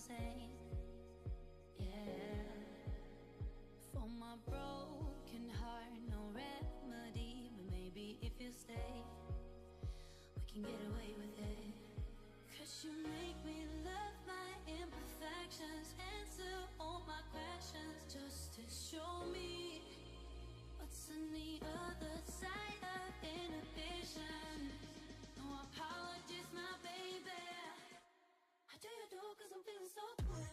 insane. Yeah, for my broken heart, no remedy. But maybe if you stay, we can get away with it. 'Cause you make me love my imperfections, answer all my questions, just to show me what's on the other side of inhibition. No apologies, my baby. How do you do? 'Cause I'm feeling so good.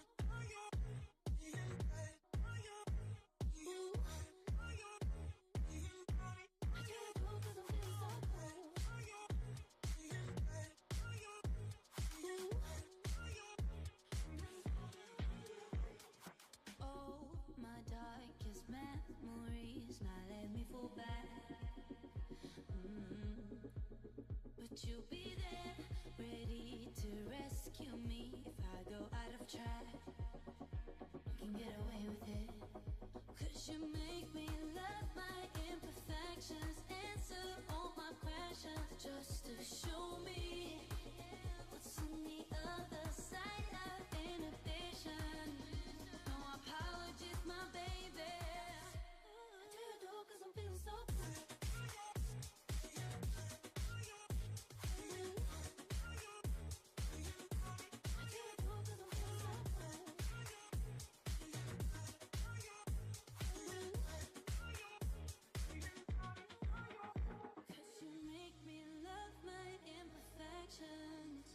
Memories now let me fall back. But you'll be there, ready to rescue me if I go out of track. You can get away with it. 'Cause you make me love my imperfections, answer all my questions, just to show me what's on the other side of inhibition. No apologies, my baby. Cause you make me love my imperfections.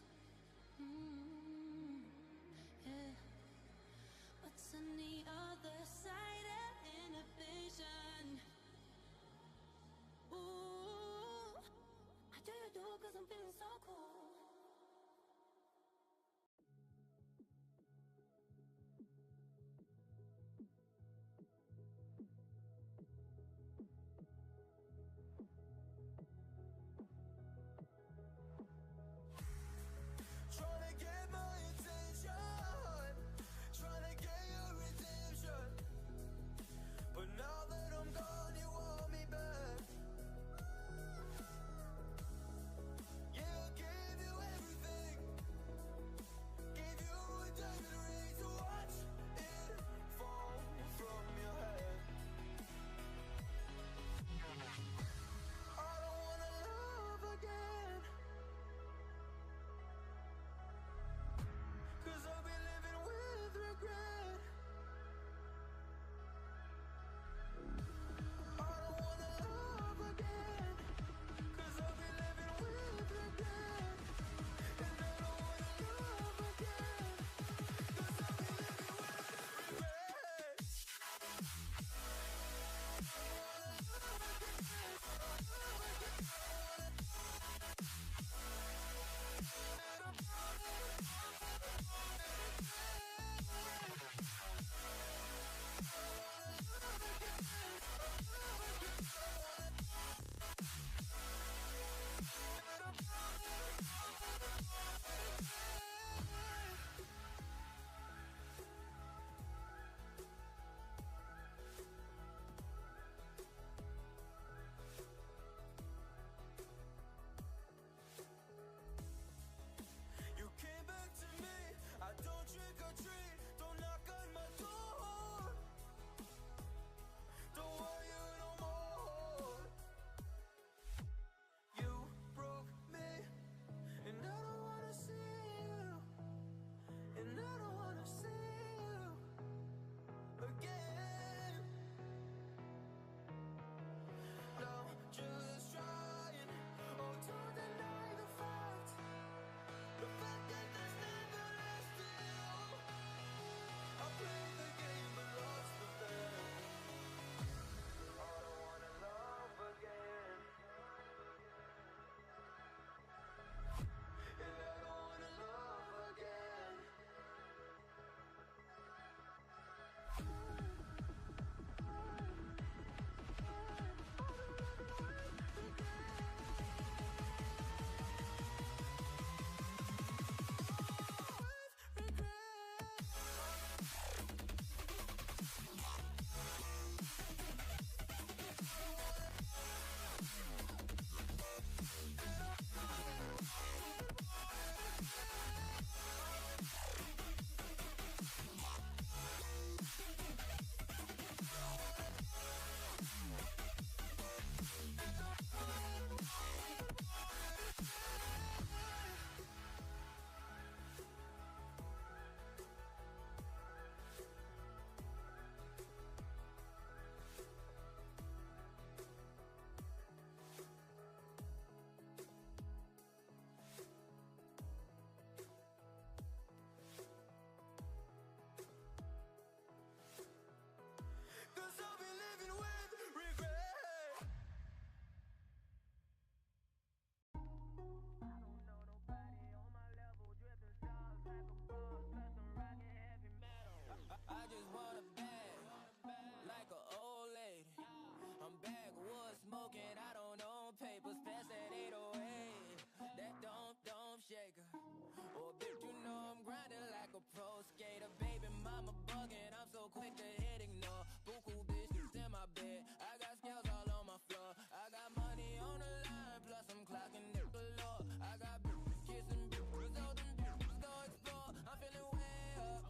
real quick to hit ignore. Buku bitches in my bed. I got scales all on my floor. I got money on the line, plus I'm clocking it galore. I got bitches kissing bitches, all them bitches go explore. I'm feeling way up.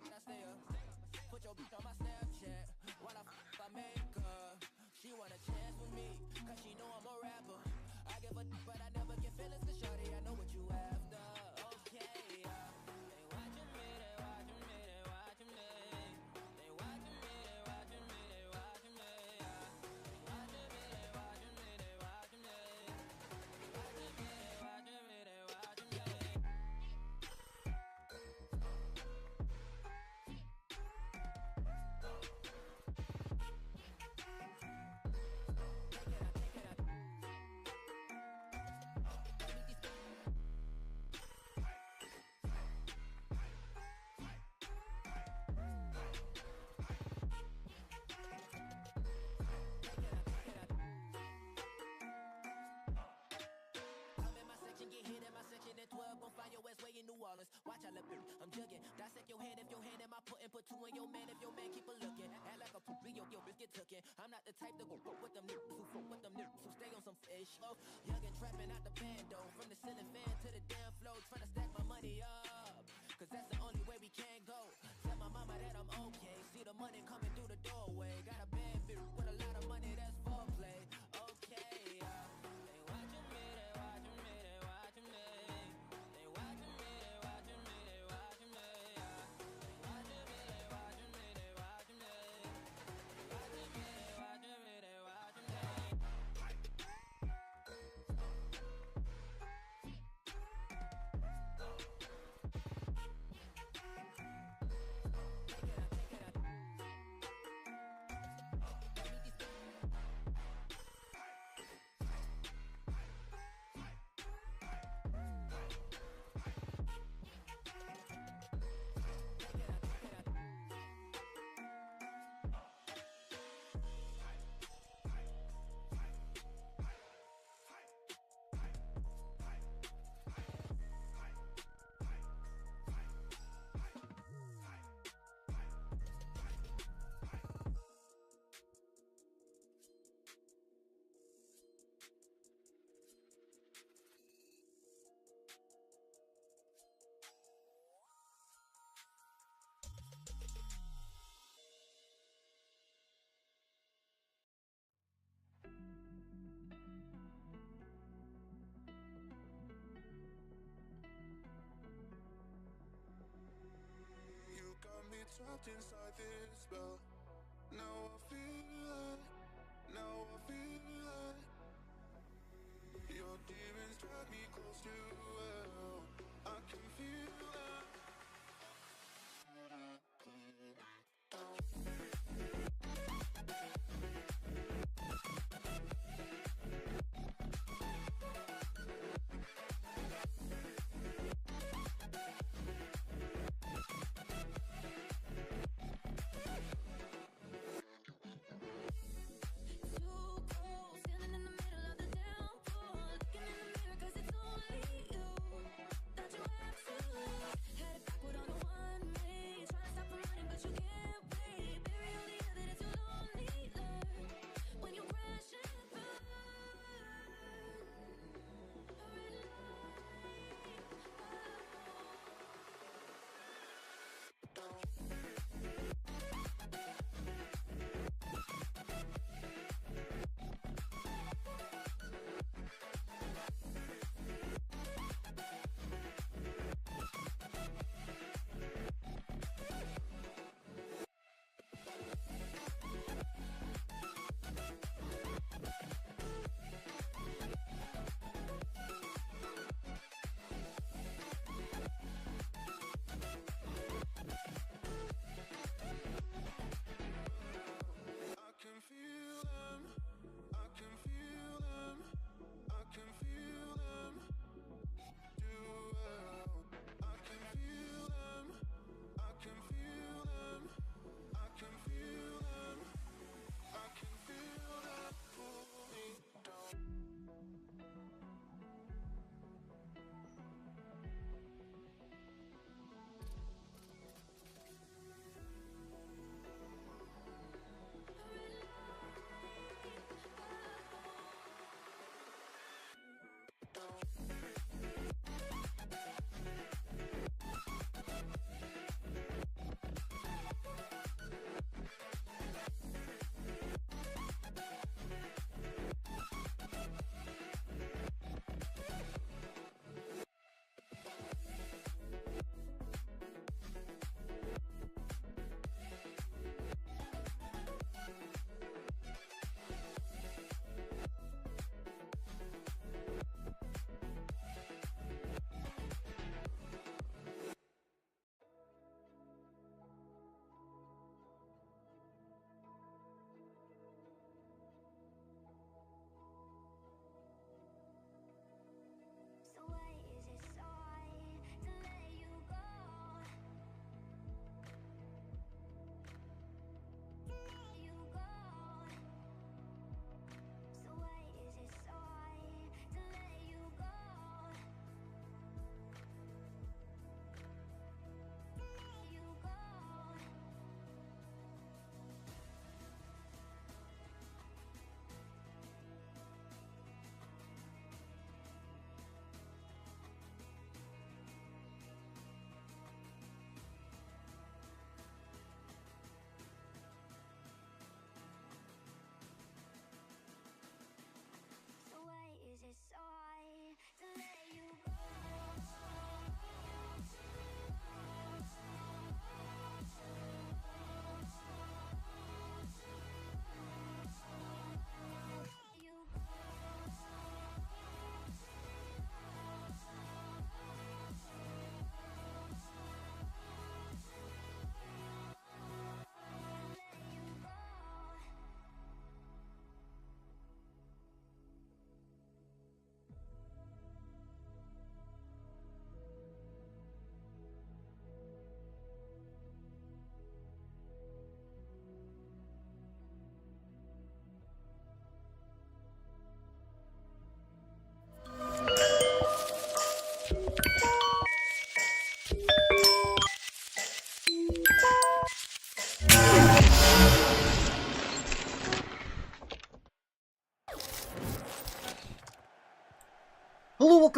I stay up. Put your bitch on my Snapchat while I make her. She want a chance with me, cause she know I'm a rapper. I give a but I never get feelings, cause shawty, I know what you after. Okay, they watching me, they watching me, they watching me. They watching me, they watching me, they watching me. They watching me, they watching me, they watching me. They watching me, they watching me, they watching me. Watch I look, I'm jugging. Dissect your hand if your hand in my putting. Put two in your man if your man keep a looking. Act like a poopy, yo, bitch get tookin'. I'm not the type to go fuck with them niggas who fuck with them niggas who stay on some fish. Oh, young and trapping out the bando. From the ceiling fan to the damn floor. Trying to stack my money up, cause that's the only way we can go. Tell my mama that I'm okay. See the money coming through the doorway. Got a bad bitch with a lot of money, that's foreplay. Okay, they watching me, they watching me, they watching me. They watching me, they watching me, they watching me. They watching me, they watching me, they watching me. They watching me, they watching me, they watching me. You got me trapped inside this spell. Now I feel it, now I feel it. Your demons drag me close to hell. I can feel it. Too cold, standing in the middle of the downpour, looking in the mirror 'cause it's only you.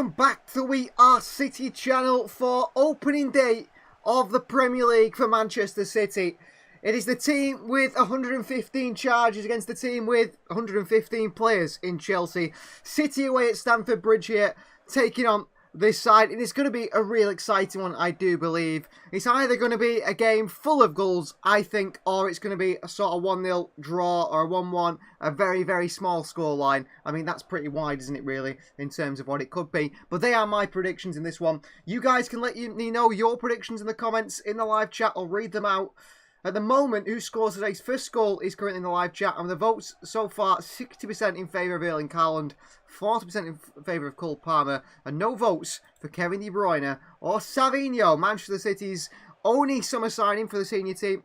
welcome back to the We Are City channel for opening day of the Premier League for Manchester City. It is the team with 115 charges against the team with 115 players in Chelsea. City away at Stamford Bridge here, taking on this side. And it's going to be a real exciting one, I do believe. It's either going to be a game full of goals, I think, or it's going to be a sort of 1-0 draw or a 1-1, a very, very small scoreline. I mean, that's pretty wide, isn't it, really, in terms of what it could be. But they are my predictions in this one. You guys can let me know your predictions in the comments in the live chat. I'll read them out. At the moment, who scores today's first goal is currently in the live chat. And the votes so far, 60% in favour of Erling Haaland, 40% in favour of Cole Palmer, and no votes for Kevin De Bruyne or Savinho, Manchester City's only summer signing for the senior team,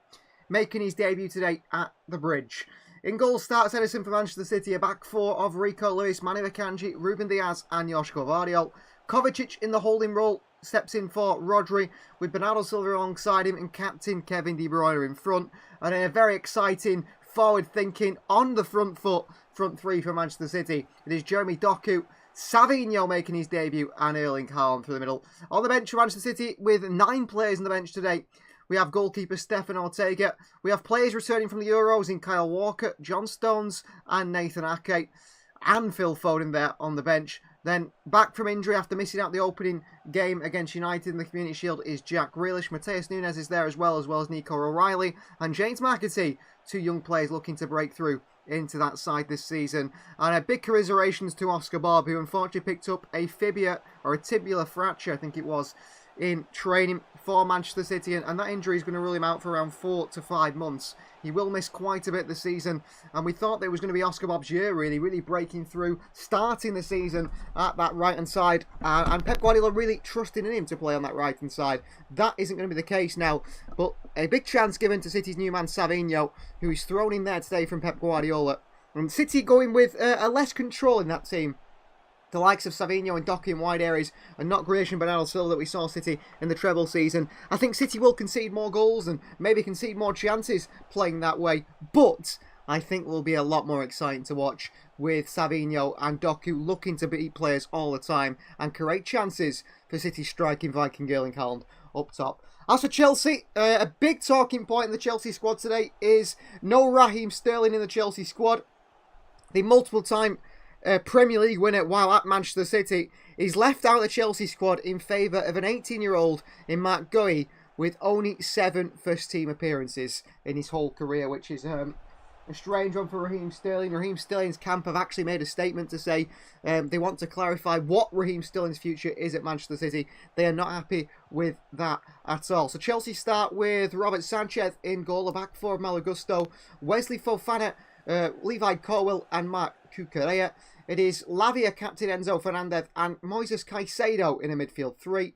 making his debut today at the Bridge. In goal starts Edison for Manchester City, a back four of Rico Lewis, Manu Akanji, Ruben Diaz and Joško Vardiol. Kovacic in the holding role steps in for Rodri with Bernardo Silva alongside him and captain Kevin De Bruyne in front. And in a very exciting forward thinking on the front foot, front three for Manchester City. It is Jeremy Doku, Savinho making his debut and Erling Haaland through the middle. On the bench for Manchester City with 9 players on the bench today. We have goalkeeper Stefan Ortega. We have players returning from the Euros in Kyle Walker, John Stones and Nathan Ake. And Phil Foden there on the bench. Then back from injury after missing out the opening game against United in the Community Shield is Jack Grealish. Mateus Nunes is there as well as Nico O'Reilly. And James McAtee, 2 young players looking to break through into that side this season. And a big commiserations to Oscar Bob, who unfortunately picked up a fibula or a tibular fracture, I think it was, in training for Manchester City, and that injury is going to rule him out for around 4 to 5 months. He will miss quite a bit this season, and we thought that it was going to be Oscar Bob's year, really breaking through, starting the season at that right-hand side, and Pep Guardiola really trusting in him to play on that right-hand side. That isn't going to be the case now, but a big chance given to City's new man Savinho, who is thrown in there today from Pep Guardiola. And City going with a less control in that team. The likes of Savinho and Doku in wide areas and not Grealish and Bernardo Silva that we saw City in the treble season. I think City will concede more goals and maybe concede more chances playing that way. But I think it will be a lot more exciting to watch with Savinho and Doku looking to beat players all the time and create chances for City striking Viking Erling Haaland up top. As for Chelsea, a big talking point in the Chelsea squad today is no Raheem Sterling in the Chelsea squad. The multiple-time Premier League winner while at Manchester City is left out of the Chelsea squad in favour of an 18-year-old in Mark Guehi with only 7 first-team appearances in his whole career, which is a strange one for Raheem Sterling. Raheem Sterling's camp have actually made a statement to say they want to clarify what Raheem Sterling's future is at Manchester City. They are not happy with that at all. So Chelsea start with Robert Sanchez in goal, a back four of Malo Gusto, Wesley Fofana, Levi Colwill and Mark Cucurella. It is Lavia, captain Enzo Fernandez and Moises Caicedo in a midfield 3.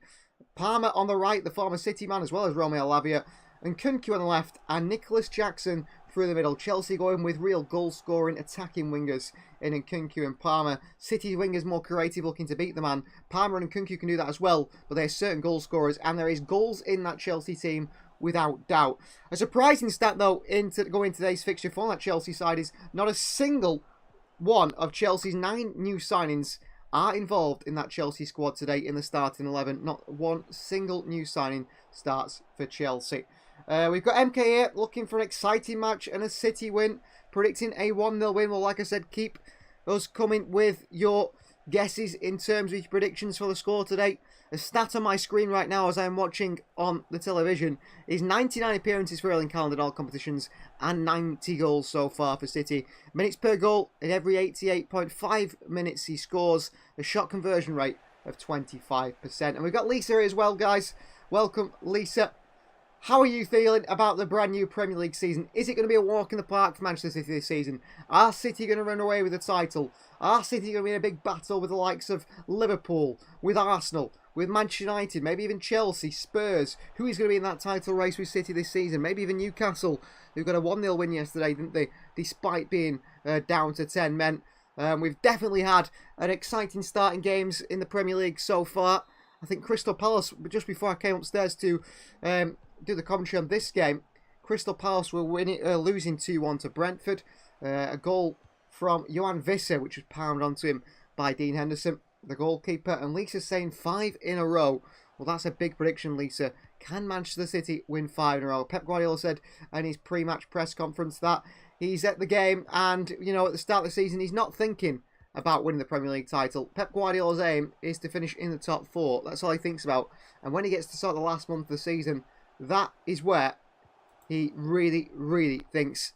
Palmer on the right, the former City man, as well as Romeo Lavia. And Kunku on the left and Nicholas Jackson through the middle. Chelsea going with real goal-scoring, attacking wingers in Nkunku and Palmer. City wingers more creative, looking to beat the man. Palmer and Nkunku can do that as well, but they're certain goal scorers, and there is goals in that Chelsea team without doubt. A surprising stat, though, going today's fixture for that Chelsea side is not a single one of Chelsea's 9 new signings are involved in that Chelsea squad today in the starting 11. Not one single new signing starts for Chelsea. We've got MK here looking for an exciting match and a City win, predicting a 1-0 win. Well, like I said, keep us coming with your guesses in terms of your predictions for the score today. A stat on my screen right now as I am watching on the television is 99 appearances for Erling Haaland in all competitions and 90 goals so far for City. Minutes per goal in every 88.5 minutes he scores. A shot conversion rate of 25%. And we've got Lisa here as well, guys. Welcome, Lisa. How are you feeling about the brand new Premier League season? Is it going to be a walk in the park for Manchester City this season? Are City going to run away with the title? Are City going to be in a big battle with the likes of Liverpool, with Arsenal, with Manchester United, maybe even Chelsea, Spurs? Who is going to be in that title race with City this season? Maybe even Newcastle, who got a 1-0 win yesterday, didn't they? Despite being down to 10 men. We've definitely had an exciting start in games in the Premier League so far. I think Crystal Palace, just before I came upstairs to do the commentary on this game, Crystal Palace were losing 2-1 to Brentford. A goal from Johan Visser, which was pounded onto him by Dean Henderson. the goalkeeper. And Lisa's saying 5 in a row. Well, that's a big prediction, Lisa. Can Manchester City win 5 in a row? Pep Guardiola said in his pre-match press conference that he's at the game and, you know, at the start of the season, he's not thinking about winning the Premier League title. Pep Guardiola's aim is to finish in the top 4. That's all he thinks about. And when he gets to sort of the last month of the season, that is where he really, really thinks,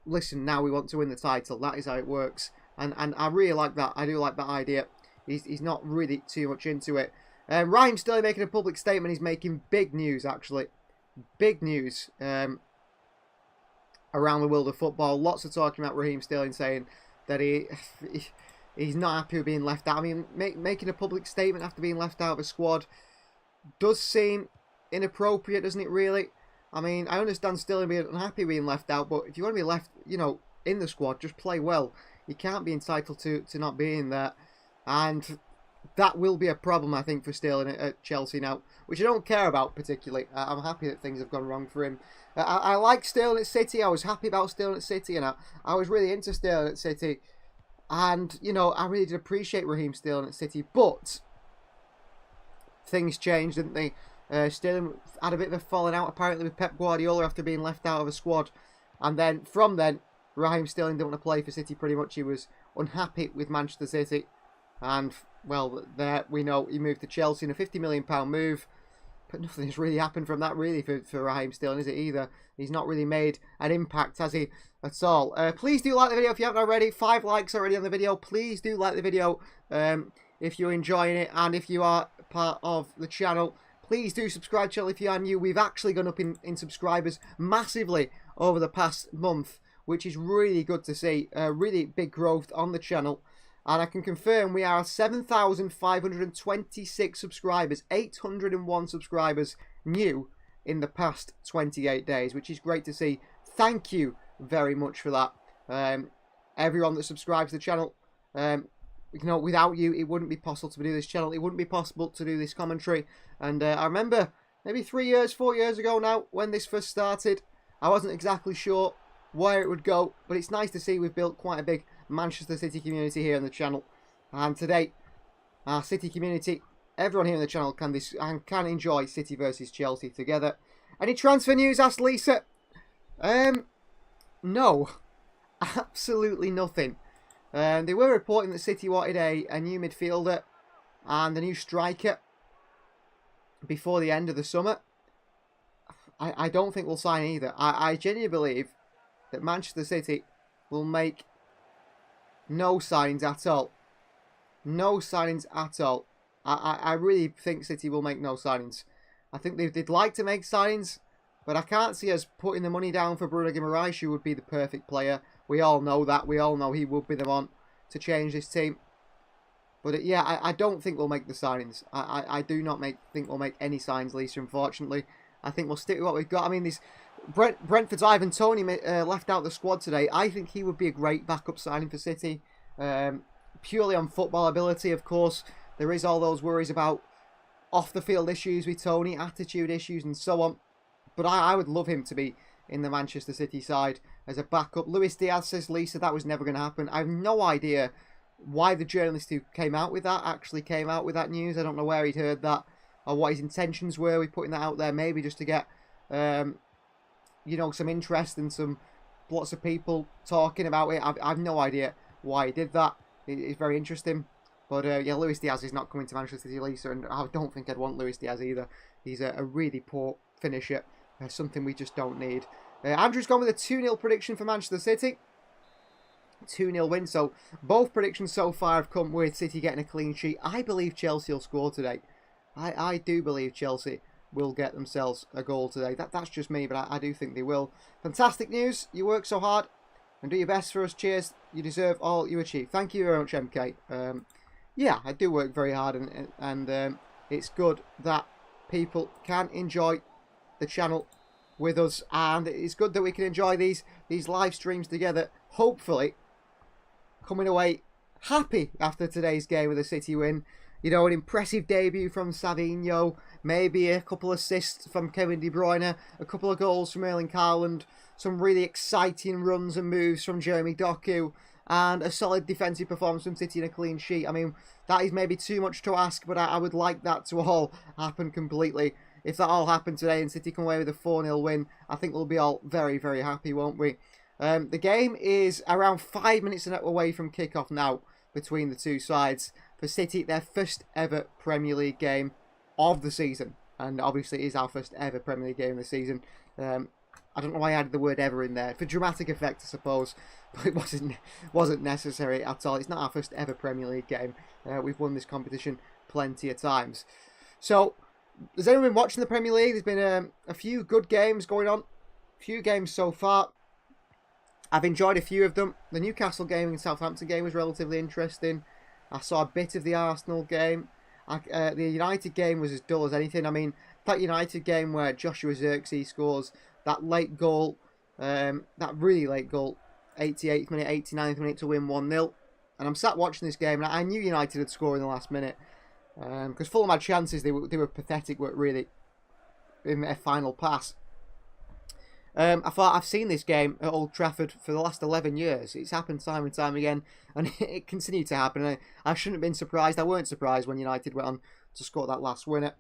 listen, now we want to win the title. That is how it works. And I really like that. I do like that idea. He's not really too much into it. Raheem Sterling making a public statement. He's making big news, actually. Big news around the world of football. Lots of talking about Raheem Sterling saying that he's not happy with being left out. I mean, making a public statement after being left out of a squad does seem inappropriate, doesn't it, really? I mean, I understand Sterling being unhappy being left out, but if you want to be left, you know, in the squad, just play well. You can't be entitled to not being there. And that will be a problem, I think, for Sterling at Chelsea now, which I don't care about particularly. I'm happy that things have gone wrong for him. I like Sterling at City. I was happy about Sterling at City, and I was really into Sterling at City. And, you know, I really did appreciate Raheem Sterling at City, but things changed, didn't they? Sterling had a bit of a falling out, apparently, with Pep Guardiola after being left out of a squad. And then, from then, Raheem Sterling didn't want to play for City pretty much. He was unhappy with Manchester City. And, well, there we know he moved to Chelsea in a £50 million move. But nothing has really happened from that, really, for Raheem Sterling, is it, either? He's not really made an impact, has he, at all? Please do like the video if you haven't already. 5 likes already on the video. Please do like the video if you're enjoying it. And if you are part of the channel, please do subscribe to the channel if you are new. We've actually gone up in subscribers massively over the past month, which is really good to see. Really big growth on the channel. And I can confirm we are 7,526 subscribers, 801 subscribers new in the past 28 days, which is great to see. Thank you very much for that. Everyone that subscribes to the channel, you know, without you, it wouldn't be possible to do this channel. It wouldn't be possible to do this commentary. And I remember maybe 4 years ago now, when this first started, I wasn't exactly sure where it would go, but it's nice to see we've built quite a big Manchester City community here on the channel. And today, our City community, everyone here on the channel can enjoy City versus Chelsea together. Any transfer news, asked Lisa? No, absolutely nothing. They were reporting that City wanted a new midfielder and a new striker before the end of the summer. I don't think we'll sign either. I genuinely believe that Manchester City will make no signings at all. No signings at all. I really think City will make no signings. I think they'd like to make signings, but I can't see us putting the money down for Bruno Guimaraes, who would be the perfect player. We all know that. We all know he would be the one to change this team. But yeah, I don't think we'll make the signings. I do not think we'll make any signs, Lisa, unfortunately. I think we'll stick with what we've got. I mean, this Brentford's Ivan Toney left out the squad today. I think he would be a great backup signing for City. Purely on football ability, of course. There is all those worries about off-the-field issues with Toney, attitude issues and so on. But I would love him to be in the Manchester City side as a backup. Luis Diaz says, Lisa, that was never going to happen. I have no idea why the journalist who came out with that actually came out with that news. I don't know where he'd heard that or what his intentions were with putting that out there. Maybe just to get, you know, some interest and lots of people talking about it. I have no idea why he did that. It's very interesting. But yeah, Luis Diaz is not coming to Manchester City, Lisa, and I don't think I'd want Luis Diaz either. He's a really poor finisher, something we just don't need. Andrew's gone with a 2-0 prediction for Manchester City. 2-0 win, so both predictions so far have come with City getting a clean sheet. I believe Chelsea will score today. I do believe Chelsea will get themselves a goal today. That's just me, but I do think they will. Fantastic news. You work so hard and do your best for us. Cheers. You deserve all you achieve. Thank you very much, MK. Yeah, I do work very hard, and it's good that people can enjoy the channel with us, and it's good that we can enjoy these live streams together. Hopefully, coming away happy after today's game with a City win. You know, an impressive debut from Savinho, maybe a couple assists from Kevin De Bruyne, a couple of goals from Erling Haaland, some really exciting runs and moves from Jeremy Doku, and a solid defensive performance from City and a clean sheet. I mean, that is maybe too much to ask, but I would like that to all happen completely. If that all happened today and City come away with a 4-0 win, I think we'll be all very, very happy, won't we? The game is around 5 minutes away from kickoff now between the two sides. For City, their first ever Premier League game of the season. And obviously it is our first ever Premier League game of the season. I don't know why I added the word ever in there. For dramatic effect, I suppose. But it wasn't necessary at all. It's not our first ever Premier League game. We've won this competition plenty of times. So, has anyone been watching the Premier League? There's been a few good games going on. A few games so far. I've enjoyed a few of them. The Newcastle game and Southampton game was relatively interesting. I saw a bit of the Arsenal game. The United game was as dull as anything. I mean, that United game where Joshua Zirkzee scores that late goal, that really late goal, 88th minute, 89th minute to win 1-0. And I'm sat watching this game, and I knew United had scored in the last minute. Because Fulham had chances, they were pathetic, but really, in their final pass. I thought, I've seen this game at Old Trafford for the last 11 years. It's happened time and time again, and it continued to happen. And I shouldn't have been surprised. I weren't surprised when United went on to score that last winner.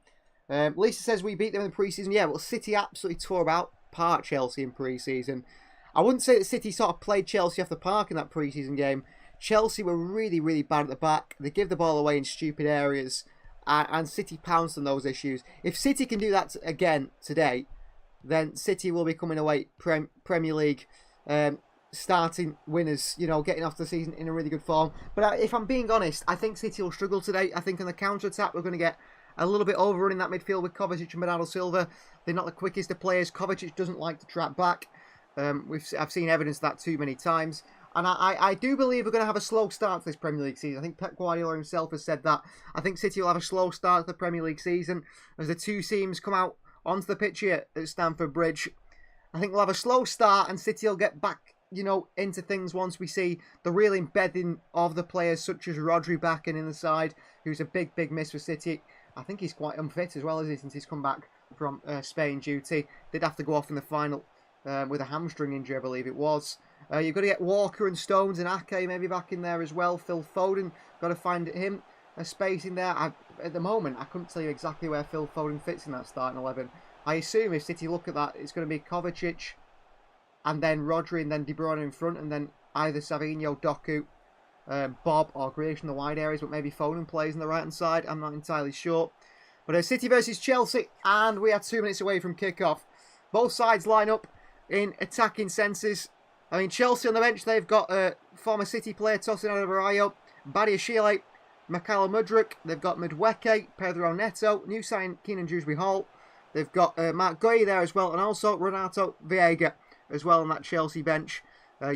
Lisa says we beat them in the pre-season. Yeah, well, City absolutely tore apart Chelsea in pre-season. I wouldn't say that City sort of played Chelsea off the park in that pre-season game. Chelsea were really, really bad at the back. They give the ball away in stupid areas, and City pounced on those issues. If City can do that again today, then City will be coming away Premier League starting winners, you know, getting off the season in a really good form. But if I'm being honest, I think City will struggle today. I think on the counter-attack, we're going to get a little bit overrunning that midfield with Kovacic and Bernardo Silva. They're not the quickest of players. Kovacic doesn't like to track back. I've seen evidence of that too many times. And I do believe we're going to have a slow start to this Premier League season. I think Pep Guardiola himself has said that. I think City will have a slow start to the Premier League season as the two teams come out onto the pitch here at Stamford Bridge. I think we'll have a slow start and City will get back, you know, into things once we see the real embedding of the players such as Rodri back and in the side, who's a big, big miss for City. I think he's quite unfit as well, isn't he, since he's come back from Spain duty. Did have to go off in the final with a hamstring injury, I believe it was. You've got to get Walker and Stones and Ake maybe back in there as well. Phil Foden, got to find him a space in there. At the moment, I couldn't tell you exactly where Phil Foden fits in that starting 11. I assume if City look at that, it's going to be Kovacic and then Rodri and then De Bruyne in front and then either Savinho, Doku, Bob or Grealish in the wide areas, but maybe Foden plays on the right-hand side. I'm not entirely sure. But City versus Chelsea, and we are 2 minutes away from kickoff. Both sides line up in attacking senses. I mean, Chelsea on the bench, they've got former City player Tosin Adebayo, Badiashile, Mikhailo Mudryk. They've got Madueke, Pedro Neto, new sign Keenan Dewsbury-Hall. They've got Mark Gueye there as well, and also Renato Vieira as well on that Chelsea bench.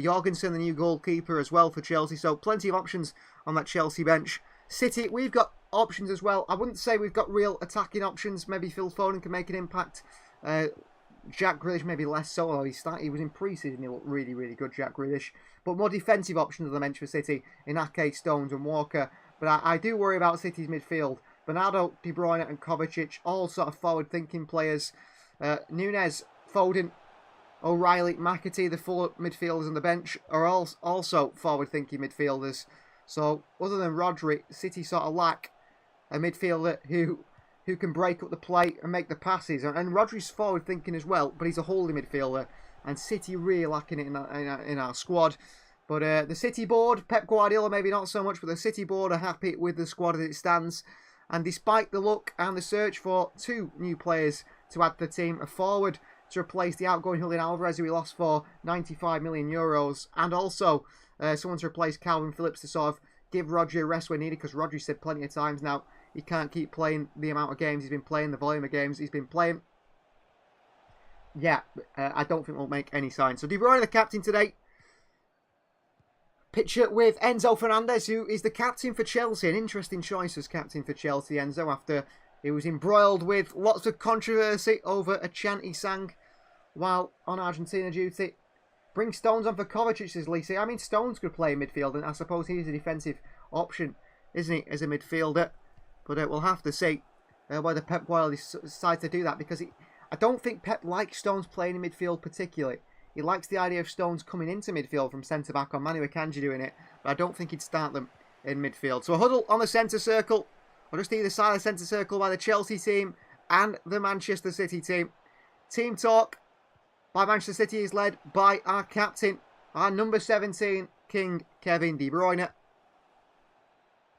Jorgensen, the new goalkeeper as well for Chelsea. So plenty of options on that Chelsea bench. City, we've got options as well. I wouldn't say we've got real attacking options. Maybe Phil Foden can make an impact. Jack Grealish maybe less so, although he was in pre-season, he looked really, really good, Jack Grealish. But more defensive options on the bench for City in Ake, Stones and Walker. But I do worry about City's midfield. Bernardo, De Bruyne and Kovacic, all sort of forward-thinking players. Nunez, Foden, O'Reilly, McAtee, the full midfielders on the bench, are also forward-thinking midfielders. So, other than Rodri, City sort of lack a midfielder who can break up the play and make the passes. And Rodri's forward-thinking as well, but he's a holding midfielder. And City really lacking it in our squad. But the City board, Pep Guardiola maybe not so much, but the City board are happy with the squad as it stands. And despite the look and the search for two new players to add to the team, a forward to replace the outgoing Julian Alvarez, who we lost for €95 million, and also someone to replace Calvin Phillips to sort of give Rodri a rest when needed, because Rodri said plenty of times now he can't keep playing the amount of games he's been playing, the volume of games he's been playing. Yeah, I don't think we'll make any sign. So De Bruyne, the captain today. Picture with Enzo Fernandez, who is the captain for Chelsea. An interesting choice as captain for Chelsea, Enzo, after he was embroiled with lots of controversy over a chant he sang while on Argentina duty. Bring Stones on for Kovacic, says Lisa. I mean, Stones could play midfield, and I suppose he's a defensive option, isn't he, as a midfielder? But we'll have to see whether Pep Guardiola decides to do that, because I don't think Pep likes Stones playing in midfield particularly. He likes the idea of Stones coming into midfield from centre-back on Manu Akanji doing it, but I don't think he'd start them in midfield. So a huddle on the centre circle, or just either side of the centre circle by the Chelsea team and the Manchester City team. Team talk by Manchester City is led by our captain, our number 17, King Kevin De Bruyne.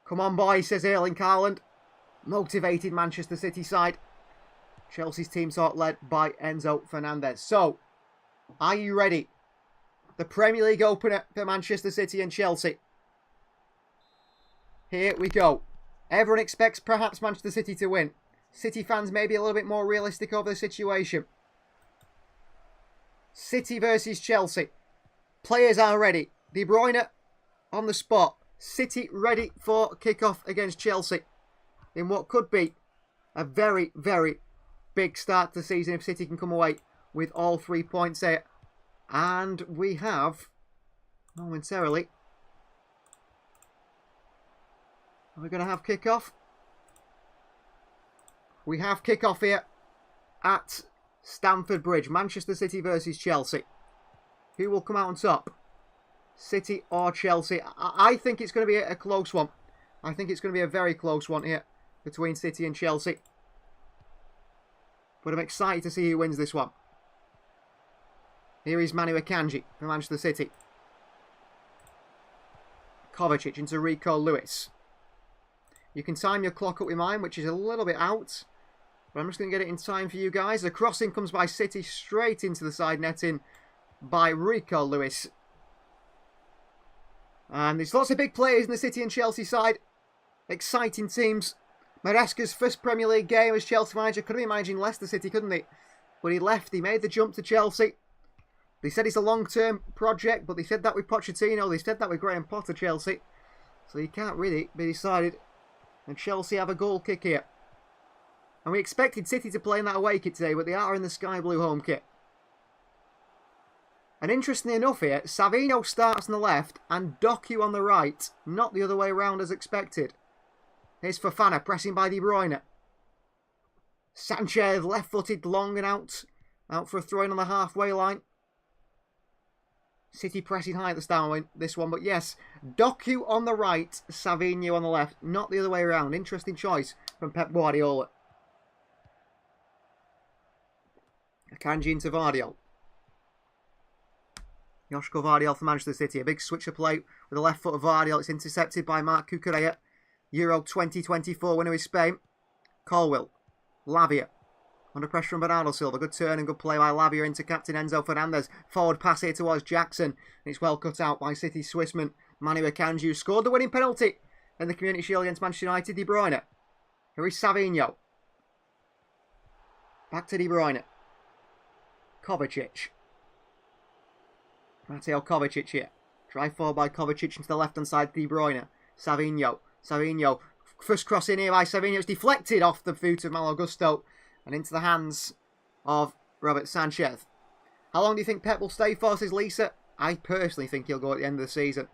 Come on, boys, says Erling Haaland. Motivated Manchester City side. Chelsea's team talk led by Enzo Fernandez. So, are you ready? The Premier League opener for Manchester City and Chelsea. Here we go. Everyone expects perhaps Manchester City to win. City fans may be a little bit more realistic over the situation. City versus Chelsea. Players are ready. De Bruyne on the spot. City ready for kickoff against Chelsea. In what could be a very, very big start to the season if City can come away with all 3 points here. And we have, momentarily, are we going to have kickoff? We have kickoff here at Stamford Bridge. Manchester City versus Chelsea. Who will come out on top? City or Chelsea? I think it's going to be a close one. I think it's going to be a very close one here between City and Chelsea. But I'm excited to see who wins this one. Here is Manu Akanji for Manchester City. Kovacic into Rico Lewis. You can time your clock up with mine, which is a little bit out. But I'm just going to get it in time for you guys. The crossing comes by City straight into the side netting by Rico Lewis. And there's lots of big players in the City and Chelsea side. Exciting teams. Maresca's first Premier League game as Chelsea manager. Could have been managing Leicester City, couldn't he? But he left. He made the jump to Chelsea. They said it's a long-term project, but they said that with Pochettino. They said that with Graham Potter, Chelsea. So he can't really be decided. And Chelsea have a goal kick here. And we expected City to play in that away kit today, but they are in the sky blue home kit. And interestingly enough here, Savinho starts on the left and Doku on the right. Not the other way around as expected. Here's Fofana pressing by De Bruyne. Sanchez left-footed long and out. Out for a throw-in on the halfway line. City pressing high at the start this one. But yes, Doku on the right, Savinho on the left. Not the other way around. Interesting choice from Pep Guardiola. Akanji into Vardiol. Joško Vardiol for Manchester City. A big switch of play with the left foot of Vardiol. It's intercepted by Marc Cucurella. Euro 2024 winner with Spain. Colwill. Lavia. Under pressure from Bernardo Silva. Good turn and good play by Lavia into captain Enzo Fernandez. Forward pass here towards Jackson. And it's well cut out by City Swissman Manu Akanji, who scored the winning penalty in the Community Shield against Manchester United. De Bruyne. Here is Savinho. Back to De Bruyne. Kovacic. Mateo Kovacic here. Drive forward by Kovacic into the left-hand side. De Bruyne. Savinho. Savinho. First cross in here by Savinho. It's deflected off the foot of Malo Gusto and into the hands of Robert Sanchez. How long do you think Pep will stay for, says Lisa? I personally think he'll go at the end of the season.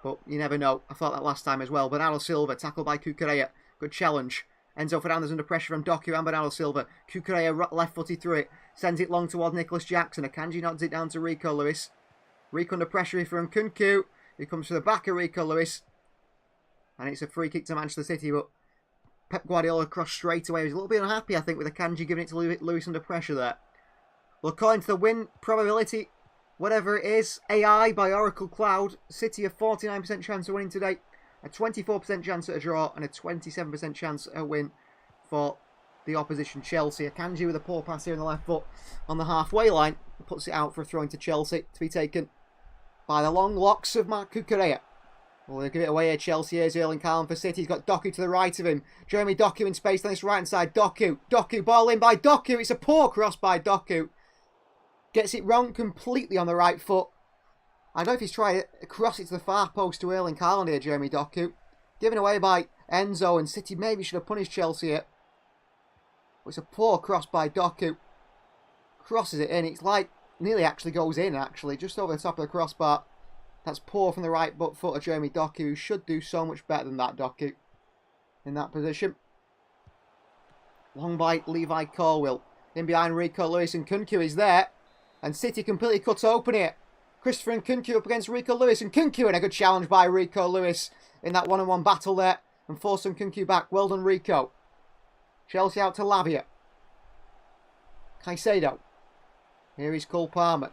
But you never know. I thought that last time as well. Bernardo Silva, tackled by Cucurella. Good challenge. Enzo Fernandez under pressure from Doku and Bernardo Silva. Cucurella left-footed through it. Sends it long towards Nicholas Jackson. Akanji nods it down to Rico Lewis. Rico under pressure here from Nkunku. He comes to the back of Rico Lewis. And it's a free kick to Manchester City. But Pep Guardiola crossed straight away. He was a little bit unhappy, I think, with Akanji giving it to Lewis under pressure there. Well, according to the win probability, whatever it is, AI by Oracle Cloud, City a 49% chance of winning today. A 24% chance at a draw. And a 27% chance at a win for the opposition Chelsea. Akanji with a poor pass here on the left foot on the halfway line. Puts it out for a throw into Chelsea to be taken by the long locks of Marc Cucurella. Well, they'll give it away here. Chelsea. Here's Erling Haaland for City. He's got Doku to the right of him. Jeremy Doku in space on this right-hand side. Doku. Ball in by Doku. It's a poor cross by Doku. Gets it wrong completely on the right foot. I don't know if he's trying to cross it to the far post to Erling Haaland here, Jeremy Doku. Given away by Enzo, and City maybe should have punished Chelsea here. But it's a poor cross by Doku. Crosses it in. It's like nearly actually goes in, actually. Just over the top of the crossbar. That's poor from the right foot of Jeremy Doku, who should do so much better than that, Doku, in that position. Long by Levi Colwill. In behind Rico Lewis, and Nkunku is there. And City completely cut open here. Christopher and Nkunku up against Rico Lewis. And Nkunku, and a good challenge by Rico Lewis in that one-on-one battle there. And force Nkunku back. Well done, Rico. Chelsea out to Lavia. Caicedo. Here is Cole Palmer.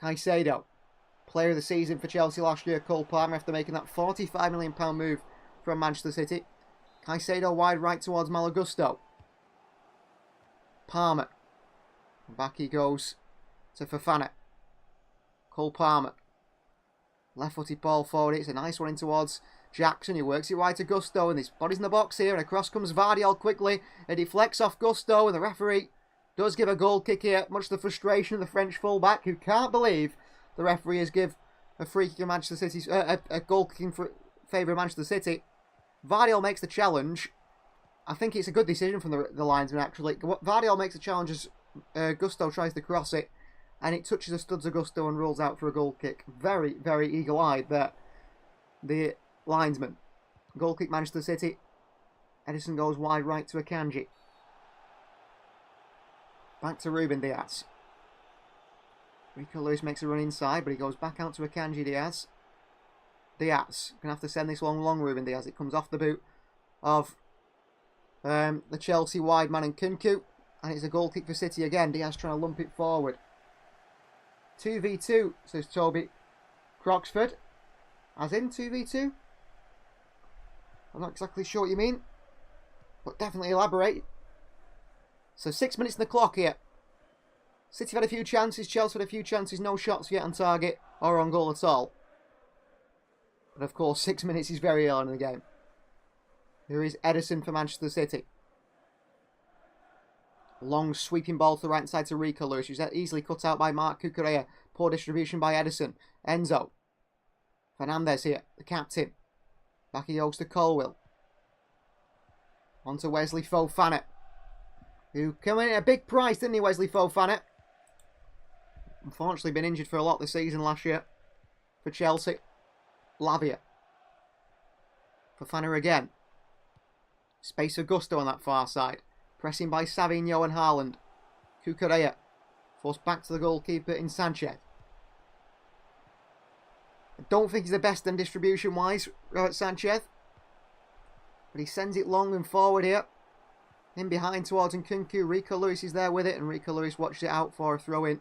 Caicedo. Player of the season for Chelsea last year, Cole Palmer, after making that £45 million move from Manchester City. Caicedo wide right towards Malo Gusto. Palmer. Back he goes to Fofana. Cole Palmer. Left-footed ball forward. It's a nice one in towards Jackson. He works it wide to Gusto. And his body's in the box here. And across comes Vardiol quickly. It deflects off Gusto. And the referee does give a goal kick here. Much to the frustration of the French fullback, who can't believe the referee has given a free kick of Manchester City's a goal kick in favour of Manchester City. Vardiol makes the challenge. I think it's a good decision from the linesman, actually. Vardiol makes the challenge as Gusto tries to cross it, and it touches the studs of Gusto and rolls out for a goal kick. Very, very eagle-eyed there, the linesman. Goal kick Manchester City. Edison goes wide right to Akanji. Back to Ruben Diaz. Rico Lewis makes a run inside, but he goes back out to Akanji Diaz. Diaz. Going to have to send this long, Ruben Diaz. It comes off the boot of the Chelsea wide man Nkunku. And it's a goal kick for City again. Diaz trying to lump it forward. 2v2, says Toby Croxford. As in 2v2? I'm not exactly sure what you mean, but definitely elaborate. So 6 minutes in the clock here. City have had a few chances, Chelsea had a few chances, no shots yet on target or on goal at all. But of course, 6 minutes is very early in the game. Here is Edison for Manchester City. Long sweeping ball to the right side to Rico Lewis, who's easily cut out by Mark Cucurella. Poor distribution by Edison. Enzo. Fernandez here, the captain. Back he goes to Colwill. On to Wesley Fofana, who came in at a big price, didn't he, Wesley Fofana? Unfortunately been injured for a lot this season last year for Chelsea. Lavia. Fofana again. Space for Gusto on that far side. Pressing by Savinho and Haaland. Cucurella. Forced back to the goalkeeper in Sanchez. I don't think he's the best in distribution-wise, Robert Sanchez. But he sends it long and forward here. In behind towards Nkunku. Rico Lewis is there with it, and Rico Lewis watched it out for a throw-in.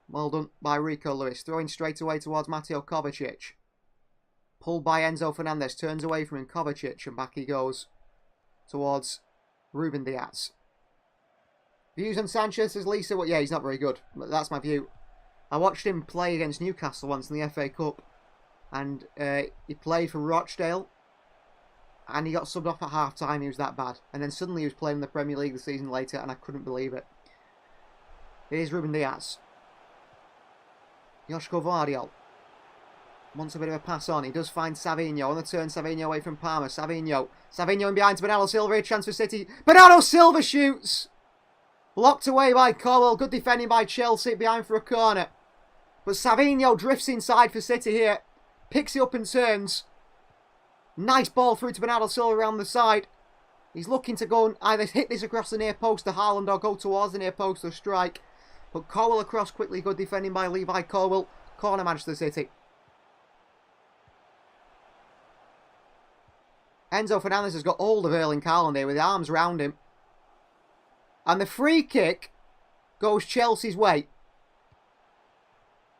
Well done by Rico Lewis. Throwing straight away towards Mateo Kovacic. Pulled by Enzo Fernandez. Turns away from him, Kovacic, and back he goes towards Ruben Diaz. Views on Sanchez, says Lisa. Well, yeah, he's not very good. That's my view. I watched him play against Newcastle once in the FA Cup. And he played for Rochdale. And he got subbed off at half-time. He was that bad. And then suddenly he was playing in the Premier League the season later, and I couldn't believe it. Here's Ruben Diaz. Joško Vardiol wants a bit of a pass on. He does find Savinho. On the turn, Savinho away from Palmer. Savinho in behind to Bernardo Silva. A chance for City. Bernardo Silva shoots! Blocked away by Colwill. Good defending by Chelsea. Behind for a corner. But Savinho drifts inside for City here. Picks it up and turns. Nice ball through to Bernardo Silva around the side. He's looking to go and either hit this across the near post to Haaland or go towards the near post to strike. But Colwill across quickly. Good defending by Levi Colwill. Corner Manchester City. Enzo Fernandez has got hold of Erling Haaland here with the arms round him. And the free kick goes Chelsea's way.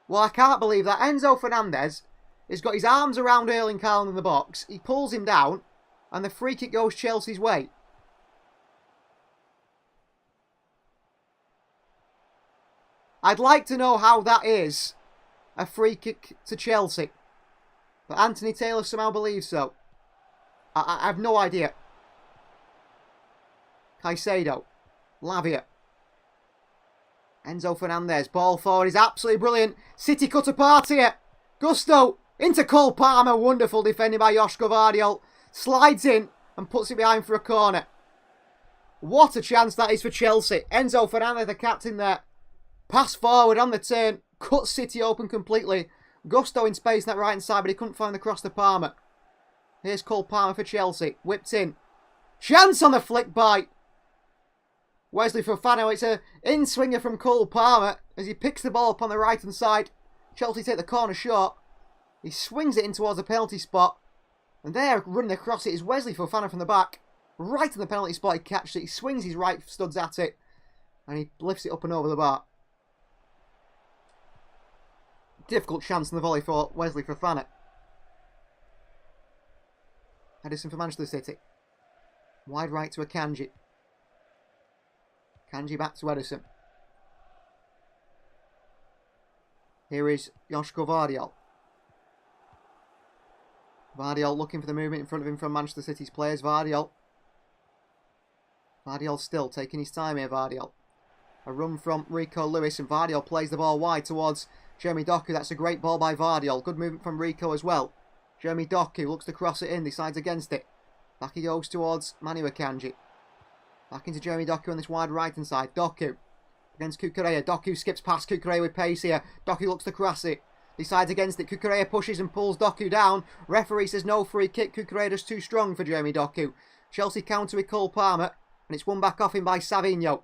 Well, I can't believe that. Enzo Fernandez has got his arms around Erling Haaland in the box. He pulls him down. And the free kick goes Chelsea's way. I'd like to know how that is a free kick to Chelsea. But Anthony Taylor somehow believes so. I have no idea. Caicedo. Lavia. Enzo Fernandez. Ball forward is absolutely brilliant. City cut apart here. Gusto. Into Cole Palmer. Wonderful defending by Joško Vardiol. Slides in and puts it behind for a corner. What a chance that is for Chelsea. Enzo Fernandez, the captain there. Pass forward on the turn. Cuts City open completely. Gusto in space on that right hand side, but he couldn't find the cross to Palmer. Here's Cole Palmer for Chelsea. Whipped in. Chance on the flick by Wesley Fofana. It's an in-swinger from Cole Palmer as he picks the ball up on the right-hand side. Chelsea take the corner short. He swings it in towards the penalty spot. And there, running across it, is Wesley Fofana from the back. Right in the penalty spot, he catches it. He swings his right studs at it. And he lifts it up and over the bar. Difficult chance in the volley for Wesley Fofana. Edison for Manchester City. Wide right to Akanji. Akanji back to Edison. Here is Joško Vardiol. Vardiol looking for the movement in front of him from Manchester City's players. Vardiol still taking his time here, Vardiol. A run from Rico Lewis, and Vardiol plays the ball wide towards Jeremy Doku. That's a great ball by Vardiol. Good movement from Rico as well. Jeremy Doku looks to cross it in, decides against it. Back he goes towards Manu Akanji. Back into Jeremy Doku on this wide right-hand side. Doku against Cucurella. Doku skips past Cucurella with pace here. Doku looks to cross it. Decides against it. Cucurella pushes and pulls Doku down. Referee says no free kick. Cucurella is too strong for Jeremy Doku. Chelsea counter with Cole Palmer. And it's won back off him by Savinho.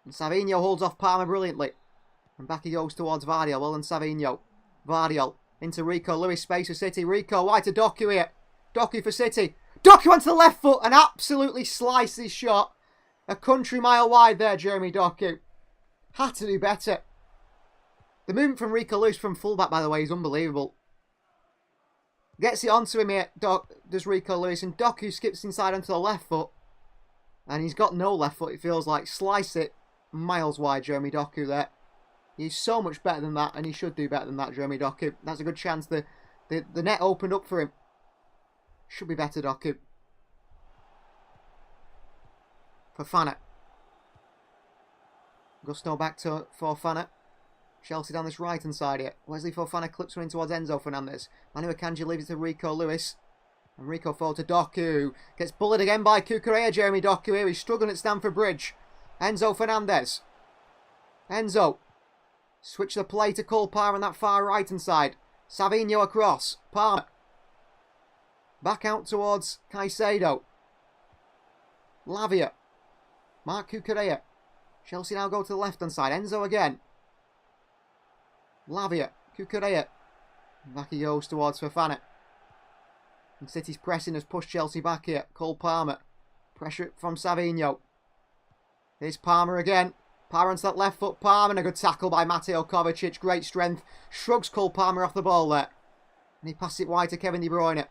And Savinho holds off Palmer brilliantly. And back he goes towards Vardiol. Well done, Savinho. Vardiol into Rico Lewis. Space for City. Rico wide to Doku here. Doku for City. Doku onto the left foot and absolutely sliced his shot. A country mile wide there, Jeremy Doku. Had to do better. The movement from Rico Lewis from fullback, by the way, is unbelievable. Gets it onto him here, does Rico Lewis, and Doku skips inside onto the left foot. And he's got no left foot, it feels like. Slice it miles wide, Jeremy Doku there. He's so much better than that, and he should do better than that, Jeremy Doku. That's a good chance. The net opened up for him. Should be better, Doku. Fofana. Gusto back to Fofana. Chelsea down this right-hand side here. Wesley Fofana clips one in towards Enzo Fernandez. Manu Akanji leaves it to Rico Lewis. And Rico forward to Doku. Gets bullied again by Cucurella, Jeremy Doku here. He's struggling at Stamford Bridge. Enzo Fernandez. Enzo. Switch the play to Cole Palmer on that far right-hand side. Savinho across. Palmer. Back out towards Caicedo. Lavia. Mark Cucurella. Chelsea now go to the left-hand side. Enzo again. Lavia. Cucurella. Back he goes towards Fofana. And City's pressing has pushed Chelsea back here. Cole Palmer. Pressure from Savinho. Here's Palmer again. Palmer onto that left foot. Palmer, and a good tackle by Mateo Kovacic. Great strength. Shrugs Cole Palmer off the ball there. And he passes it wide to Kevin De Bruyne.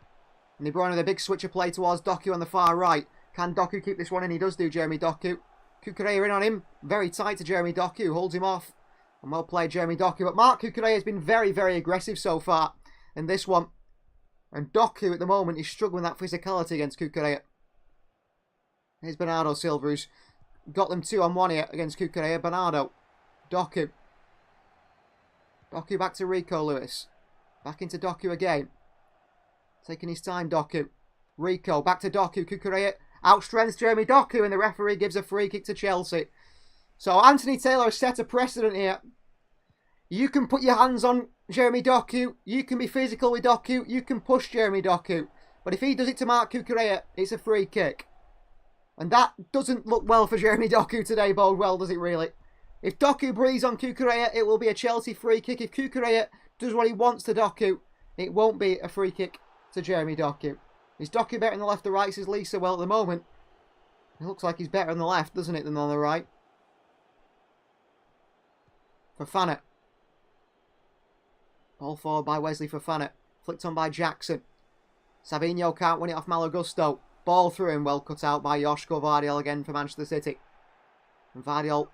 And De Bruyne with a big switcher play towards Doku on the far right. Can Doku keep this one in? He does do, Jeremy Doku. Cucurella in on him. Very tight to Jeremy Doku. Holds him off. And well played, Jeremy Doku. But Mark Cucurella has been very, very aggressive so far in this one. And Doku at the moment is struggling with that physicality against Cucurella. Here's Bernardo Silva, who's got them 2-on-1 here against Cucurella. Bernardo. Doku. Doku back to Rico Lewis. Back into Doku again. Taking his time, Doku. Rico back to Doku. Cucurella outstrengths Jeremy Doku, and the referee gives a free kick to Chelsea. So Anthony Taylor has set a precedent here. You can put your hands on Jeremy Doku. You can be physical with Doku. You can push Jeremy Doku. But if he does it to Mark Cucurella, it's a free kick. And that doesn't look well for Jeremy Doku today, bode well, does it really? If Doku breathes on Cucurella, it will be a Chelsea free kick. If Cucurella does what he wants to Doku, it won't be a free kick to Jeremy Doku. Is Doku better on the left or right, says Lisa? Well, at the moment, it looks like he's better on the left, doesn't it, than on the right? Fofana. Ball forward by Wesley Fofana. Flicked on by Jackson. Savinho can't win it off Malo Gusto. Ball through him, well cut out by Joško Vardiol again for Manchester City. And Vardiol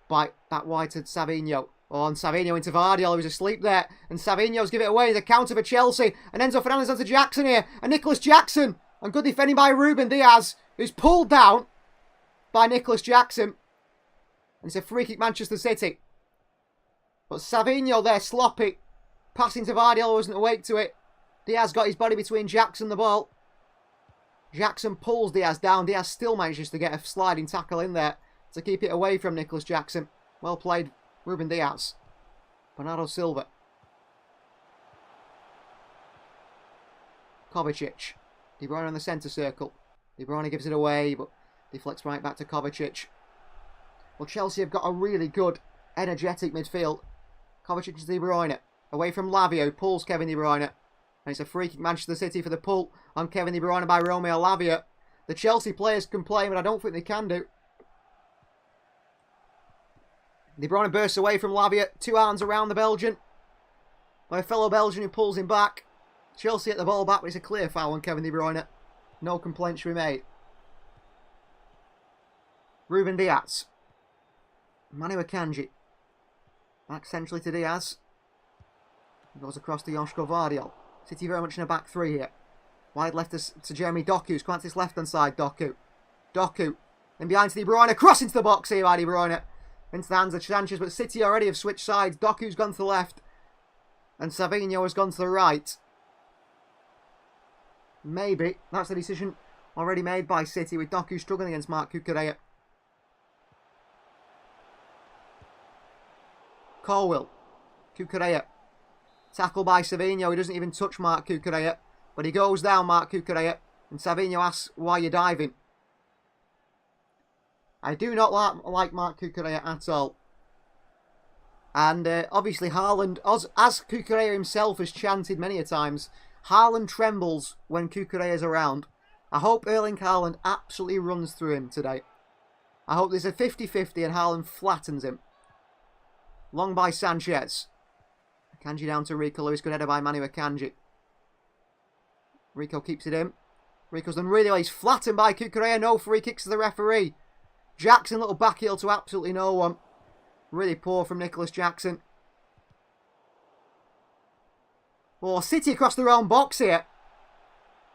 back wide to Savinho. Oh, and Savinho into Vardiol, who's asleep there. And Savinho's give it away. The counter for Chelsea. And Enzo Fernandez onto Jackson here. And Nicholas Jackson. And good defending by Ruben Diaz, who's pulled down by Nicholas Jackson. And it's a free kick, Manchester City. But Savinho there, sloppy. Passing to Vardiol, wasn't awake to it. Diaz got his body between Jackson and the ball. Jackson pulls Diaz down. Diaz still manages to get a sliding tackle in there to keep it away from Nicholas Jackson. Well played, Ruben Diaz. Bernardo Silva. Kovacic. De Bruyne on the centre circle. De Bruyne gives it away, but Deflects right back to Kovacic. Well, Chelsea have got a really good, energetic midfield. Kovacic to De Bruyne. Away from Lavia, who pulls Kevin De Bruyne. And it's a free kick Manchester City for the pull on Kevin De Bruyne by Romeo Lavia. The Chelsea players complain, but I don't think they can do. De Bruyne bursts away from Lavia. 2 arms around the Belgian. By a fellow Belgian who pulls him back. Chelsea at the ball back, but it's a clear foul on Kevin De Bruyne. No complaints to be made. Ruben Diaz. Manu Akanji. Back centrally to Diaz. He goes across to Joško Vardiol. City very much in a back three here. Wide left to Jeremy Doku. Who's come out to this left hand side. Doku. Then behind to De Bruyne. Cross into the box here by De Bruyne. Into the hands of Sanchez. But City already have switched sides. Doku's gone to the left. And Savinho has gone to the right. Maybe. That's the decision already made by City. With Doku struggling against Marc Cucurella. Colwill. Cucurella. Tackle by Savinho. He doesn't even touch Marc Cucurella. But he goes down, Marc Cucurella. And Savinho asks why you're diving. I do not like Marc Cucurella at all. And obviously Haaland, as Cucurella himself has chanted many a times, Haaland trembles when Cucurella is around. I hope Erling Haaland absolutely runs through him today. I hope there's a 50-50 and Haaland flattens him. Long by Sanchez. Akanji down to Rico Lewis. Good header by Manu Akanji. Rico keeps it in. Rico's done really well. He's flattened by Cucurella. No free kicks to the referee. Jackson, little back heel to absolutely no one. Really poor from Nicholas Jackson. Oh, City across their own box here.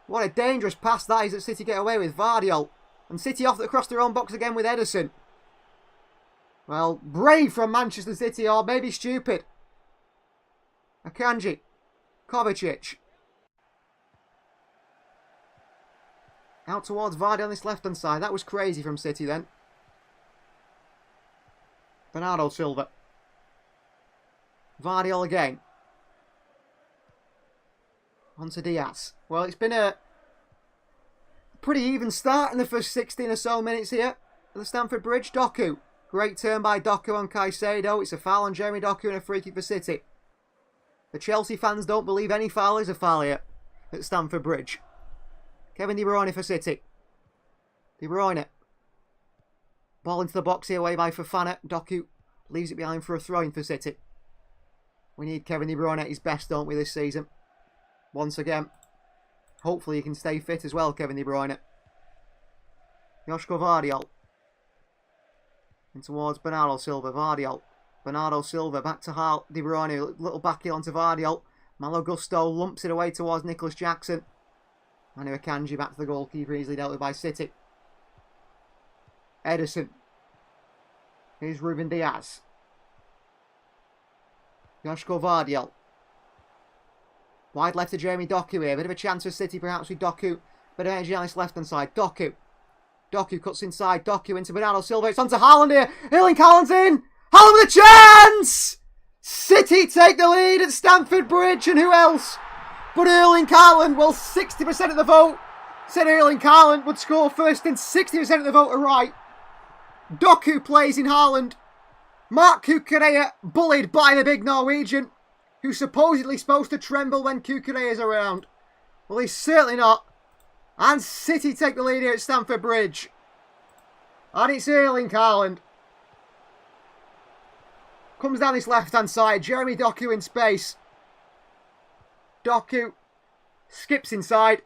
What a dangerous pass that is that City get away with. Vardiol. And City off across their own box again with Ederson. Well, brave from Manchester City, or maybe stupid. Akanji. Kovacic. Out towards Vardy on this left-hand side. That was crazy from City then. Bernardo Silva. Vardiol again. On to Diaz. Well, it's been a pretty even start in the first 16 or so minutes here at the Stamford Bridge. Doku. Great turn by Doku on Caicedo. It's a foul on Jeremy Doku and a free kick for City. The Chelsea fans don't believe any foul is a foul here at Stamford Bridge. Kevin De Bruyne for City. De Bruyne. Ball into the box here, away by Fofana. Doku leaves it behind for a throw-in for City. We need Kevin De Bruyne at his best, don't we, this season? Once again. Hopefully he can stay fit as well, Kevin De Bruyne. Joško Vardiol. In towards Bernardo Silva. Vardiol. Bernardo Silva back to De Bruyne. Little back heel onto Vardiol. Malo Gusto lumps it away towards Nicholas Jackson. Manu Akanji back to the goalkeeper, easily dealt with by City. Ederson. Here's Ruben Diaz. Joško Vardiol. Wide left to Jeremy Doku here. Bit of a chance for City perhaps with Doku. Bit of energy on this left hand side. Doku. Doku cuts inside. Doku into Bernardo Silva. It's on to Haaland here. Erling Haaland's in. Haaland with a chance! City take the lead at Stamford Bridge. And who else but Erling Haaland? Well, 60% of the vote said Erling Haaland would score first, and 60% of the vote are right. Doku plays in Haaland. Marc Cucurella bullied by the big Norwegian, who's supposedly supposed to tremble when Cucurella is around. Well, he's certainly not. And City take the lead here at Stamford Bridge. And it's Erling Haaland. Comes down this left-hand side. Jeremy Doku in space. Doku skips inside.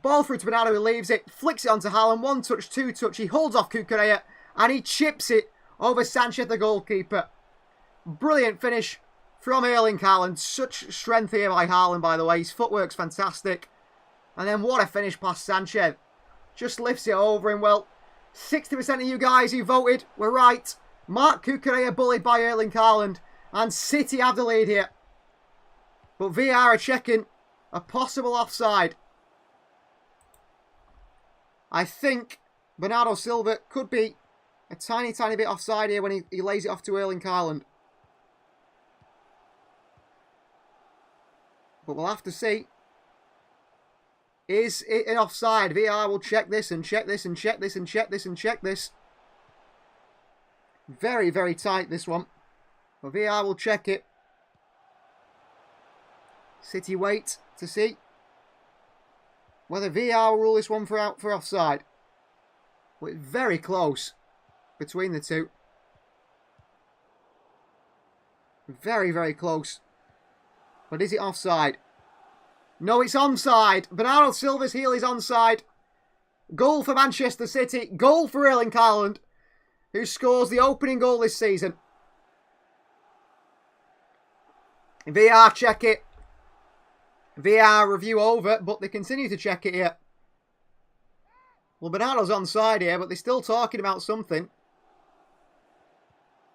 Ball through to Bernardo, who leaves it. Flicks it onto Haaland. 1 touch, 2 touch. He holds off Cucurella. And he chips it over Sanchez, the goalkeeper. Brilliant finish from Erling Haaland. Such strength here by Haaland, by the way. His footwork's fantastic. And then what a finish past Sanchez. Just lifts it over him. Well, 60% of you guys who voted were right. Marc Cucurella bullied by Erling Haaland. And City have the lead here. But VAR are checking a possible offside. I think Bernardo Silva could be a tiny bit offside here when he lays it off to Erling Haaland. But we'll have to see. Is it an offside? VAR will check this and check this and check this and check this and check this. Very, very tight, this one. But VAR will check it. City wait to see whether VAR will rule this one for offside. But it's very close between the two. Very, very close. But is it offside? No, it's onside. Bernardo Silva's heel is onside. Goal for Manchester City. Goal for Erling Haaland, who scores the opening goal this season. VAR check it. VAR review over, but they continue to check it here. Well, Bernardo's onside here, but they're still talking about something.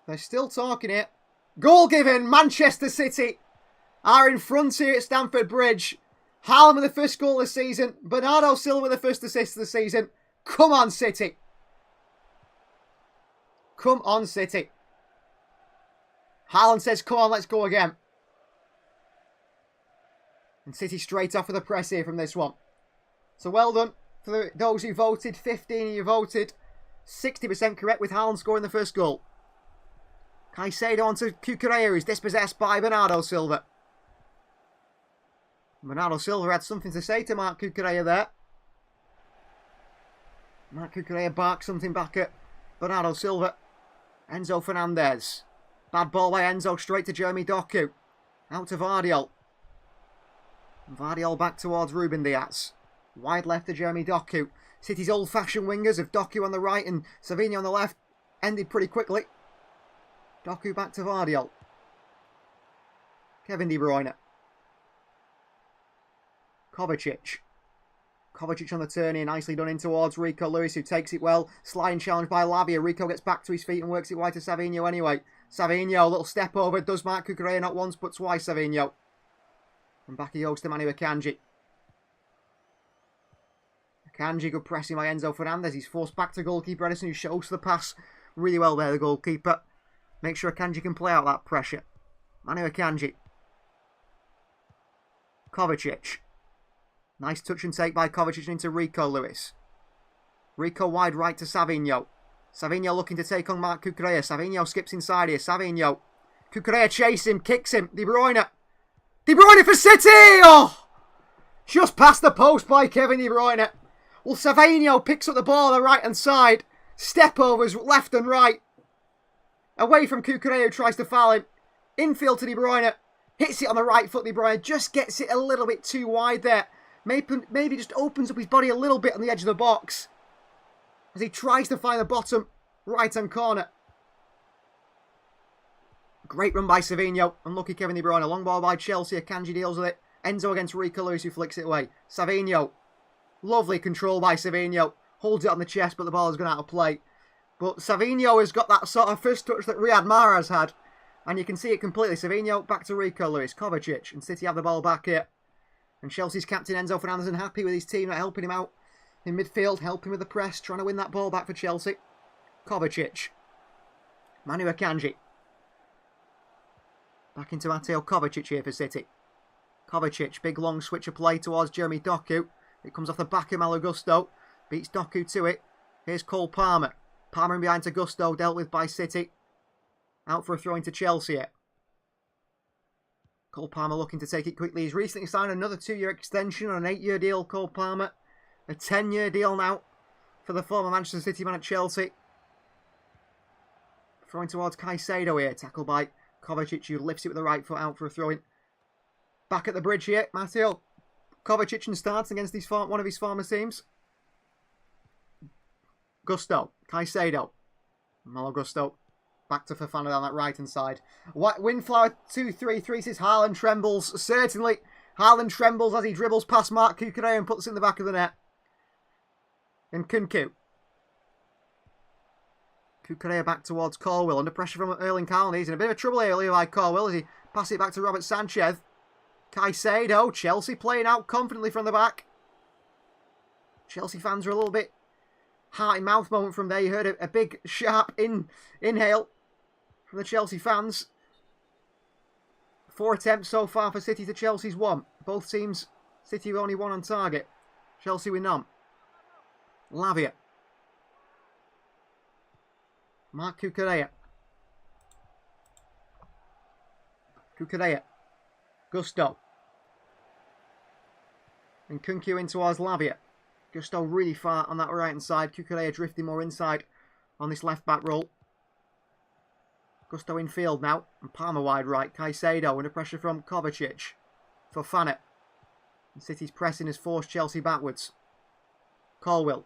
They're still talking it. Goal given. Manchester City are in front here at Stamford Bridge. Haaland with the first goal this season. Bernardo Silva with the first assist of the season. Come on, City. Come on, City. Haaland says, come on, let's go again. And City straight off with a press here from this one. So well done for those who voted. 15 of you voted. 60% correct with Haaland scoring the first goal. Caicedo onto Cucurella, who's dispossessed by Bernardo Silva. Bernardo Silva had something to say to Marc Cucurella there. Marc Cucurella barked something back at Bernardo Silva. Enzo Fernandez. Bad ball by Enzo, straight to Jeremy Doku. Out to Vardiol. Vardiol back towards Ruben Diaz. Wide left to Jeremy Doku. City's old-fashioned wingers of Doku on the right and Savinho on the left ended pretty quickly. Doku back to Vardiol. Kevin De Bruyne. Kovacic. Kovacic on the turn here, nicely done in towards Rico Lewis, who takes it well. Sliding challenge by Lavia. Rico gets back to his feet and works it wide to Savinho anyway. Savinho, a little step over, does Marc Cucurella not once but twice, Savinho. And back he goes to Manu Akanji. Akanji, good pressing by Enzo Fernandez. He's forced back to goalkeeper Edison, who shows the pass really well there, the goalkeeper. Make sure Akanji can play out that pressure. Manu Akanji. Kovacic. Nice touch and take by Kovacic into Rico Lewis. Rico wide right to Savinho. Savinho looking to take on Marc Cucurella. Savinho skips inside here. Savinho. Cucurella chases him, kicks him. De Bruyne. De Bruyne for City! Oh! Just past the post by Kevin De Bruyne. Well, Savinho picks up the ball on the right-hand side. Step overs left and right. Away from Cucurella, who tries to foul him. Infield to De Bruyne. Hits it on the right foot, De Bruyne. Just gets it a little bit too wide there. Maybe just opens up his body a little bit on the edge of the box as he tries to find the bottom right-hand corner. Great run by Savinho. Unlucky Kevin De Bruyne. Long ball by Chelsea. Akanji deals with it. Enzo against Rico Lewis, who flicks it away. Savinho. Lovely control by Savinho. Holds it on the chest, but the ball has gone out of play. But Savinho has got that sort of first touch that Riyad Mahrez had. And you can see it completely. Savinho back to Rico Lewis. Kovacic. And City have the ball back here. And Chelsea's captain Enzo Fernandez is happy with his team, not helping him out in midfield, helping with the press, trying to win that ball back for Chelsea. Kovacic. Manu Akanji. Back into Mateo Kovacic here for City. Kovacic, big long switch of play towards Jeremy Doku. It comes off the back of Malo Gusto. Beats Doku to it. Here's Cole Palmer. Palmer in behind to Gusto, dealt with by City. Out for a throw into Chelsea here. Cole Palmer looking to take it quickly. He's recently signed another 2-year extension on an 8-year deal, Cole Palmer. A 10-year deal now for the former Manchester City man at Chelsea. Throwing towards Caicedo here. Tackled by Kovacic, who lifts it with the right foot out for a throw-in. Back at the bridge here, Mateo Kovacic and starts against one of his former teams. Gusto. Caicedo. Malo Gusto. Back to Fofana down that right-hand side. Windflower 2-3-3 says Haaland trembles. Certainly, Haaland trembles as he dribbles past Marc Cucurella and puts it in the back of the net. And Kunku. Cucurella back towards Colwill. Under pressure from Erling Haaland. He's in a bit of trouble earlier by Colwill as he passes it back to Robert Sanchez. Caicedo. Chelsea playing out confidently from the back. Chelsea fans are a little bit heart-in-mouth moment from there. You heard a big, sharp inhale from the Chelsea fans. 4 attempts so far for City to Chelsea's 1. Both teams, City have only 1 on target. Chelsea with none. Lavia. Mark Cucurella. Cucurella. Gusto. And Kunku in towards Lavia. Gusto really far on that right hand side. Cucurella drifting more inside on this left back roll. Gusto in field now. And Palmer wide right. Caicedo under pressure from Kovacic. Fofana. And City's pressing has forced Chelsea backwards. Colwill.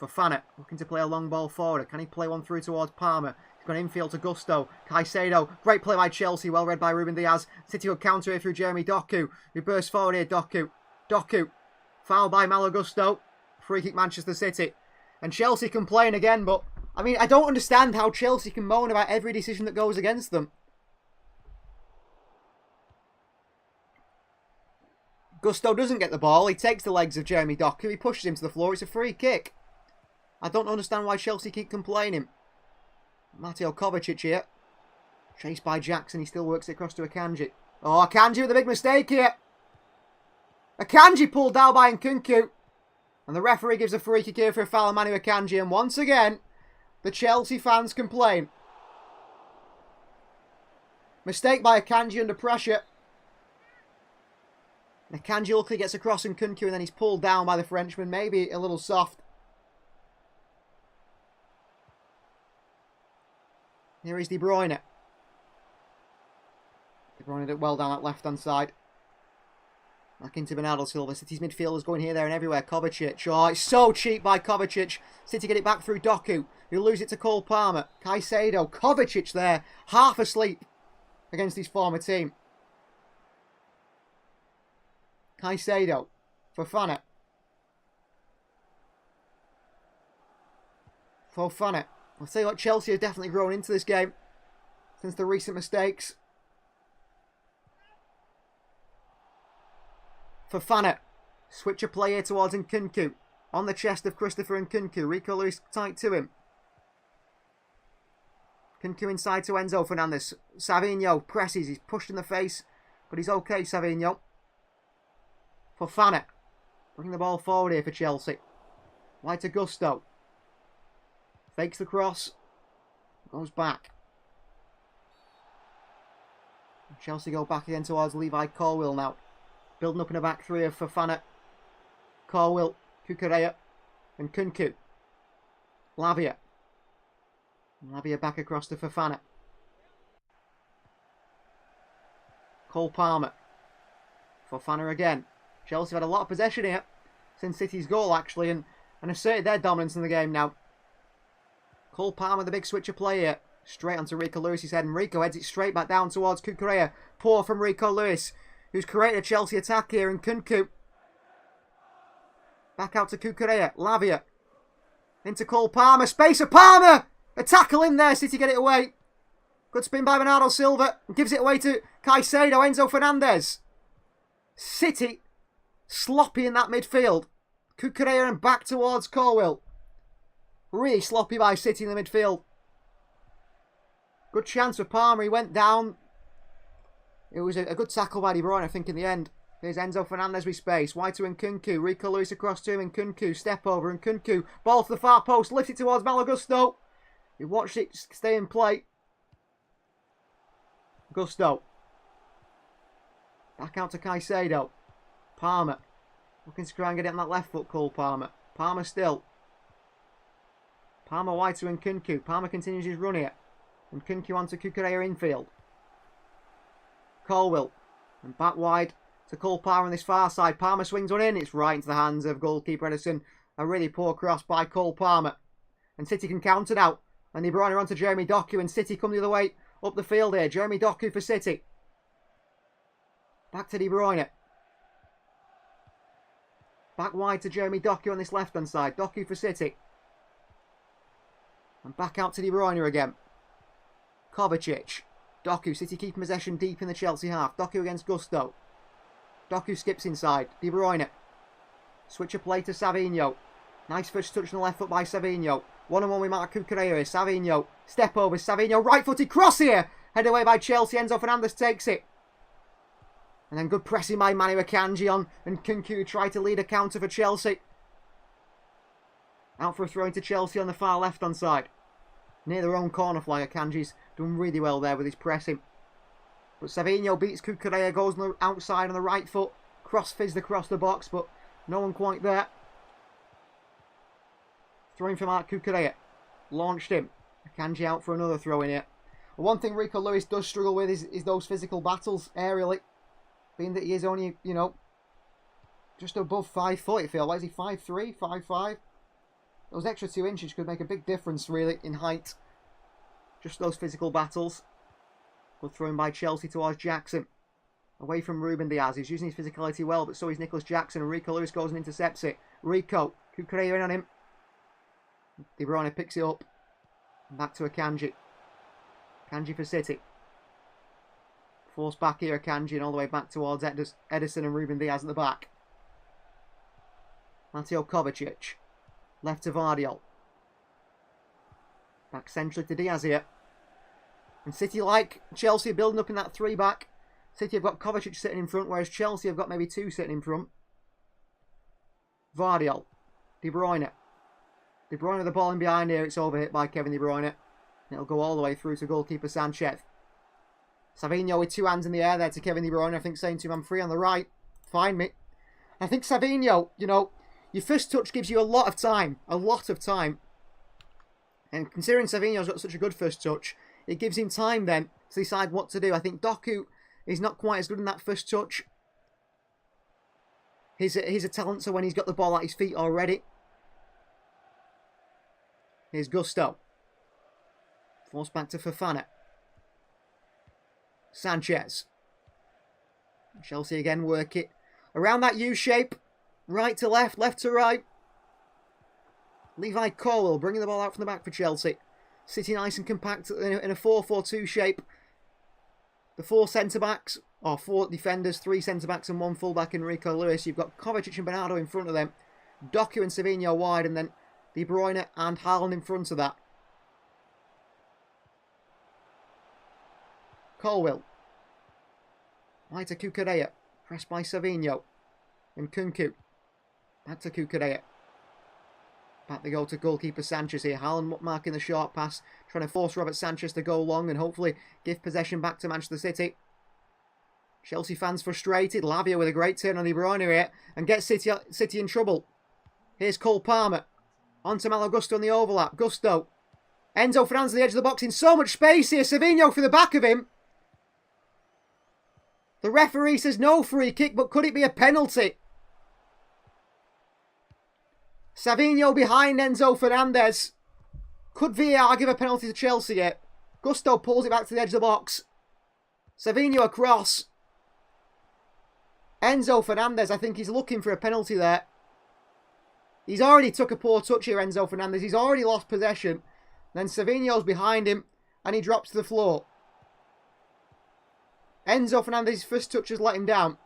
Fofana looking to play a long ball forward. Can he play one through towards Palmer? He's gone infield to Gusto. Caicedo. Great play by Chelsea. Well read by Ruben Diaz. City will counter here through Jeremy Doku. Who bursts forward here. Doku. Doku. Foul by Malo Gusto. Free kick Manchester City. And Chelsea complain again, but I mean, I don't understand how Chelsea can moan about every decision that goes against them. Gusto doesn't get the ball. He takes the legs of Jeremy Doku. He pushes him to the floor. It's a free kick. I don't understand why Chelsea keep complaining. Mateo Kovacic here. Chased by Jackson. He still works it across to Akanji. Oh, Akanji with a big mistake here. Akanji pulled down by Nkunku. And the referee gives a free kick here for a foul on Manu Akanji. And once again, the Chelsea fans complain. Mistake by Akanji under pressure. Akanji luckily gets across Nkunku and then he's pulled down by the Frenchman. Maybe a little soft. Here is De Bruyne. De Bruyne did well down that left-hand side. Back into Bernardo Silva. City's midfielders going here, there and everywhere. Kovacic. Oh, it's so cheap by Kovacic. City get it back through Doku. Who lose it to Cole Palmer. Caicedo. Kovacic there. Half asleep against his former team. Caicedo. Fofana. Fofana. I'll tell you what, Chelsea have definitely grown into this game since the recent mistakes. Fofana. Switch of play here towards Nkunku. On the chest of Christopher Nkunku. Rico Lewis tight to him. Nkunku inside to Enzo Fernandez. Savinho presses. He's pushed in the face, but he's okay, Savinho. Fofana. Bring the ball forward here for Chelsea. Wide to Gusto. Fakes the cross. Goes back. Chelsea go back again towards Levi Colwill now. Building up in a back three of Fofana. Colwill. Cucurella. And Kunku. Lavia. Lavia back across to Fofana. Cole Palmer. Fofana again. Chelsea have had a lot of possession here since City's goal actually and asserted their dominance in the game now. Cole Palmer, the big switch of play here. Straight onto Rico Lewis's head. And Rico heads it straight back down towards Cucurella. Poor from Rico Lewis, who's created a Chelsea attack here. And Kunku. Back out to Cucurella. Lavia. Into Cole Palmer. Space of Palmer! A tackle in there. City get it away. Good spin by Bernardo Silva. And gives it away to Caicedo. Enzo Fernandez. City sloppy in that midfield. Cucurella and back towards Colwill. Really sloppy by City in the midfield. Good chance for Palmer. He went down. It was a good tackle by De Bruyne, I think, in the end. Here's Enzo Fernandez with space. Wide to Nkunku. Rico Lewis across to him. Nkunku. Step over. Nkunku. Ball to the far post. Lifts it towards Malo Gusto. You watched it stay in play. Gusto. Back out to Caicedo. Palmer. Looking to try and get it on that left foot, Cole Palmer. Palmer still. Palmer wide to Nkunku. Palmer continues his run here. Nkunku onto Cucurella infield. Colwill. And back wide to Cole Palmer on this far side. Palmer swings one in. It's right into the hands of goalkeeper Edison. A really poor cross by Cole Palmer. And City can counter now. And De Bruyne onto Jeremy Doku. And City come the other way up the field here. Jeremy Doku for City. Back to De Bruyne. Back wide to Jeremy Doku on this left-hand side. Doku for City. And back out to De Bruyne again. Kovacic. Doku. City keeping possession deep in the Chelsea half. Doku against Gusto. Doku skips inside. De Bruyne. Switch of play to Savinho. Nice first touch on the left foot by Savinho. 1-on-1 with Mark Cucurella. Savinho. Step over. Savinho. Right-footed cross here. Head away by Chelsea. Enzo Fernandez takes it. And then good pressing by Manu Akanji on. And Kunku tried to lead a counter for Chelsea. Out for a throw into Chelsea on the far left-hand side. Near their own corner flag, Akanji's done really well there with his pressing. But Savinho beats Cucurella, goes on the outside on the right foot. Cross-fizzed across the box, but no one quite there. Throwing for Mark Cucurella. Launched him. Akanji out for another throw in here. One thing Rico Lewis does struggle with is those physical battles aerially. Being that he is only, you know, just above 5 foot, it feels like. Is he 5'3", 5'5"? Those extra 2 inches could make a big difference, really, in height. Just those physical battles. Good thrown by Chelsea towards Jackson. Away from Ruben Diaz. He's using his physicality well, but so is Nicholas Jackson. And Rico Lewis goes and intercepts it. Rico. Cucurella in on him. De Bruyne picks it up. Back to Akanji. Akanji for City. Force back here, Akanji, and all the way back towards Ederson and Ruben Diaz at the back. Mateo Kovacic. Left to Vardiol. Back centrally to Diaz here. And City, like Chelsea, are building up in that 3-back. City have got Kovacic sitting in front, whereas Chelsea have got maybe 2 sitting in front. Vardiol. De Bruyne. De Bruyne with the ball in behind here. It's overhit by Kevin De Bruyne. It'll go all the way through to goalkeeper Sanchez. Savinho with 2 hands in the air there to Kevin De Bruyne. I think saying to him, I'm free on the right. Find me. I think Savinho, you know, your first touch gives you a lot of time. A lot of time. And considering Savinho's got such a good first touch, it gives him time then to decide what to do. I think Doku is not quite as good in that first touch. He's a talent when he's got the ball at his feet already. Here's Gusto. Forced back to Fofana. Sanchez. Chelsea again work it around that U shape. Right to left, left to right. Levi Colwell bringing the ball out from the back for Chelsea. City nice and compact in a 4-4-2 shape. The 4 centre-backs, or 4 defenders, 3 centre-backs and 1 full-back in Rico Lewis. You've got Kovacic and Bernardo in front of them. Doku and Savinho wide, and then De Bruyne and Haaland in front of that. Colwell. Right to Cucurella. Pressed by Savinho. And Kunku. Back to Cucurella. Back they go to goalkeeper Sanchez here. Haaland marking the short pass. Trying to force Robert Sanchez to go long and hopefully give possession back to Manchester City. Chelsea fans frustrated. Lavia with a great turn on De Bruyne here. And gets City in trouble. Here's Cole Palmer. On to Malo Gusto on the overlap. Gusto. Enzo Fernandez at the edge of the box in so much space here. Savinho for the back of him. The referee says no free kick, but could it be a penalty? Savinho behind Enzo Fernandez. Could VAR give a penalty to Chelsea yet? Gusto pulls it back to the edge of the box. Savinho across. Enzo Fernandez, I think he's looking for a penalty there. He's already took a poor touch here, Enzo Fernandez. He's already lost possession. Then Savinho's behind him and he drops to the floor. Enzo Fernandez's first touch has let him down.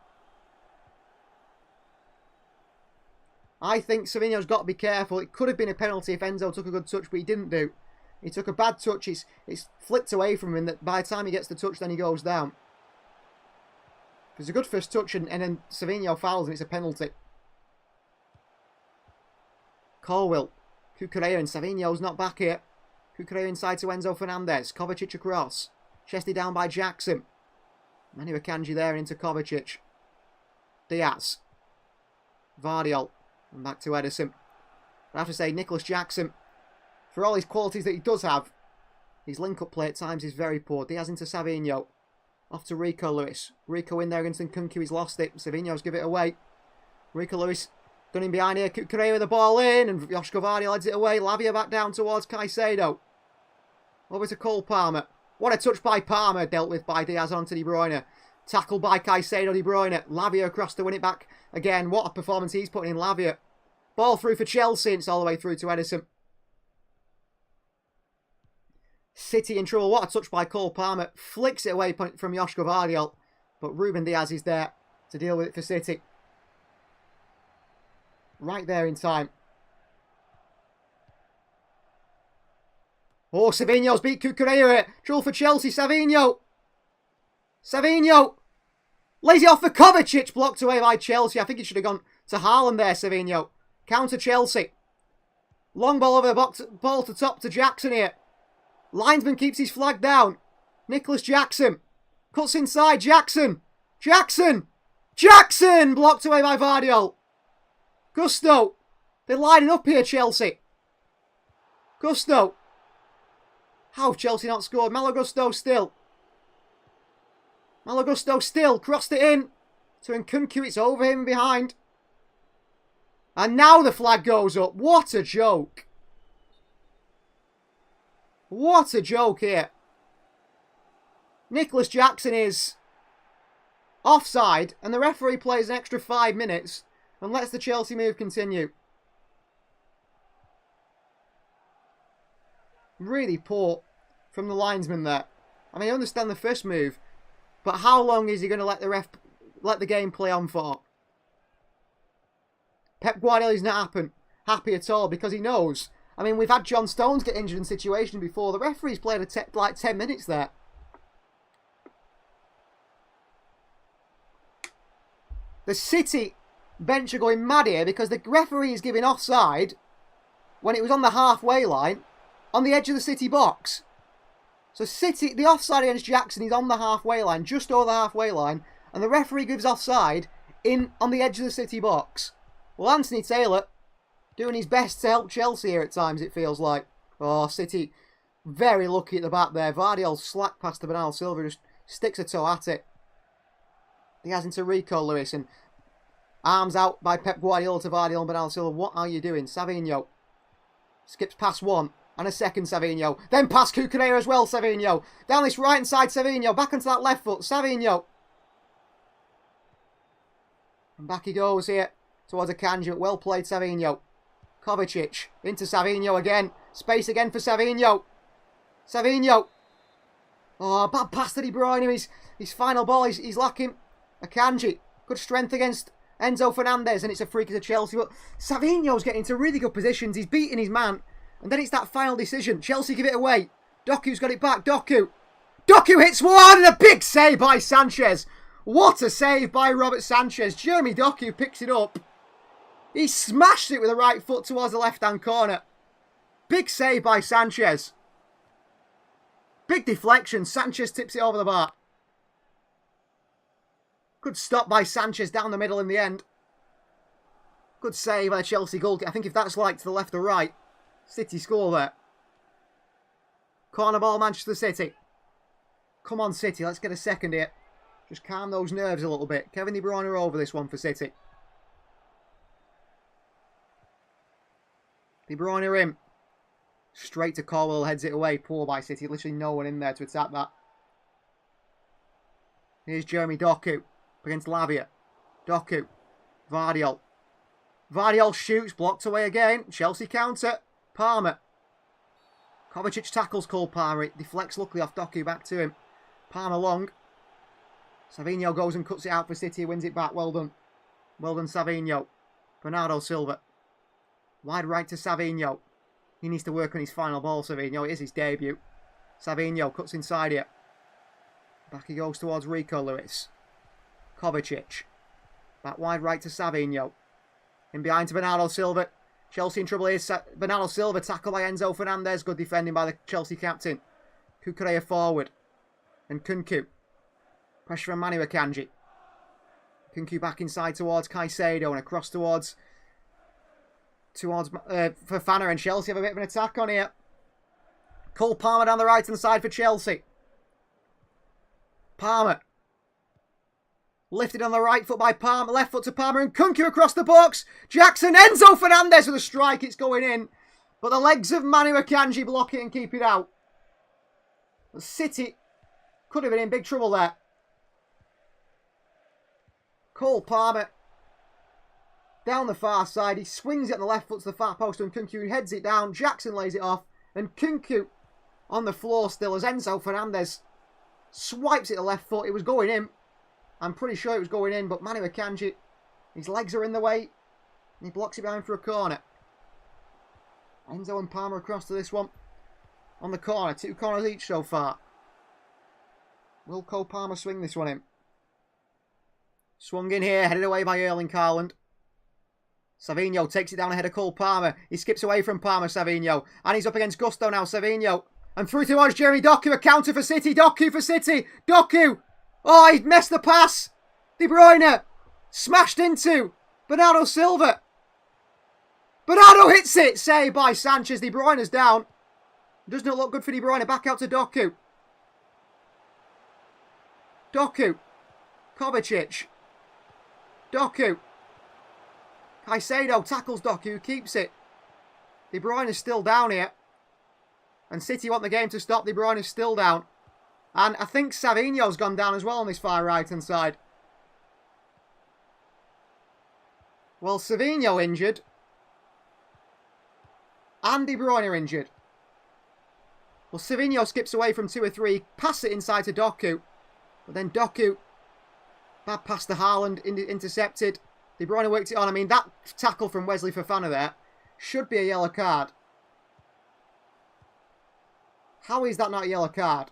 I think Savinho's got to be careful. It could have been a penalty if Enzo took a good touch, but he didn't do. He took a bad touch. It's flicked away from him. That by the time he gets the touch, then he goes down. If it's a good first touch and then Savinho fouls him, it's a penalty. Colwell. Cucurella and Savinho's not back here. Cucurella inside to Enzo Fernandez. Kovacic across. Chested down by Jackson. Manu Akanji there and into Kovacic. Diaz. Vardiol. And back to Ederson. I have to say, Nicholas Jackson, for all his qualities that he does have, his link-up play at times is very poor. Diaz into Savinho. Off to Rico Lewis. Rico in there against Nkunku. He's lost it. Savinho's give it away. Rico Lewis done in behind here. Cucurella with the ball in. And Joshko Vardiol heads it away. Lavia back down towards Caicedo. Over to Cole Palmer. What a touch by Palmer. Dealt with by Diaz onto De Bruyne. Tackled by Caicedo, De Bruyne. Lavia across to win it back. Again, what a performance he's putting in, Lavia. Ball through for Chelsea. It's all the way through to Ederson. City in trouble. What a touch by Cole Palmer. Flicks it away from Joshko Vardiol. But Ruben Diaz is there to deal with it for City. Right there in time. Oh, Savinho's beat Cucurella. Trouble for Chelsea. Savinho. Savinho. Lays it off for Kovacic, blocked away by Chelsea. I think it should have gone to Haaland there, Savinho. Counter Chelsea. Long ball over the box, ball to top to Jackson here. Linesman keeps his flag down. Nicholas Jackson. Cuts inside, Jackson. Jackson! Jackson! Blocked away by Vardiol. Gusto. They're lining up here, Chelsea. Gusto. How have Chelsea not scored? Malo Gusto still. Malo Gusto still. Crossed it in to Nkunku. It's over him behind. And now the flag goes up. What a joke. What a joke here. Nicholas Jackson is offside and the referee plays an extra 5 minutes and lets the Chelsea move continue. Really poor from the linesman there. I mean, I understand the first move, but how long is he going to let the game play on for? Pep Guardiola is not happy at all because he knows. I mean, we've had John Stones get injured in situations before. The referee's played like 10 minutes there. The City bench are going mad here because the referee is giving offside when it was on the halfway line on the edge of the City box. So City, the offside against Jackson is on the halfway line, just over the halfway line, and the referee gives offside on the edge of the City box. Well, Anthony Taylor doing his best to help Chelsea here at times, it feels like. Oh, City very lucky at the back there. Vardiol slack past the Bernardo Silva, just sticks a toe at it. He has into Rico Lewis and arms out by Pep Guardiola to Vardiol and Bernardo Silva. What are you doing? Savinho skips past one and a second Savinho. Then past Cucurella as well, Savinho. Down this right hand side, Savinho. Back onto that left foot, Savinho. And back he goes here towards Akanji. Well played, Savinho. Kovacic into Savinho again. Space again for Savinho. Savinho. Oh, bad pass to De Bruyne. His final ball, he's lacking. Akanji. Good strength against Enzo Fernandez, and it's a free kick to Chelsea. But Savinho's getting into really good positions. He's beating his man. And then it's that final decision. Chelsea give it away. Doku's got it back. Doku hits one, and a big save by Sanchez. What a save by Robert Sanchez. Jeremy Doku picks it up. He smashed it with the right foot towards the left-hand corner. Big save by Sanchez. Big deflection. Sanchez tips it over the bar. Good stop by Sanchez down the middle in the end. Good save by Chelsea goalkeeper. I think if that's like to the left or right, City score there. Corner ball, Manchester City. Come on, City. Let's get a second here. Just calm those nerves a little bit. Kevin De Bruyne over this one for City. De Bruyne in. Straight to Colwell, heads it away. Poor by City. Literally no one in there to attack that. Here's Jeremy Doku against Lavia. Doku. Vardiol. Vardiol shoots. Blocked away again. Chelsea counter. Palmer. Kovacic tackles Cole Palmer. It deflects luckily off Doku back to him. Palmer long. Savinho goes and cuts it out for City. Wins it back. Well done. Well done, Savinho. Bernardo Silva. Wide right to Savinho. He needs to work on his final ball, Savinho. It is his debut. Savinho cuts inside here. Back he goes towards Rico Lewis. Kovacic. Back wide right to Savinho. In behind to Bernardo Silva. Chelsea in trouble here. Bernardo Silva tackled by Enzo Fernandez. Good defending by the Chelsea captain. Cucurella forward. And Nkunku. Pressure on Manu Akanji. Nkunku back inside towards Caicedo and across towards Fofana, and Chelsea have a bit of an attack on here. Cole Palmer down the right hand side for Chelsea. Palmer. Lifted on the right foot by Palmer. Left foot to Palmer and Nkunku across the box. Jackson. Enzo Fernandez with a strike. It's going in. But the legs of Manu Akanji block it and keep it out. The City could have been in big trouble there. Cole Palmer. Down the far side. He swings it on the left foot to the far post and Nkunku heads it down. Jackson lays it off. And Nkunku on the floor still as Enzo Fernandez swipes it to the left foot. It was going in. I'm pretty sure it was going in, but Manu Akanji, his legs are in the way. And he blocks it behind for a corner. Enzo and Palmer across to this one. On the corner. 2 corners each so far. Will Cole Palmer swing this one in? Swung in here, headed away by Erling Haaland. Savinho takes it down ahead of Cole Palmer. He skips away from Palmer, Savinho. And he's up against Gusto now, Savinho. And through towards Jeremy Doku. A counter for City. Doku for City. Doku. Oh, he messed the pass. De Bruyne. Smashed into Bernardo Silva. Bernardo hits it. Saved by Sanchez. De Bruyne's down. Does not look good for De Bruyne. Back out to Doku. Doku. Kovacic. Doku. Caicedo tackles Doku, keeps it. De Bruyne is still down here. And City want the game to stop. De Bruyne is still down. And I think Savinho's gone down as well on this far right-hand side. Well, Savinho injured. And De Bruyne injured. Well, Savinho skips away from 2 or 3. Pass it inside to Doku. But then Doku. Bad pass to Haaland. Intercepted. De Bruyne worked it on. I mean, that tackle from Wesley Fofana there should be a yellow card. How is that not a yellow card?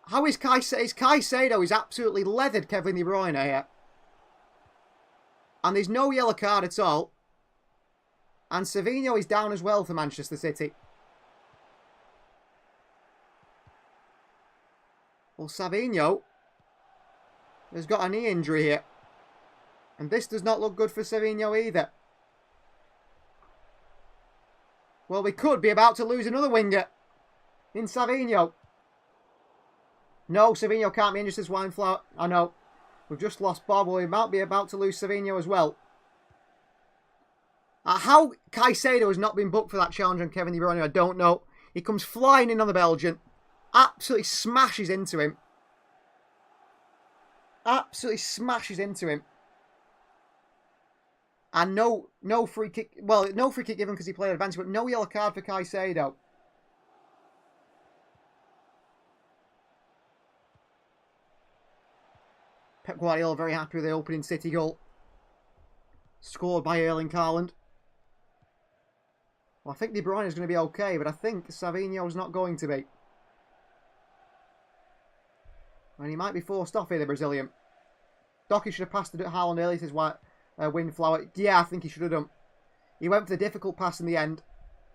How is Caicedo? He's absolutely leathered Kevin De Bruyne here. And there's no yellow card at all. And Savinho is down as well for Manchester City. Well, Savinho has got a knee injury here. And this does not look good for Savinho either. Well, we could be about to lose another winger in Savinho. No, Savinho can't be injured as Wineflower. I know. We've just lost Bob. We might be about to lose Savinho as well. How Caicedo has not been booked for that challenge on Kevin De Bruyne, I don't know. He comes flying in on the Belgian. Absolutely smashes into him. Absolutely smashes into him. And no free kick. Well, no free kick given because he played advantage, but no yellow card for Caicedo. Pep Guardiola very happy with the opening City goal. Scored by Erling Haaland. Well, I think De Bruyne is going to be okay, but I think Savinho's not going to be. And he might be forced off here, the Brazilian. Doku should have passed to Haaland earlier, says Windflower. Yeah, I think he should have done. He went for the difficult pass in the end.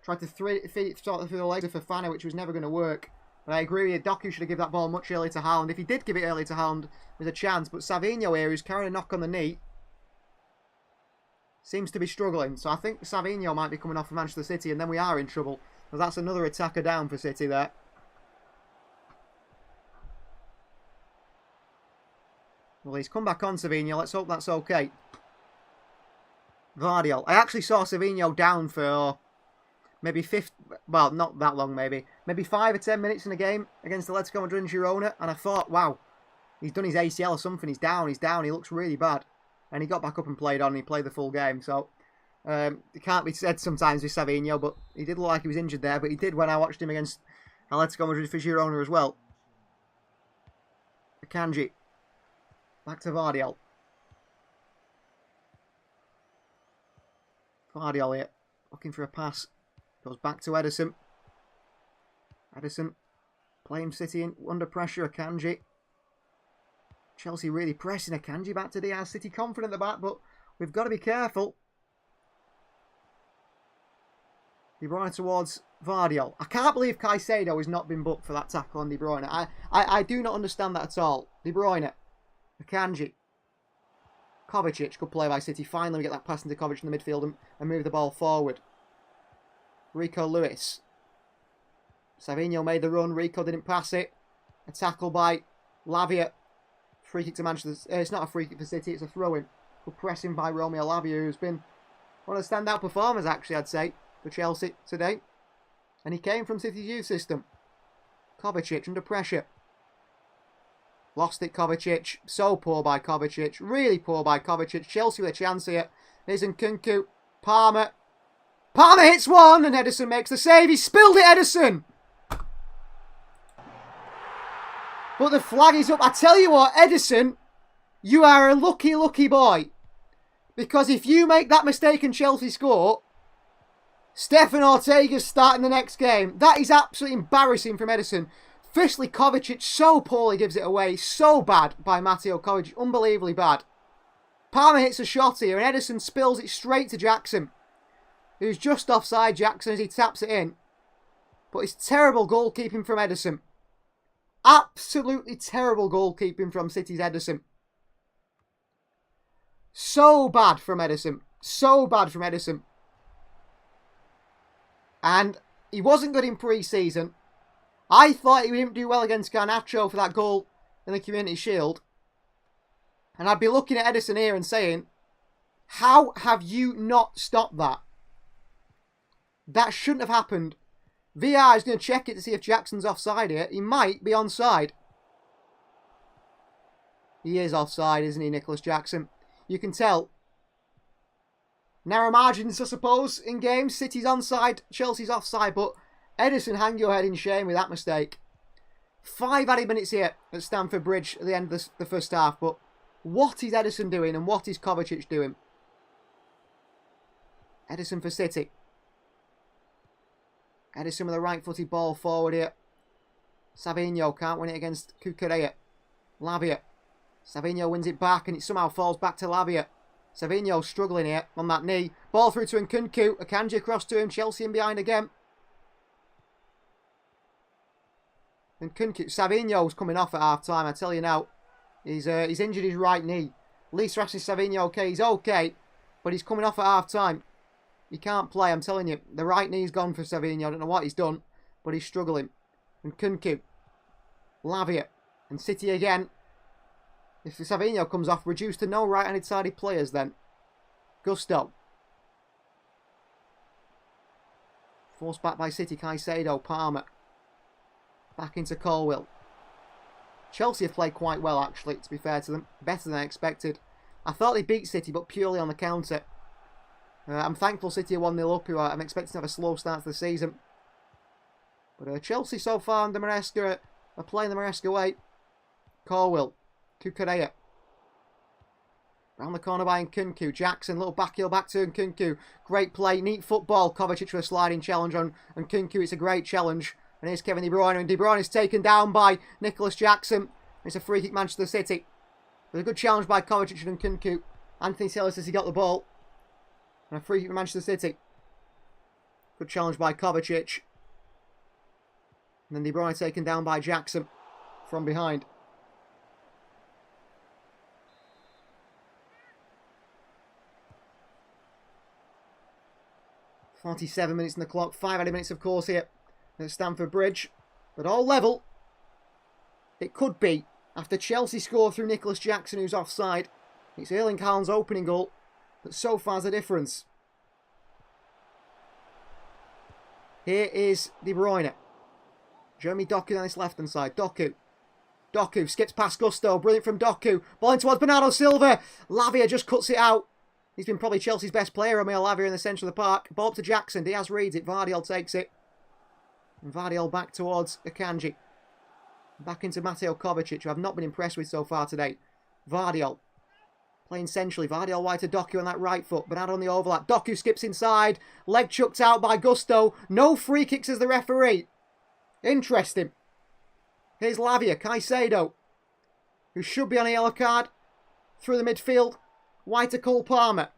Tried to feed it through the legs of Fofana, which was never going to work. But I agree with you, Doku should have given that ball much earlier to Haaland. If he did give it earlier to Haaland, there's a chance. But Savinho here, who's carrying a knock on the knee, seems to be struggling. So I think Savinho might be coming off for Manchester City, and then we are in trouble. Because that's another attacker down for City there. Well, he's come back on Savinho. Let's hope that's okay. Vardiol. I actually saw Savinho down for maybe well, not that long maybe. Maybe 5 or 10 minutes in a game against Atletico Madrid and Girona. And I thought, wow, he's done his ACL or something. He's down. He looks really bad. And he got back up and played on. And he played the full game. So, it can't be said sometimes with Savinho. But he did look like he was injured there. But he did when I watched him against Atletico Madrid for Girona as well. Akanji. Back to Vardiol. Vardiol here. Looking for a pass. Goes back to Ederson. Ederson. Playing City in, under pressure. Akanji. Chelsea really pressing Akanji back to Diaz. City confident at the back, but we've got to be careful. De Bruyne towards Vardiol. I can't believe Caicedo has not been booked for that tackle on De Bruyne. I do not understand that at all. De Bruyne. Akanji. Kovacic. Good play by City. Finally we get that pass into Kovacic in the midfield and move the ball forward. Rico Lewis. Savinho made the run. Rico didn't pass it. A tackle by Lavia. Free kick to Manchester. It's not a free kick for City. It's a throw-in. Good pressing by Romeo Lavia, who's been one of the standout performers, actually, I'd say, for Chelsea today. And he came from City's youth system. Kovacic under pressure. Lost it, Kovacic. So poor by Kovacic. Really poor by Kovacic. Chelsea with a chance here. Here's Nkunku. Palmer. Palmer hits one and Ederson makes the save. He spilled it, Ederson. But the flag is up. I tell you what, Ederson, you are a lucky, lucky boy. Because if you make that mistake and Chelsea score, Stefan Ortega's starting the next game. That is absolutely embarrassing from Edison. Firstly, Kovacic so poorly gives it away. So bad by Mateo Kovacic. Unbelievably bad. Palmer hits a shot here and Edison spills it straight to Jackson, who's just offside Jackson as he taps it in. But it's terrible goalkeeping from Edison. Absolutely terrible goalkeeping from City's Edison. So bad from Edison. So bad from Edison. And he wasn't good in pre-season. I thought he didn't do well against Garnacho for that goal in the Community Shield. And I'd be looking at Edison here and saying, how have you not stopped that? That shouldn't have happened. VR is going to check it to see if Jackson's offside here. He might be onside. He is offside, isn't he, Nicholas Jackson? You can tell. Narrow margins, I suppose, in games. City's onside, Chelsea's offside, but Edison, hang your head in shame with that mistake. 5 added minutes here at Stamford Bridge at the end of the first half, but what is Edison doing and what is Kovacic doing? Edison for City. Edison with a right-footed ball forward here. Savinho can't win it against Cucurella. Lavia. Savinho wins it back and it somehow falls back to Lavia. Savinho struggling here on that knee. Ball through to Nkunku. Akanji across to him. Chelsea in behind again. Nkunku. Savinho's coming off at half-time, I tell you now. He's injured his right knee. Lisa asks Savinho okay. He's okay, but he's coming off at half-time. He can't play, I'm telling you. The right knee's gone for Savinho. I don't know what he's done, but he's struggling. Nkunku. Lavia. And City again. If Savinho comes off, reduced to no right-handed sided players then. Gusto. Forced back by City. Caicedo. Palmer. Back into Colwill. Chelsea have played quite well, actually, to be fair to them. Better than I expected. I thought they beat City, but purely on the counter. I'm thankful City are 1-0 up, who I'm expecting to have a slow start to the season. But Chelsea so far under Maresca are playing the Maresca way. Colwill. Cucurella. Round the corner by Nkunku. Jackson, little back heel back to Nkunku. Great play, neat football. Kovacic with a sliding challenge on Nkunku. It's a great challenge. And here's Kevin De Bruyne. And De Bruyne is taken down by Nicholas Jackson. It's a free kick, Manchester City. With a good challenge by Kovacic and Nkunku. Anthony Taylor says he got the ball. And a free kick for Manchester City. Good challenge by Kovacic. And then De Bruyne taken down by Jackson from behind. .47 minutes in the clock. 5 added minutes, of course, here at Stamford Bridge. But all level. It could be. After Chelsea score through Nicholas Jackson, who's offside. It's Erling Haaland's opening goal. But so far's the difference. Here is De Bruyne. Jeremy Doku on his left-hand side. Doku. Doku skips past Gusto. Brilliant from Doku. Ball in towards Bernardo Silva. Lavia just cuts it out. He's been probably Chelsea's best player, Romeo Lavia, in the centre of the park. Ball up to Jackson. Diaz reads it. Vardiol takes it. And Vardiol back towards Akanji. Back into Mateo Kovacic, who I've not been impressed with so far today. Vardiol. Playing centrally. Vardiol wide to Doku on that right foot. Bernardo on the overlap. Doku skips inside. Leg chucked out by Gusto. No free kicks as the referee. Interesting. Here's Lavia. Caicedo. Who should be on a yellow card. Through the midfield. Wide to Cole Palmer.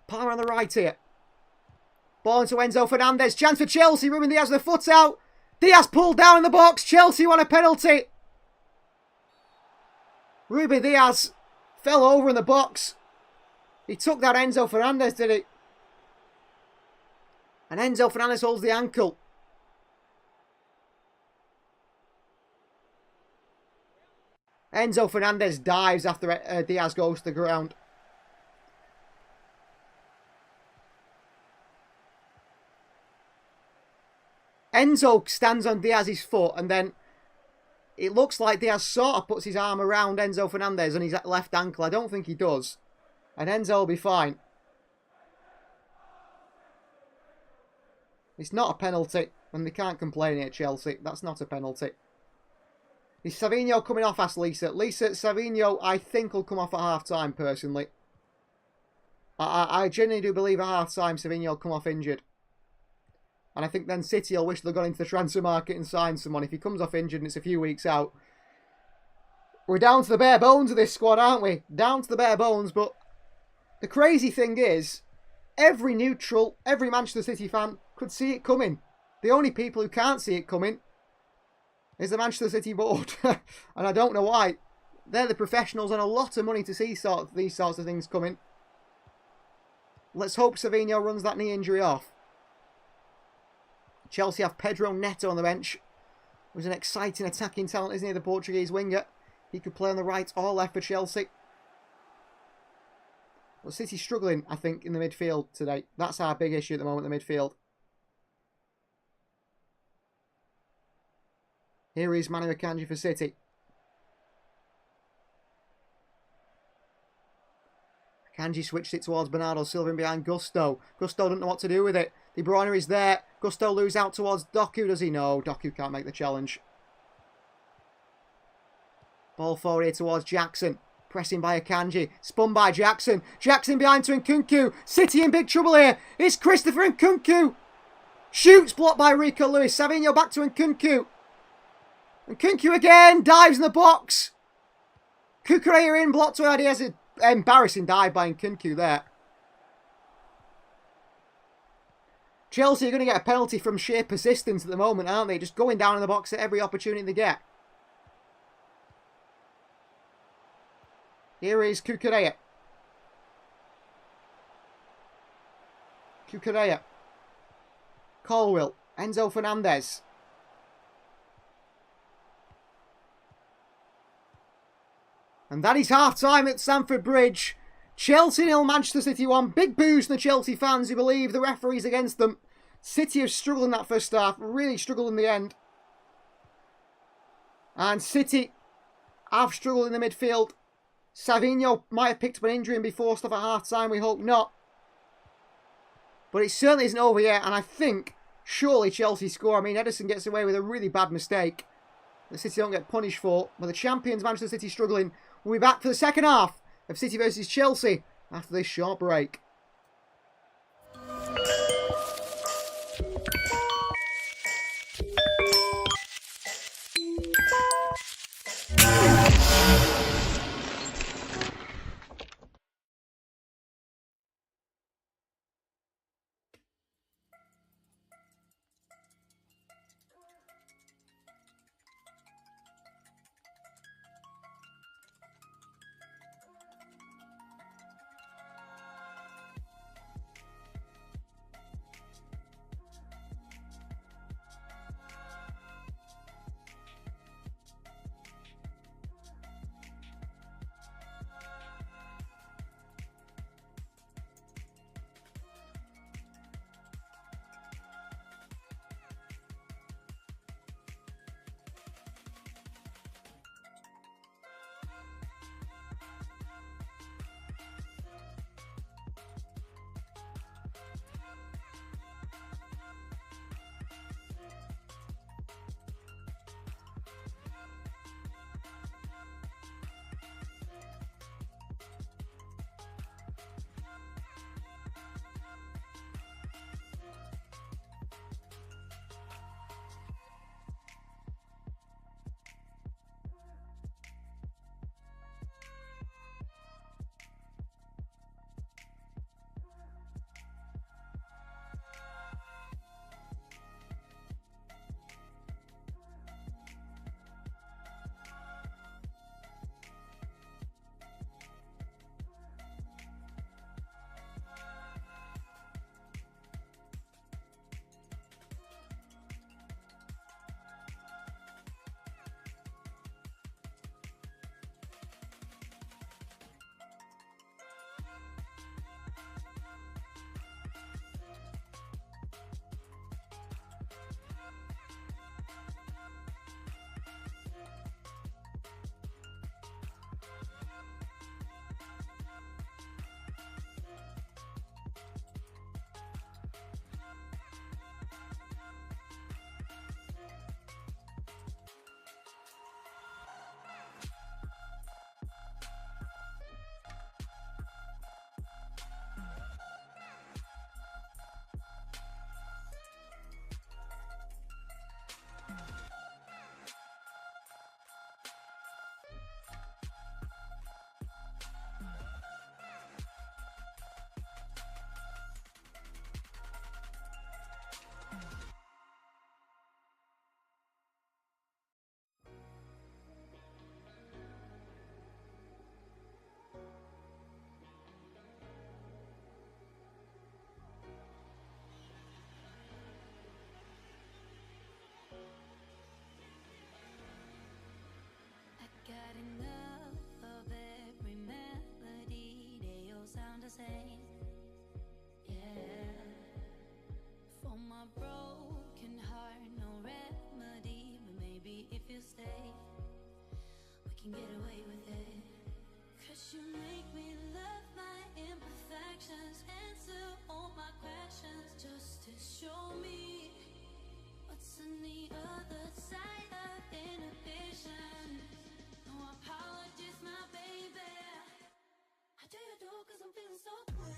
Palmer on the right here. Ball into Enzo Fernandez. Chance for Chelsea. Ruben Diaz with the foot out. Diaz pulled down in the box. Chelsea won a penalty. Ruben Diaz fell over in the box. He took that Enzo Fernandez, did he? And Enzo Fernandez holds the ankle. Enzo Fernandez dives after Diaz goes to the ground. Enzo stands on Diaz's foot and then it looks like Diaz sort of puts his arm around Enzo Fernandez on his left ankle. I don't think he does. And Enzo will be fine. It's not a penalty and they can't complain here, Chelsea. That's not a penalty. Is Savinho coming off, asked Lisa. Lisa, Savinho, I think will come off at half-time, personally. I genuinely do believe at half-time Savinho will come off injured. And I think then City will wish they'd gone into the transfer market and signed someone. If he comes off injured and it's a few weeks out, we're down to the bare bones of this squad, aren't we? Down to the bare bones. But the crazy thing is, every neutral, every Manchester City fan could see it coming. The only people who can't see it coming is the Manchester City board. And I don't know why. They're the professionals on a lot of money to see these sorts of things coming. Let's hope Savinho runs that knee injury off. Chelsea have Pedro Neto on the bench, who's an exciting attacking talent, isn't he, the Portuguese winger? He could play on the right or left for Chelsea. Well, City's struggling, I think, in the midfield today. That's our big issue at the moment, the midfield. Here is Manu Akanji for City. Akanji switched it towards Bernardo Silva in behind Gusto. Gusto doesn't know what to do with it. De Bruyne is there. Gusto loses out towards Doku. Does he? No, Doku can't make the challenge. Ball forward here towards Jackson. Pressing by Akanji. Spun by Jackson. Jackson behind to Nkunku. City in big trouble here. It's Christopher Nkunku. Shoots, blocked by Rico Lewis. Savinho back to Nkunku. Nkunku again. Dives in the box. Kukurea in, blocked away. He has an embarrassing dive by Nkunku there. Chelsea are going to get a penalty from sheer persistence at the moment, aren't they? Just going down in the box at every opportunity they get. Here is Kukurea. Kukurea. Colwill. Enzo Fernandez. And that is half-time at Stamford Bridge. Chelsea 0, Manchester City 1. Big boos from the Chelsea fans who believe the referee's against them. City have struggled in that first half. Really struggled in the end. And City have struggled in the midfield. Savinho might have picked up an injury and be forced off at half-time. We hope not. But it certainly isn't over yet. And I think, surely Chelsea score. I mean, Ederson gets away with a really bad mistake that City don't get punished for. But the champions, Manchester City, struggling. We'll be back for the second half of City versus Chelsea after this short break. yeah. For my broken heart, no remedy. But maybe if you stay, we can get away with it. 'Cause you make me love my imperfections, answer all my questions, just to show me what's on the other side of inhibition. No apologies, my baby. I do you do 'cause I'm feeling so good.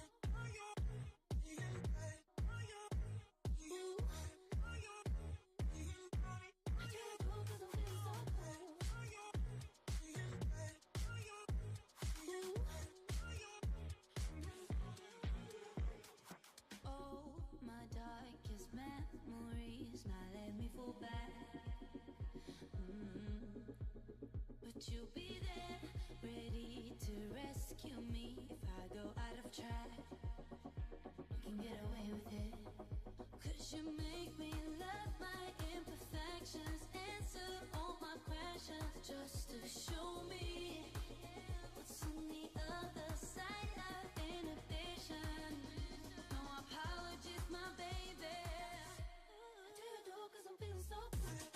But you'll be there, ready to rescue me if I go out of track. We can get away with it. 'Cause you make me love my imperfections, answer all my questions, just to show me what's on the other side of inhibition. No apologies, my baby. I do you do 'cause I'm feeling so good.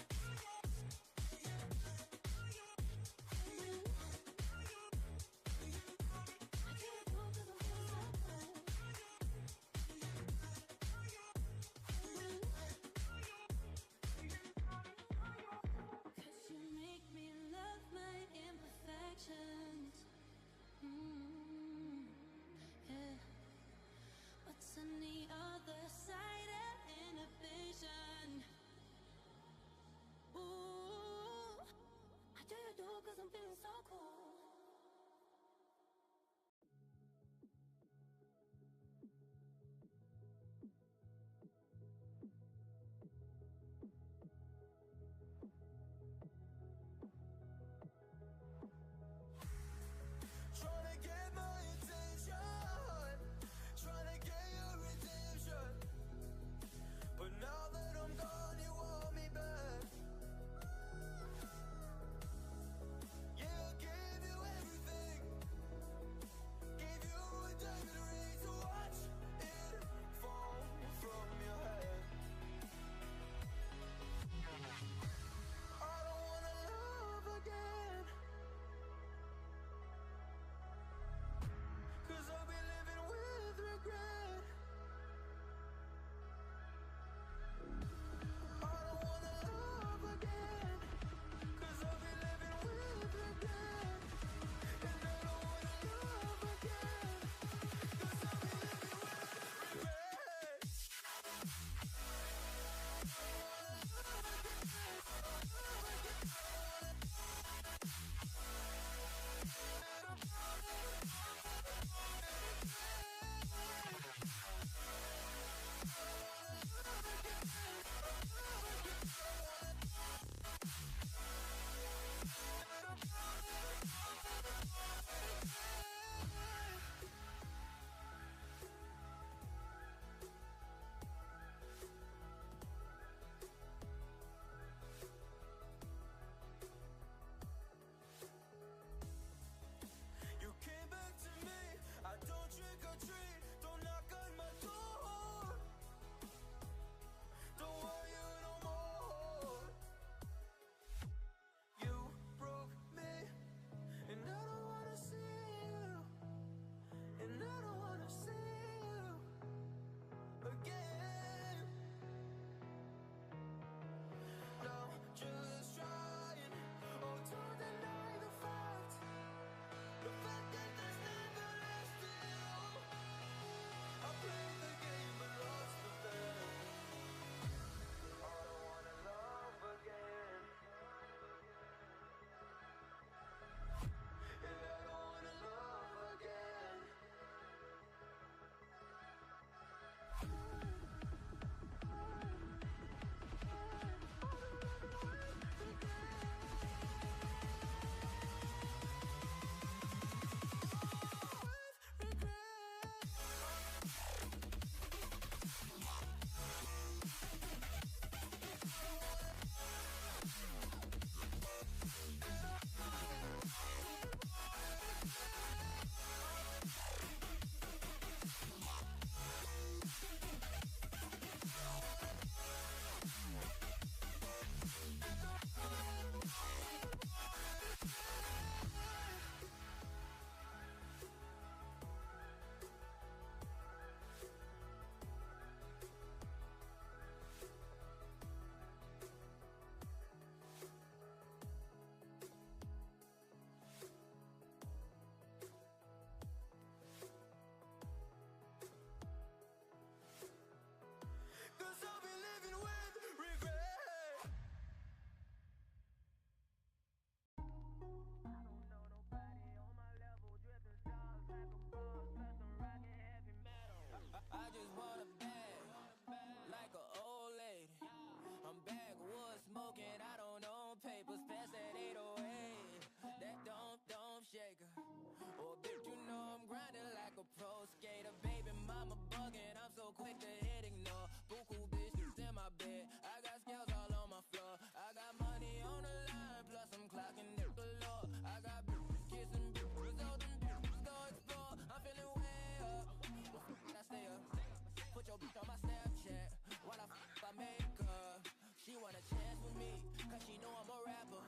cause she know I'm a rapper.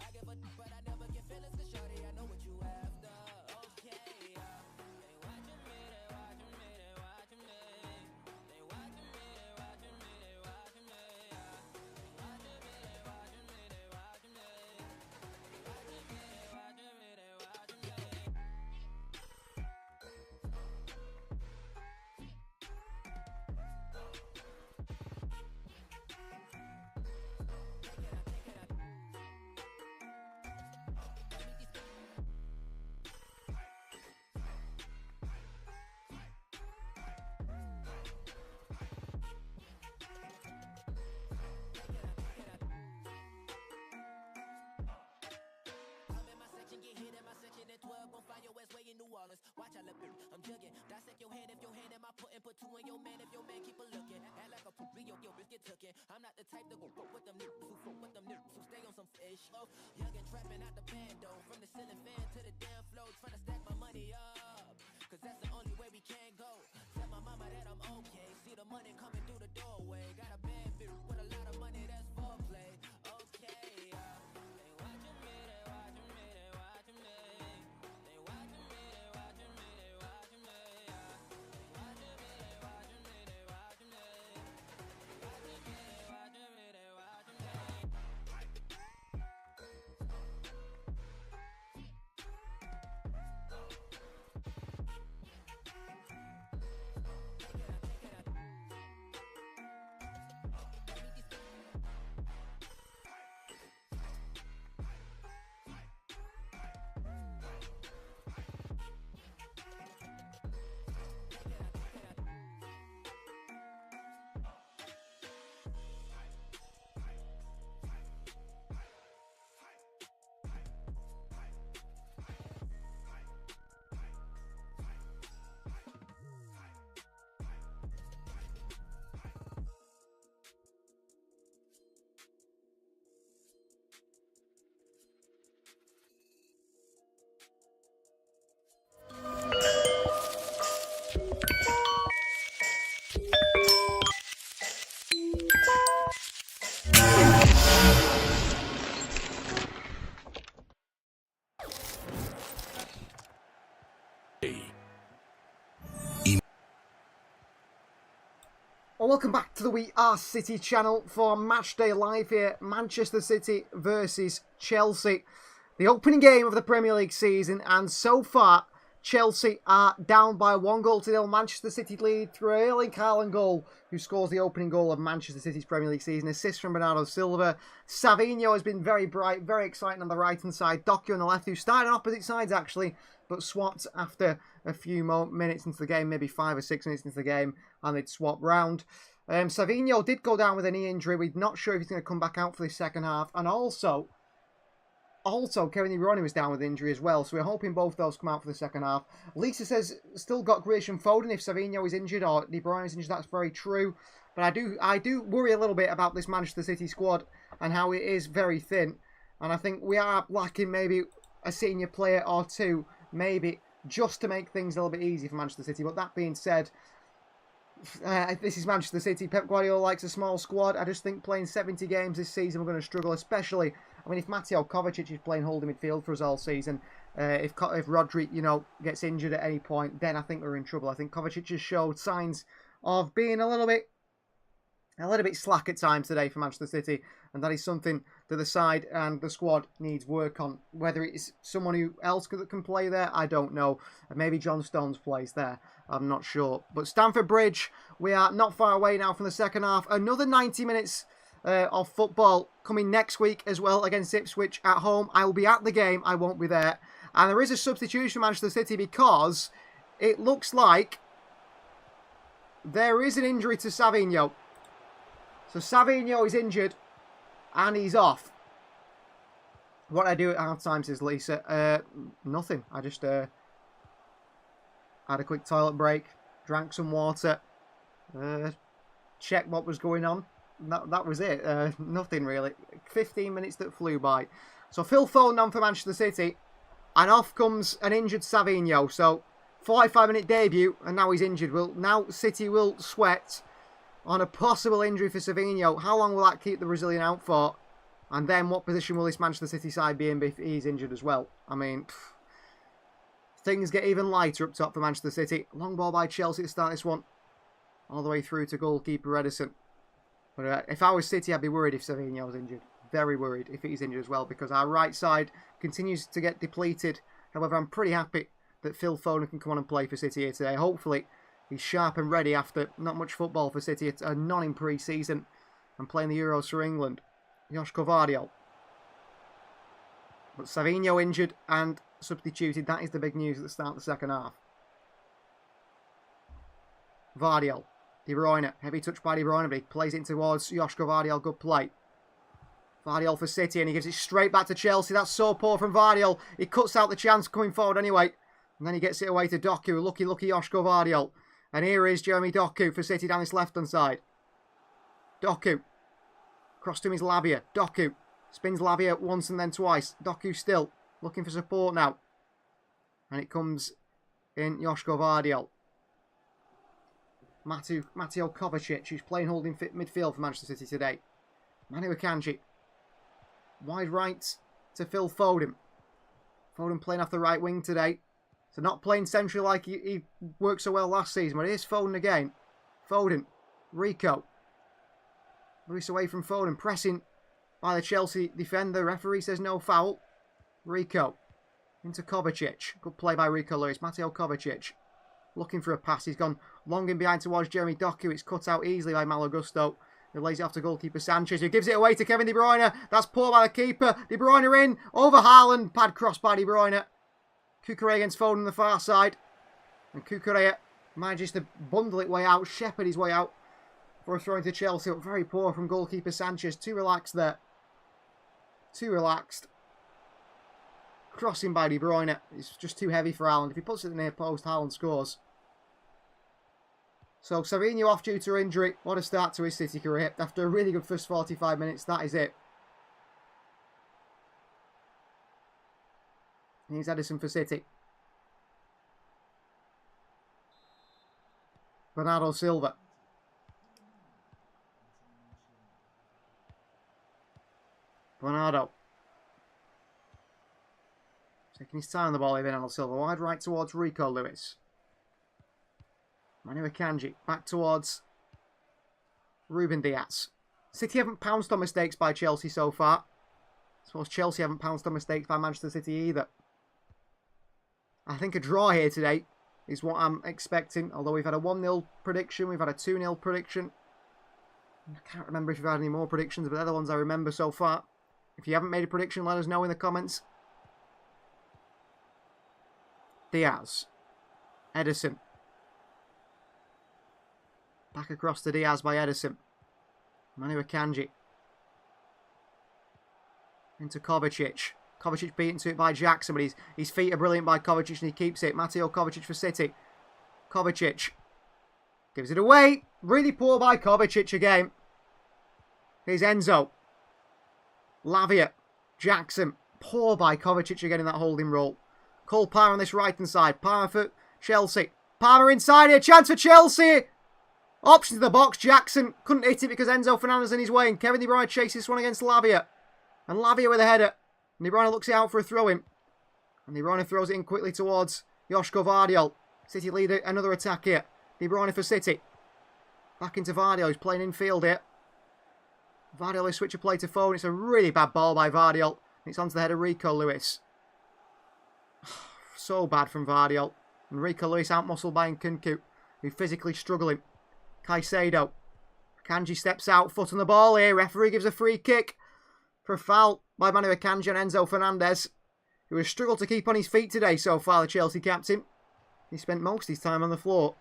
I give a but I never get feelings, cause shawty, I know what you after. Okay, they watching me, they watching me, they watching me. They watching me, they watching me, they watching me. They watching me, they watching me, they watching me. They watching me, they watching me, they watching me. Watch I look, I'm jugging. Dissect your hand if your hand in my putting. Put two in your man if your man keep a looking. Act like a poopy, your bitch get tookin'. I'm not the type to go fuck with them niggas who fuck with them niggas who stay on some fish. Oh, young and trapping out the bando. From the ceiling fan to the damn floor. Trying to stack my money up, cause that's the only way we can go. Tell my mama that I'm okay. See the money coming through the doorway. Got a bad bitch with a lot of money, that's foreplay. Okay, they watching me, they watching me, they watching me. They watching me, they watching me, they watching me. They watching me, they watching me, they watching me. They watching me, they watching me, they watching me. Well, welcome back to the We Are City channel for Matchday Live here. Manchester City versus Chelsea. The opening game of the Premier League season, and so far, Chelsea are down by 1-0. Manchester City lead through Erling Haaland goal, who scores the opening goal of Manchester City's Premier League season. Assist from Bernardo Silva. Savinho has been very bright, very exciting on the right-hand side. Doku on the left, who started on opposite sides, actually, but swapped after a few more minutes into the game, maybe 5 or 6 minutes into the game, and they'd swap round. Savinho did go down with a knee injury. We're not sure if he's going to come back out for the second half. And also Kevin De Bruyne was down with injury as well, so we're hoping both those come out for the second half. Lisa says still got Grealish and Foden if Savinho is injured or De Bruyne is injured. That's very true. But I do worry a little bit about this Manchester City squad and how it is very thin. And I think we are lacking maybe a senior player or two, maybe, just to make things a little bit easy for Manchester City. But that being said, this is Manchester City. Pep Guardiola likes a small squad. I just think playing 70 games this season, we're going to struggle, especially, I mean, if Mateo Kovacic is playing holding midfield for us all season, if Rodri, gets injured at any point, then I think we're in trouble. I think Kovacic has showed signs of being a little bit slack at times today for Manchester City, and that is something that the side and the squad needs work on. Whether it's someone who else that can play there, I don't know. Maybe John Stones plays there, I'm not sure. But Stamford Bridge, we are not far away now from the second half. Another 90 minutes of football coming next week as well against Ipswich at home. I will be at the game, I won't be there. And there is a substitution for Manchester City because it looks like there is an injury to Savinho. So Savinho is injured and he's off. What I do at half time, says Lisa, nothing. I just had a quick toilet break, drank some water, checked what was going on. That was it. Nothing really. 15 minutes that flew by. So Phil Foden on for Manchester City, and off comes an injured Savinho. So 45-minute debut, and now he's injured. Now City will sweat on a possible injury for Savinho. How long will that keep the Brazilian out for? And then what position will this Manchester City side be in if he's injured as well? I mean, things get even lighter up top for Manchester City. Long ball by Chelsea to start this one. All the way through to goalkeeper Edison. But if I was City, I'd be worried if Savinho was injured. Very worried if he's injured as well, because our right side continues to get depleted. However, I'm pretty happy that Phil Foden can come on and play for City here today. Hopefully, he's sharp and ready after not much football for City. It's none in pre-season and playing the Euros for England. Joško Vardiol. But Savinho injured and substituted. That is the big news at the start of the second half. Vardiol. De Bruyne. Heavy touch by De Bruyne, but he plays it towards Joško Vardiol. Good play. Vardiol for City, and he gives it straight back to Chelsea. That's so poor from Vardiol. He cuts out the chance coming forward anyway. And then he gets it away to Doku. Lucky Joško Vardiol. And here is Jeremy Doku for City down this left-hand side. Doku. Cross to him is Lavia. Doku. Spins Lavia once and then twice. Doku still looking for support now. And it comes in Joško Vardiol. Mateo Kovacic, who's playing holding midfield for Manchester City today. Manu Akanji. Wide right to Phil Foden. Foden playing off the right wing today. So not playing centrally like he worked so well last season. But here's Foden again. Foden. Rico. Loose away from Foden. Pressing by the Chelsea defender. Referee says no foul. Rico. Into Kovacic. Good play by Rico Lewis. Mateo Kovacic. Looking for a pass. He's gone long in behind towards Jeremy Doku. It's cut out easily by Malo Gusto. He lays it off to goalkeeper Sanchez, who gives it away to Kevin De Bruyne. That's poor by the keeper. De Bruyne in. Over Haaland. Pad cross by De Bruyne. Cucurella against Foden on the far side. And Cucurella manages to bundle it way out. Shepherd his way out for a throw into Chelsea. But very poor from goalkeeper Sanchez. Too relaxed there. Too relaxed. Crossing by De Bruyne. It's just too heavy for Haaland. If he puts it in the near post, Haaland scores. So, Savinho off due to injury. What a start to his City career. After a really good first 45 minutes, that is it. Here's Edison for City. Bernardo Silva. Bernardo. Taking his time on the ball here, Bernardo Silva. Wide right towards Rico Lewis. Manu Akanji back towards Ruben Diaz. City haven't pounced on mistakes by Chelsea so far. I suppose Chelsea haven't pounced on mistakes by Manchester City either. I think a draw here today is what I'm expecting. Although we've had a 1-0 prediction, we've had a 2-0 prediction. I can't remember if we've had any more predictions, but they're the ones I remember so far. If you haven't made a prediction, let us know in the comments. Diaz. Edison. Back across to Diaz by Edison. Manu Akanji. Into Kovacic. Kovacic beaten to it by Jackson, but his feet are brilliant by Kovacic and he keeps it. Mateo Kovacic for City. Kovacic. Gives it away. Really poor by Kovacic again. Here's Enzo. Lavia. Jackson. Poor by Kovacic again in that holding role. Cole Palmer on this right-hand side. Palmer for Chelsea. Palmer inside here. Chance for Chelsea. Option to the box. Jackson couldn't hit it because Enzo Fernandez in his way. And Kevin De Bruyne chases this one against Lavia. And Lavia with a header. And De Bruyne looks it out for a throw-in. And De Bruyne throws it in quickly towards Joško Vardiol. City lead another attack here. De Bruyne for City. Back into Vardiol. He's playing infield here. Vardiol is switch of play to Foden. It's a really bad ball by Vardiol. It's onto the head of Rico Lewis. So bad from Vardiol. And Rico Lewis out-muscled by Nkunku, who's physically struggling. Caicedo. Akanji steps out, foot on the ball here. Referee gives a free kick for a foul by Manu Akanji and Enzo Fernandez, who has struggled to keep on his feet today so far, the Chelsea captain. He spent most of his time on the floor.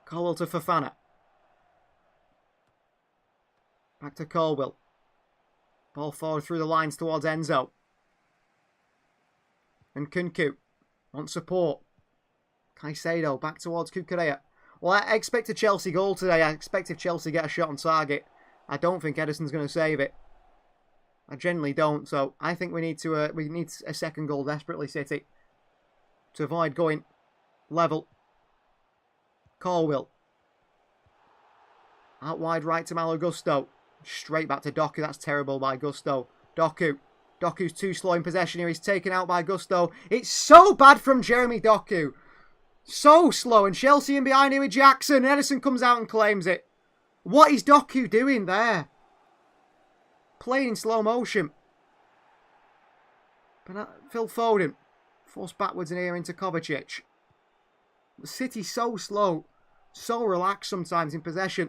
Colwell to Fofana. Back to Colwell. Ball forward through the lines towards Enzo. And Nkunku wants support. Caicedo back towards Cucurella. Well, I expect a Chelsea goal today. I expect if Chelsea get a shot on target, I don't think Edison's going to save it. I generally don't. So I think we need a second goal desperately, City, to avoid going level. Colwell. Out wide right to Malo Gusto. Straight back to Doku. That's terrible by Gusto. Doku. Doku's too slow in possession here. He's taken out by Gusto. It's so bad from Jeremy Doku. So slow. And Chelsea in behind here with Jackson. Edison comes out and claims it. What is Doku doing there? Playing in slow motion. Phil Foden. Forced backwards in here into Kovacic. The City's so slow. So relaxed sometimes in possession.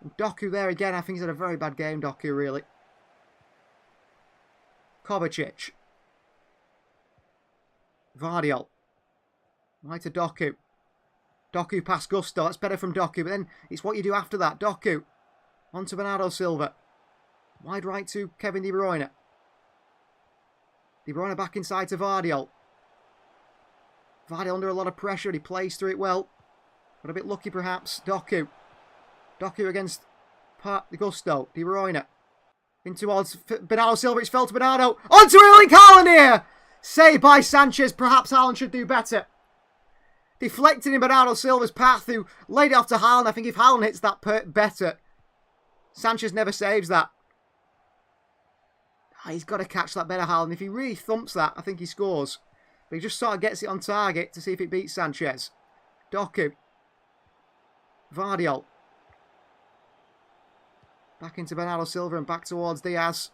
And Doku there again. I think he's had a very bad game, Doku, really. Kovacic. Vardiol. Right to Doku. Doku past Gusto. That's better from Doku. But then it's what you do after that. Doku. On to Bernardo Silva. Wide right to Kevin De Bruyne. De Bruyne back inside to Vardiol. Vardiol under a lot of pressure. He plays through it well. But a bit lucky perhaps. Doku. Doku against Gusto. De Bruyne. In towards Bernardo Silva. It's fell to Bernardo. On to Erling Haaland here. Saved by Sanchez. Perhaps Haaland should do better. Deflecting in Bernardo Silva's path, who laid it off to Haaland. I think if Haaland hits that better, Sanchez never saves that. He's got to catch that better, Haaland. If he really thumps that, I think he scores. But he just sort of gets it on target to see if it beats Sanchez. Doku. Vardiol. Back into Bernardo Silva and back towards Diaz.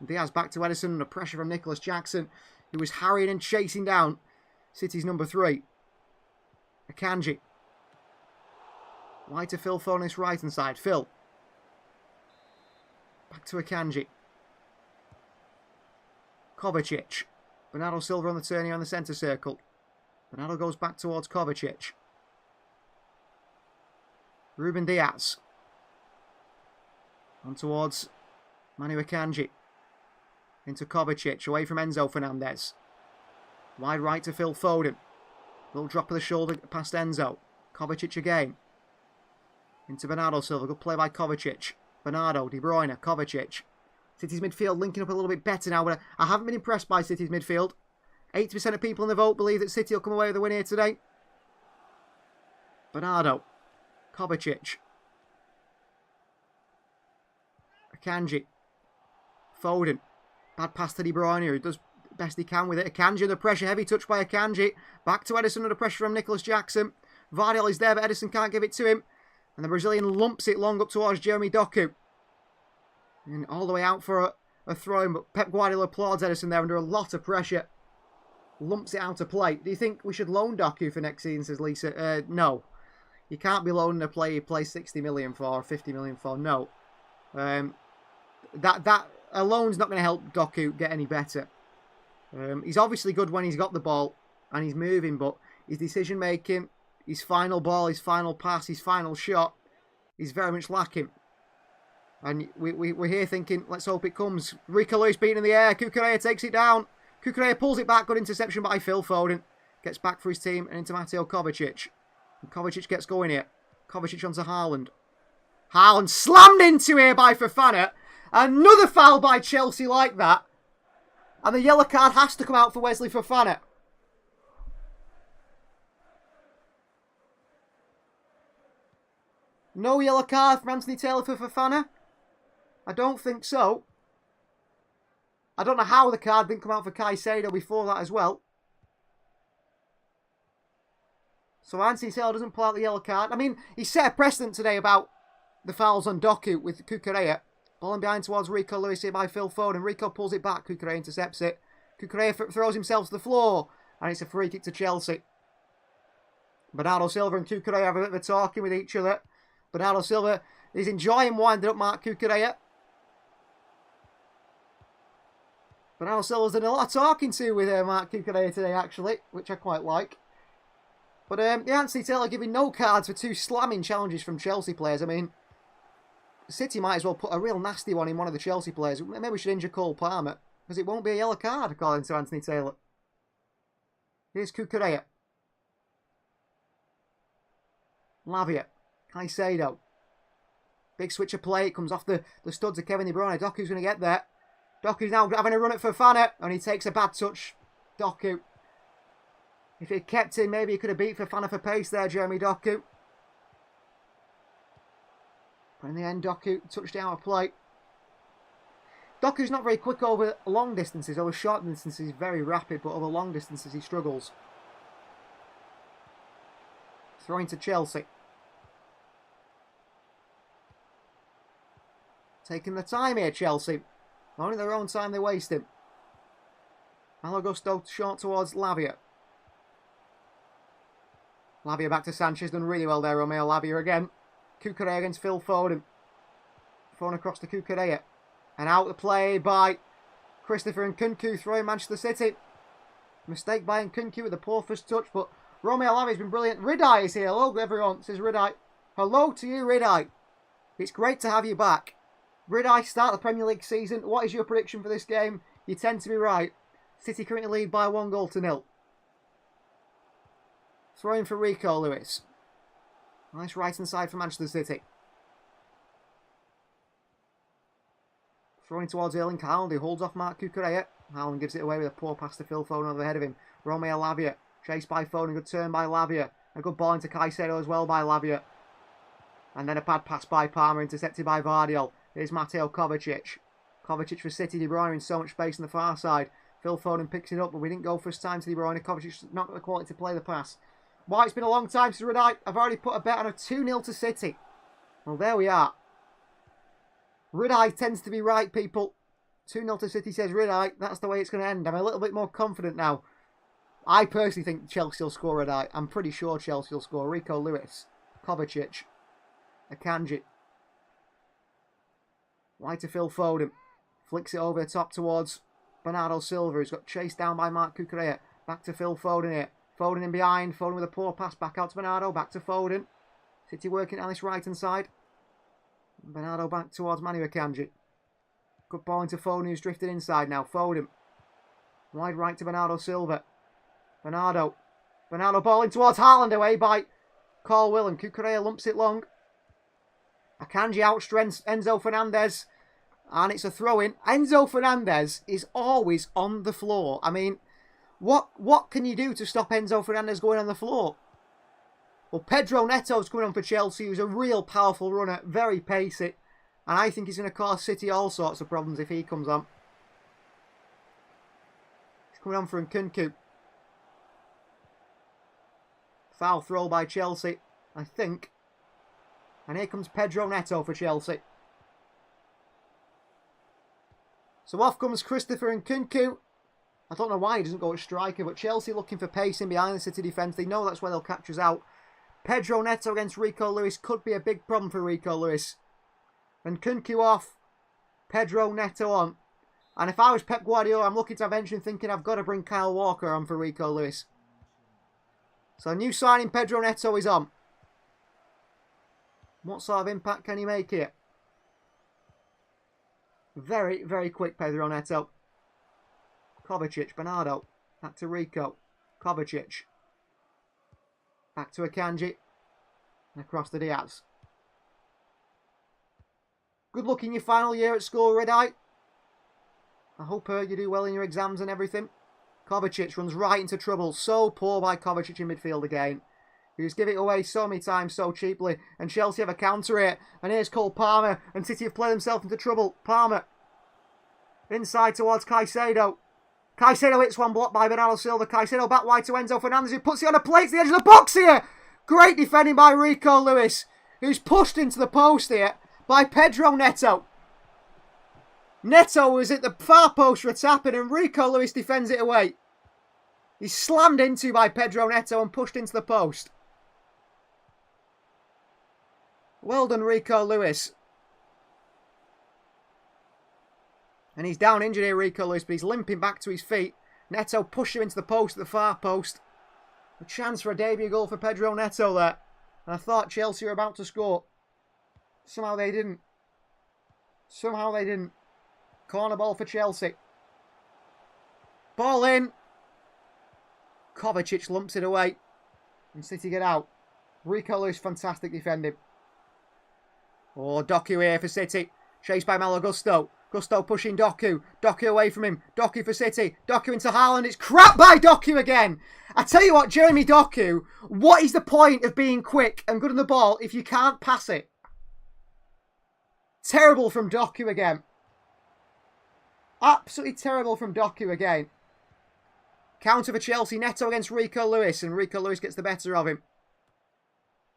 Diaz back to Edison under pressure from Nicholas Jackson, who was harrying and chasing down City's number 3. Akanji. Wide to Phil Foden on his right hand side. Phil. Back to Akanji. Kovacic. Bernardo Silva on the turn here on the centre circle. Bernardo goes back towards Kovacic. Ruben Diaz. On towards Manu Akanji. Into Kovacic. Away from Enzo Fernandez. Wide right to Phil Foden. Little drop of the shoulder past Enzo. Kovacic again. Into Bernardo Silva. Good play by Kovacic. Bernardo, De Bruyne, Kovacic. City's midfield linking up a little bit better now, but I haven't been impressed by City's midfield. 80% of people in the vote believe that City will come away with a win here today. Bernardo. Kovacic. Akanji. Foden. Bad pass to De Bruyne, who does the best he can with it. Akanji under pressure. Heavy touch by Akanji. Back to Edison under pressure from Nicholas Jackson. Vardiol is there, but Edison can't give it to him. And the Brazilian lumps it long up towards Jeremy Doku. And all the way out for a throw-in, but Pep Guardiola applauds Edison there under a lot of pressure. Lumps it out of play. Do you think we should loan Doku for next season, says Lisa? No. You can't be loaning a player you play 60 million for or 50 million for. No. That alone's not going to help Doku get any better. He's obviously good when he's got the ball and he's moving, but his decision-making, his final ball, his final pass, his final shot, is very much lacking. And we're here thinking, let's hope it comes. Rico Lewis beaten in the air. Cucurella takes it down. Cucurella pulls it back. Good interception by Phil Foden. Gets back for his team and into Mateo Kovacic. And Kovacic gets going here. Kovacic onto Haaland. Haaland slammed into here by Fofana. Another foul by Chelsea like that. And the yellow card has to come out for Wesley Fofana. No yellow card from Anthony Taylor for Fofana? I don't think so. I don't know how the card didn't come out for Caicedo before that as well. So Anthony Taylor doesn't pull out the yellow card. I mean, he set a precedent today about the fouls on Doku with Cucurella. Ball in behind towards Rico Lewis here by Phil Foden. Rico pulls it back. Cucurella intercepts it. Cucurella throws himself to the floor. And it's a free kick to Chelsea. Bernardo Silva and Cucurella have a bit of a talking with each other. Bernardo Silva is enjoying winding up Mark Cucurella. Bernardo Silva's done a lot of talking to with Mark Cucurella today, actually, which I quite like. But the Anthony Taylor giving no cards for 2 slamming challenges from Chelsea players. I mean, City might as well put a real nasty one in one of the Chelsea players. Maybe we should injure Cole Palmer, because it won't be a yellow card, according to Anthony Taylor. Here's Cucurella. Lavia. Caicedo. Big switch of play. It comes off the studs of Kevin De Bruyne. Doku's going to get there. Doku's now having a run at Fofana. And he takes a bad touch. Doku. If he'd kept him, maybe he could have beat Fofana for pace there, Jeremy Doku. But in the end, Doku touched out of play. Doku's not very quick over long distances. Over short distances, he's very rapid, but over long distances, he struggles. Throwing to Chelsea. Taking the time here, Chelsea. Only their own time they waste him. Malo Gusto short towards Lavia. Lavia back to Sanchez. Done really well there, Romeo Lavia again. Cucurella against Phil Foden. Foden across to Cucurella. And out the play by Christopher Nkunku throwing Manchester City. Mistake by Nkunku with a poor first touch, but Romeo Lavia has been brilliant. Ridai is here. Hello everyone, says Ridai. Hello to you, Ridai. It's great to have you back. Ridai, start the Premier League season. What is your prediction for this game? You tend to be right. City currently lead by 1-0. Throwing for Rico Lewis. Nice right hand side for Manchester City. Throwing towards Erling Haaland, who holds off Marc Cucurella. Haaland gives it away with a poor pass to Phil Foden over the head of him. Romeo Lavia, chased by Foden, good turn by Lavia. A good ball into Caicedo as well by Lavia. And then a bad pass by Palmer, intercepted by Vardiol. Here's Mateo Kovacic. Kovacic for City, De Bruyne in so much space on the far side. Phil Foden picks it up, but we didn't go first time to De Bruyne. Kovacic's not got the quality to play the pass. Why, it's been a long time since Ridai. I've already put a bet on a 2-0 to City. Well, there we are. Ridai tends to be right, people. 2-0 to City, says Ridai. That's the way it's going to end. I'm a little bit more confident now. I personally think Chelsea will score Ridai. I'm pretty sure Chelsea will score. Rico Lewis. Kovacic. Akanji. Wide to Phil Foden. Flicks it over the top towards Bernardo Silva, who's got chased down by Marc Cucurella. Back to Phil Foden here. Foden in behind. Foden with a poor pass. Back out to Bernardo. Back to Foden. City working on this right-hand side. Bernardo back towards Manu Akanji. Good ball into Foden, who's drifted inside now. Foden. Wide right to Bernardo Silva. Bernardo ball in towards Haaland, away by Colwill, and Cucurella lumps it long. Akanji outstrengths Enzo Fernandez. And it's a throw-in. Enzo Fernandez is always on the floor. I mean, what can you do to stop Enzo Fernandez going on the floor? Well, Pedro Neto's coming on for Chelsea, who's a real powerful runner, very pacey. And I think he's going to cause City all sorts of problems if he comes on. He's coming on for Nkunku. Foul throw by Chelsea, I think. And here comes Pedro Neto for Chelsea. So off comes Christopher Nkunku. I don't know why he doesn't go at striker, but Chelsea looking for pacing behind the City defence. They know that's where they'll catch us out. Pedro Neto against Rico Lewis could be a big problem for Rico Lewis. Nkunku off. Pedro Neto on. And if I was Pep Guardiola, I'm looking to eventually thinking I've got to bring Kyle Walker on for Rico Lewis. So new signing Pedro Neto is on. What sort of impact can he make here? Very, very quick Pedro Neto. Kovacic, Bernardo. Back to Rico. Kovacic. Back to Akanji. And across to Diaz. Good luck in your final year at school, Ridai. I hope you do well in your exams and everything. Kovacic runs right into trouble. So poor by Kovacic in midfield again. He's given it away so many times so cheaply. And Chelsea have a counter here. And here's Cole Palmer. And City have played themselves into trouble. Palmer. Inside towards Caicedo. Caicedo hits one, blocked by Bernardo Silva. Caicedo back wide to Enzo Fernandez, who puts it on a plate to the edge of the box here. Great defending by Rico Lewis, who's pushed into the post here by Pedro Neto. Neto was at the far post for a tap-in, and Rico Lewis defends it away. He's slammed into by Pedro Neto and pushed into the post. Well done, Rico Lewis. And he's down injured here, Rico Lewis, but he's limping back to his feet. Neto pushed him into the post at the far post. A chance for a debut goal for Pedro Neto there. And I thought Chelsea were about to score. Somehow they didn't. Somehow they didn't. Corner ball for Chelsea. Ball in. Kovacic lumps it away. And City get out. Rico Lewis, fantastic defending. Oh, Doku here for City. Chased by Malo Gusto. Gusto pushing Doku. Doku away from him. Doku for City. Doku into Haaland. It's crap by Doku again. I tell you what, Jeremy Doku, what is the point of being quick and good on the ball if you can't pass it? Terrible from Doku again. Absolutely terrible from Doku again. Counter for Chelsea. Neto against Rico Lewis. And Rico Lewis gets the better of him.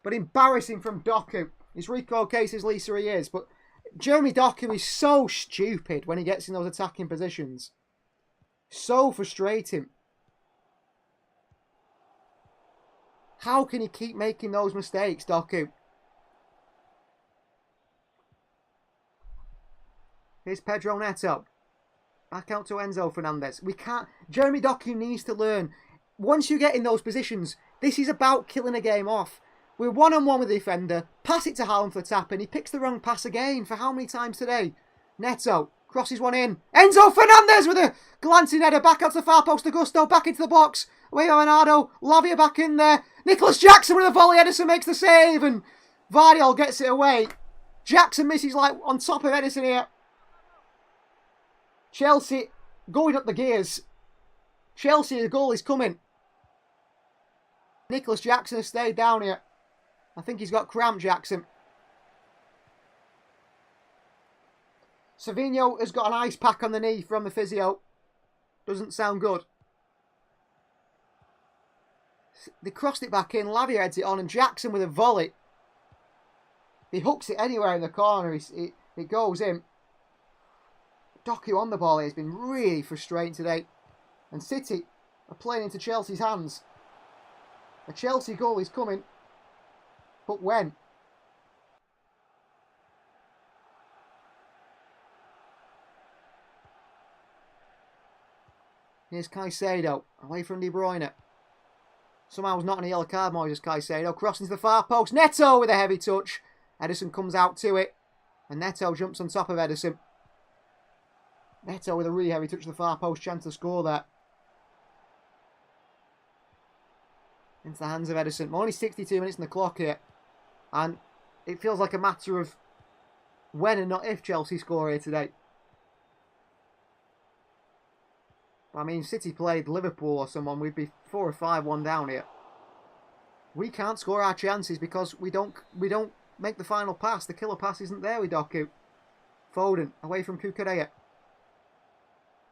But embarrassing from Doku. Is Rico Case as Lisa he is. But Jeremy Doku is so stupid when he gets in those attacking positions. So frustrating. How can he keep making those mistakes, Doku? Here's Pedro Neto. Back out to Enzo Fernandez. We can't... Jeremy Doku needs to learn. Once you get in those positions, this is about killing a game off. We're one-on-one with the defender. Pass it to Haaland for the tap and he picks the wrong pass again. For how many times today? Neto crosses one in. Enzo Fernandez with a glancing header. Back out to the far post. Augusto back into the box. Away Leonardo. Lavia back in there. Nicholas Jackson with a volley. Edison makes the save and Vardiol gets it away. Jackson misses like on top of Edison here. Chelsea going up the gears. Chelsea, the goal is coming. Nicholas Jackson has stayed down here. I think he's got cramp, Jackson. Savinho has got an ice pack on the knee from the physio. Doesn't sound good. They crossed it back in. Lavia heads it on and Jackson with a volley. He hooks it anywhere in the corner. It goes in. Doku on the ball has been really frustrating today. And City are playing into Chelsea's hands. A Chelsea goal is coming. But when? Here's Caicedo. Away from De Bruyne. Somehow was not on a yellow card, Moises Caicedo. Crossing to the far post. Neto with a heavy touch. Edison comes out to it. And Neto jumps on top of Edison. Neto with a really heavy touch to the far post. Chance to score there. Into the hands of Edison. Only 62 minutes on the clock here. And it feels like a matter of when and not if Chelsea score here today. I mean, City played Liverpool or someone, we'd be 4 or 5-1 down here. We can't score our chances because we don't make the final pass. The killer pass isn't there with Doku. Foden away from Kukurea.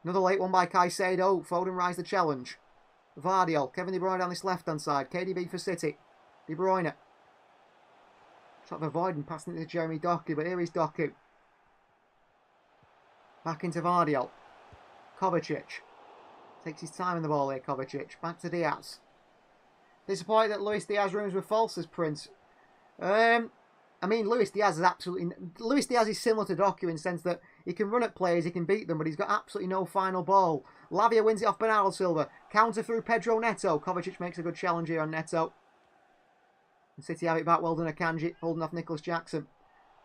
Another late one by Caicedo. Foden rides the challenge. Vardiol. Kevin De Bruyne down this left-hand side. KDB for City. De Bruyne. Sort of avoiding passing it to Jeremy Doku, but here is Doku. Back into Vardiol. Kovacic. Takes his time in the ball here, Kovacic. Back to Diaz. Disappointed that Luis Diaz rooms were false as Prince. I mean, Luis Diaz is similar to Doku in the sense that he can run at players, he can beat them, but he's got absolutely no final ball. Lavia wins it off Bernardo Silva. Counter through Pedro Neto. Kovacic makes a good challenge here on Neto. And City have it back. Well done, Akanji, holding off Nicholas Jackson.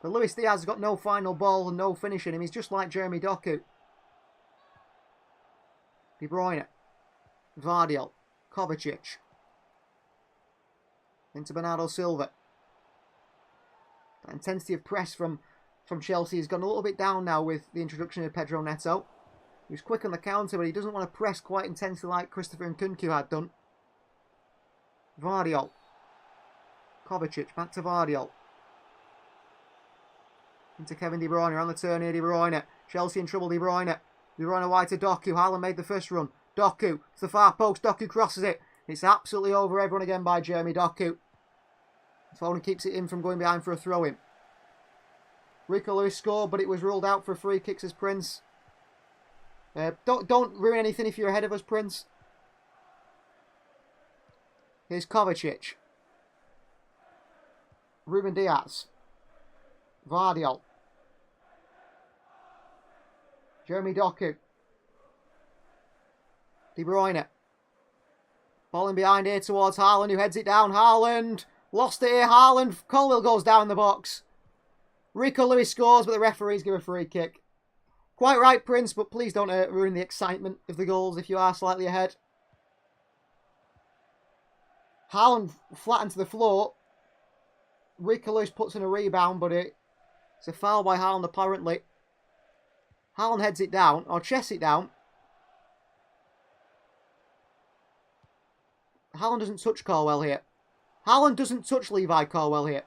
But Luis Diaz has got no final ball and no finish in him. He's just like Jeremy Doku. De Bruyne. Vardiol. Kovacic. Into Bernardo Silva. That intensity of press from Chelsea has gone a little bit down now with the introduction of Pedro Neto. He was quick on the counter, but he doesn't want to press quite intensely like Christopher Nkunku had done. Vardiol. Kovacic, back to Vardiol. Into Kevin De Bruyne, on the turn here, De Bruyne. Chelsea in trouble, De Bruyne. De Bruyne wide to Doku. Haaland made the first run. Doku, to the far post. Doku crosses it. It's absolutely over everyone again by Jeremy Doku. Foden keeps it in from going behind for a throw-in. Rico Lewis scored, but it was ruled out for a free kick, says Prince. Don't ruin anything if you're ahead of us, Prince. Here's Kovacic. Ruben Diaz. Vardiol. Jeremy Doku. De Bruyne. Falling behind here towards Haaland, who heads it down. Haaland. Lost it here. Haaland. Colwill goes down the box. Rico Lewis scores, but the referees give a free kick. Quite right, Prince, but please don't ruin the excitement of the goals if you are slightly ahead. Haaland flattened to the floor. Rico Lewis puts in a rebound, but it's a foul by Haaland apparently. Haaland heads it down, or chests it down. Haaland doesn't touch Colwill here. Haaland doesn't touch Levi Colwill here.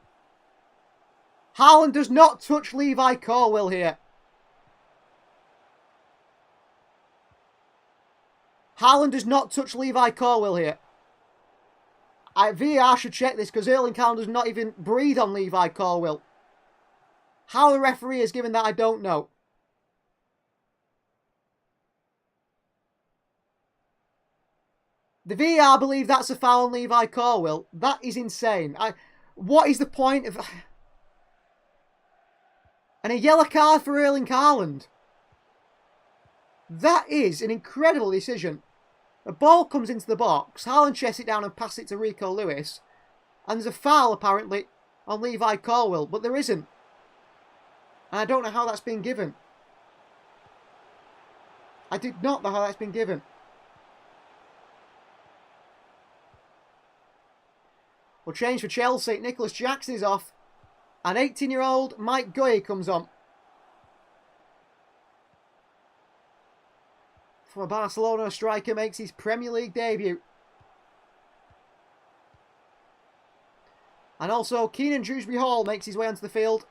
Haaland does not touch Levi Colwill here. Haaland does not touch Levi Colwill here. VAR should check this because Erling Haaland does not even breathe on Levi Colwill. How the referee has given that, I don't know. The VAR believe that's a foul on Levi Colwill. That is insane. What is the point of... And a yellow card for Erling Haaland. That is an incredible decision. A ball comes into the box. Haaland chests it down and passes it to Rico Lewis. And there's a foul, apparently, on Levi Colwill. But there isn't. And I don't know how that's been given. I did not know how that's been given. We'll change for Chelsea. Nicholas Jackson is off. And 18-year-old Mike Gueye comes on. From a Barcelona striker makes his Premier League debut. And also Keenan Dewsbury Hall makes his way onto the field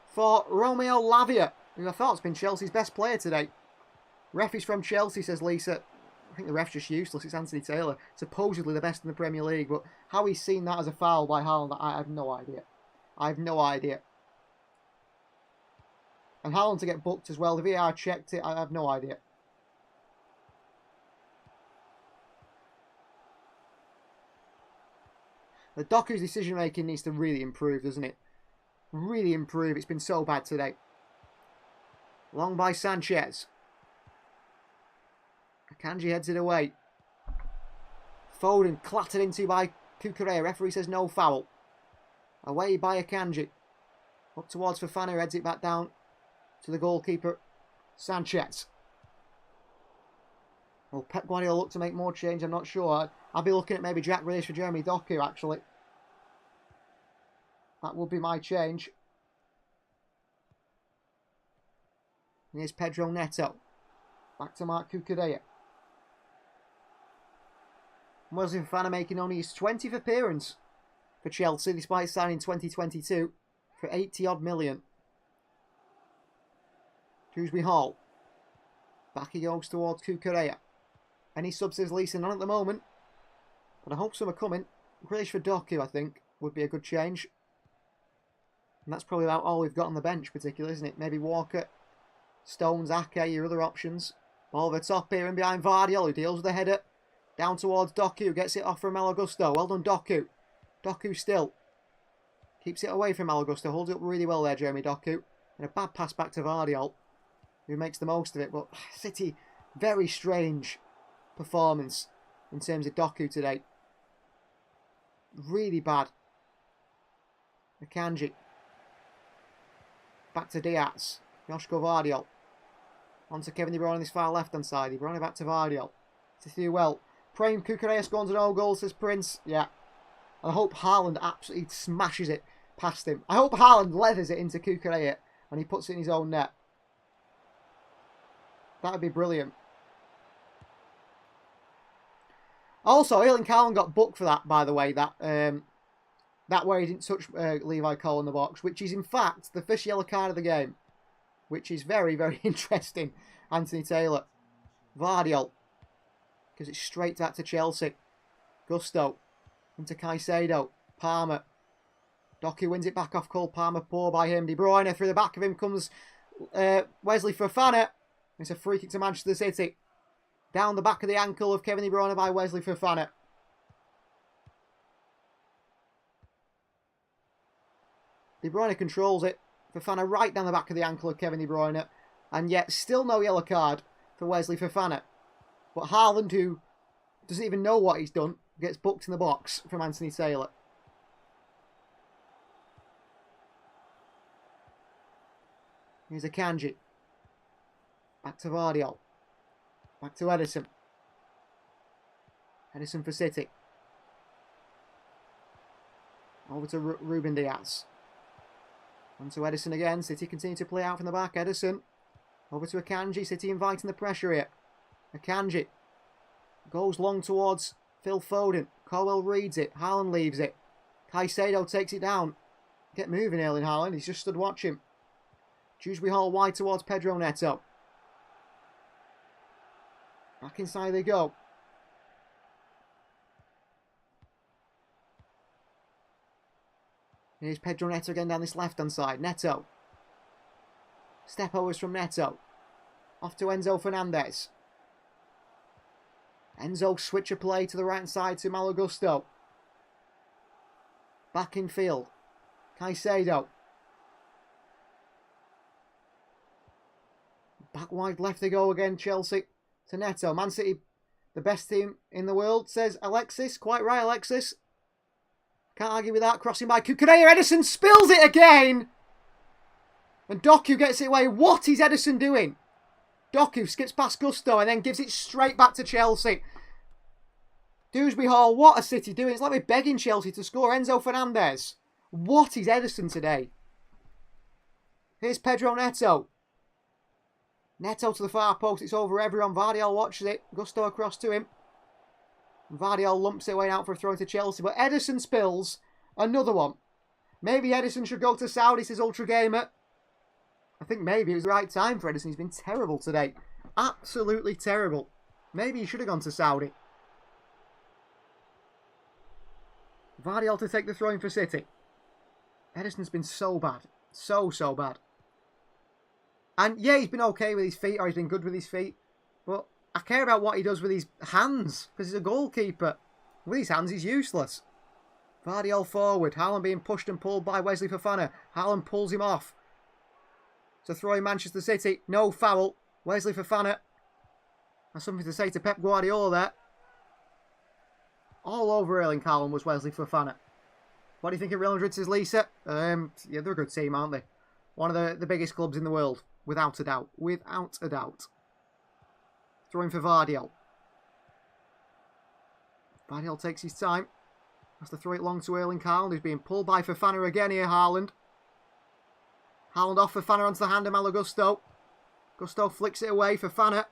for Romeo Lavia, who I thought has been Chelsea's best player today. Ref is from Chelsea, says Lisa. I think the ref's just useless. It's Anthony Taylor. Supposedly the best in the Premier League, but how he's seen that as a foul by Haaland, I have no idea. I have no idea. And Haaland to get booked as well. The VAR checked it. I have no idea. The Doku's decision making needs to really improve, doesn't it? Really improve. It's been so bad today. Long by Sanchez. Akanji heads it away. Foden clattered into by Cucurella. Referee says no foul. Away by Akanji. Up towards Fofana, heads it back down to the goalkeeper, Sanchez. Will Pep Guardiola look to make more change? I'm not sure. I'll be looking at maybe Jack Grealish for Jeremy Doku, actually. That would be my change. Here's Pedro Neto. Back to Marc Cucurella. Wesley Fofana making only his 20th appearance for Chelsea, despite signing in 2022 for 80-odd million. Dewsbury Hall. Back he goes towards Cucurella. Any subs is Lisa none at the moment, but I hope some are coming. Grealish for Doku, I think, would be a good change. And that's probably about all we've got on the bench, particularly, isn't it? Maybe Walker, Stones, Ake, your other options. Ball over the top here and behind Vardiol, who deals with the header. Down towards Doku, gets it off from Malo Gusto. Well done, Doku. Doku still keeps it away from Malo Gusto. Holds it up really well there, Jeremy Doku. And a bad pass back to Vardiol, who makes the most of it. But City, very strange performance in terms of Doku today. Really bad. Akanji. Back to Diaz. Joshko Vardiol. On to Kevin De Bruyne on this far left-hand side. De Bruyne back to Vardiol. To do well. Praying Cucurella scores an own goal, says Prince. Yeah. I hope Haaland absolutely smashes it past him. I hope Haaland leathers it into Cucurella and he puts it in his own net. That would be brilliant. Also, Erling Haaland got booked for that, by the way. That way he didn't touch Levi Cole in the box, which is in fact the first yellow card of the game, which is very, very interesting. Anthony Taylor. Vardiol. Gives it straight back to Chelsea. Gusto. Into Caicedo. Palmer. Doku wins it back off Cole Palmer. Poor by him. De Bruyne. Through the back of him comes Wesley Fofana. It's a free kick to Manchester City. Down the back of the ankle of Kevin De Bruyne by Wesley Fofana. De Bruyne controls it. Fofana right down the back of the ankle of Kevin De Bruyne. And yet still no yellow card for Wesley Fofana. But Haaland, who doesn't even know what he's done, gets booked in the box from Anthony Taylor. Here's Akanji. Back to Vardiol. Back to Edison. Edison for City. Over to Ruben Diaz. On to Edison again. City continue to play out from the back. Edison. Over to Akanji. City inviting the pressure here. Akanji. Goes long towards Phil Foden. Colwell reads it. Haaland leaves it. Caicedo takes it down. Get moving, Erling Haaland. He's just stood watching. Dewsbury Hall wide towards Pedro Neto. Back inside they go. Here's Pedro Neto again down this left-hand side. Neto. Step overs from Neto. Off to Enzo Fernandez. Enzo switch a play to the right-hand side to Malo Gusto. Back in field. Caicedo. Back wide left they go again, Chelsea. To Neto. Man City, the best team in the world, says Alexis. Quite right, Alexis. Can't argue with that. Crossing by Kukureya. Ederson spills it again. And Doku gets it away. What is Ederson doing? Doku skips past Gusto and then gives it straight back to Chelsea. Dewsbury Hall, what a City doing. It's like we're begging Chelsea to score. Enzo Fernandez. What is Ederson today? Here's Pedro Neto. Neto to the far post. It's over everyone. Vardiol watches it. Gusto across to him. Vardiol lumps it away out for a throw to Chelsea. But Ederson spills another one. Maybe Ederson should go to Saudi, says Ultra Gamer. I think maybe it was the right time for Ederson. He's been terrible today. Absolutely terrible. Maybe he should have gone to Saudi. Vardiol to take the throw in for City. Ederson's been so bad. So bad. And yeah, he's been okay with his feet, or he's been good with his feet. But I care about what he does with his hands, because he's a goalkeeper. With his hands, he's useless. Vardiol forward. Haaland being pushed and pulled by Wesley Fofana. Haaland pulls him off. To throw in Manchester City. No foul. Wesley Fofana has something to say to Pep Guardiola there. All over Erling Haaland was Wesley Fofana. What do you think of Real Madrid, says Lisa? Yeah, they're a good team, aren't they? One of the biggest clubs in the world. Without a doubt. Without a doubt. Throwing for Vardiol. Vardiol takes his time. Has to throw it long to Erling Haaland, who's being pulled by Fofana again here, Haaland. Haaland off Fofana onto the hand of Malo Gusto. Gusto flicks it away. Fofana.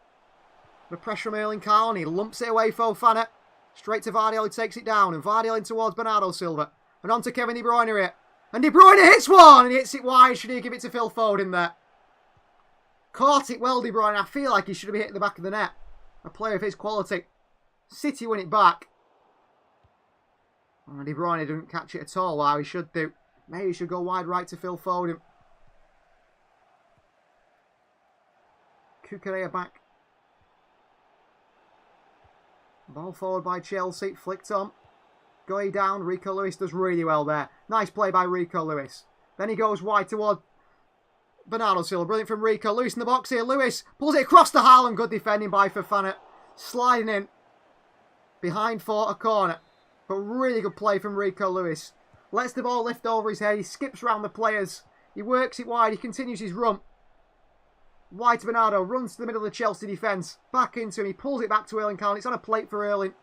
The pressure from Erling Haaland. He lumps it away for Fofana. Straight to Vardiol, who takes it down. And Vardiol in towards Bernardo Silva. And on to Kevin De Bruyne here. And De Bruyne hits one! And he hits it wide. Should he give it to Phil Foden there? Caught it well, De Bruyne. I feel like he should have hit the back of the net. A player of his quality. City win it back. And De Bruyne didn't catch it at all. Wow, he should do. Maybe he should go wide right to Phil Foden. Kukureya back. Ball forward by Chelsea. Flicked on. Going down. Rico Lewis does really well there. Nice play by Rico Lewis. Then he goes wide toward Bernardo Silva. Brilliant from Rico. Lewis in the box here. Lewis pulls it across the Haaland. Good defending by Fofana. Sliding in. Behind for a corner. But really good play from Rico Lewis. Lets the ball lift over his head. He skips around the players. He works it wide. He continues his run. Wide to Bernardo. Runs to the middle of the Chelsea defence. Back into him. He pulls it back to Erling Haaland. It's on a plate for Erling.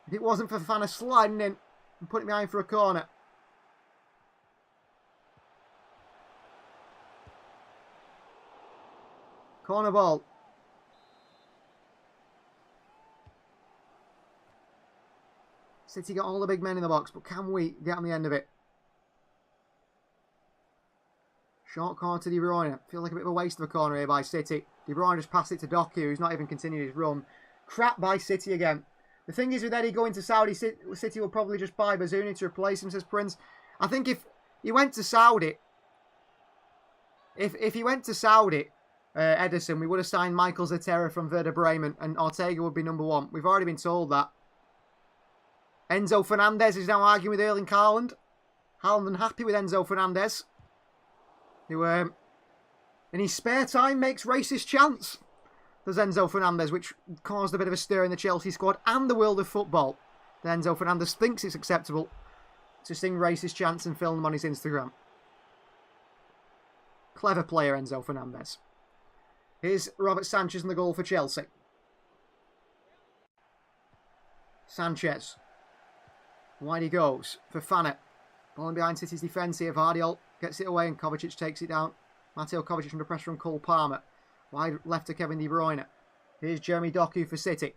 If it wasn't for Fofana sliding in and putting it behind for a corner. Corner ball. City got all the big men in the box, but can we get on the end of it? Short corner to De Bruyne. Feels like a bit of a waste of a corner here by City. De Bruyne just passed it to Doku, who's not even continued his run. Crap by City again. The thing is with Eddie going to Saudi, City will probably just buy Bazuni to replace him, says Prince. I think if he went to Saudi, if he went to Saudi, Ederson, we would have signed Michael Zetera from Werder Bremen and Ortega would be number one. We've already been told that. Enzo Fernandez is now arguing with Erling Haaland. Haaland unhappy with Enzo Fernandez, who in his spare time makes racist chants. There's Enzo Fernandez, which caused a bit of a stir in the Chelsea squad and the world of football. Enzo Fernandez thinks it's acceptable to sing racist chants and film them on his Instagram. Clever player, Enzo Fernandez. Here's Robert Sanchez in the goal for Chelsea. Sanchez. Wide he goes. Fofana. Ball behind City's defence here. Vardiol gets it away and Kovacic takes it down. Mateo Kovacic under pressure from Cole Palmer. Wide left to Kevin De Bruyne. Here's Jeremy Doku for City.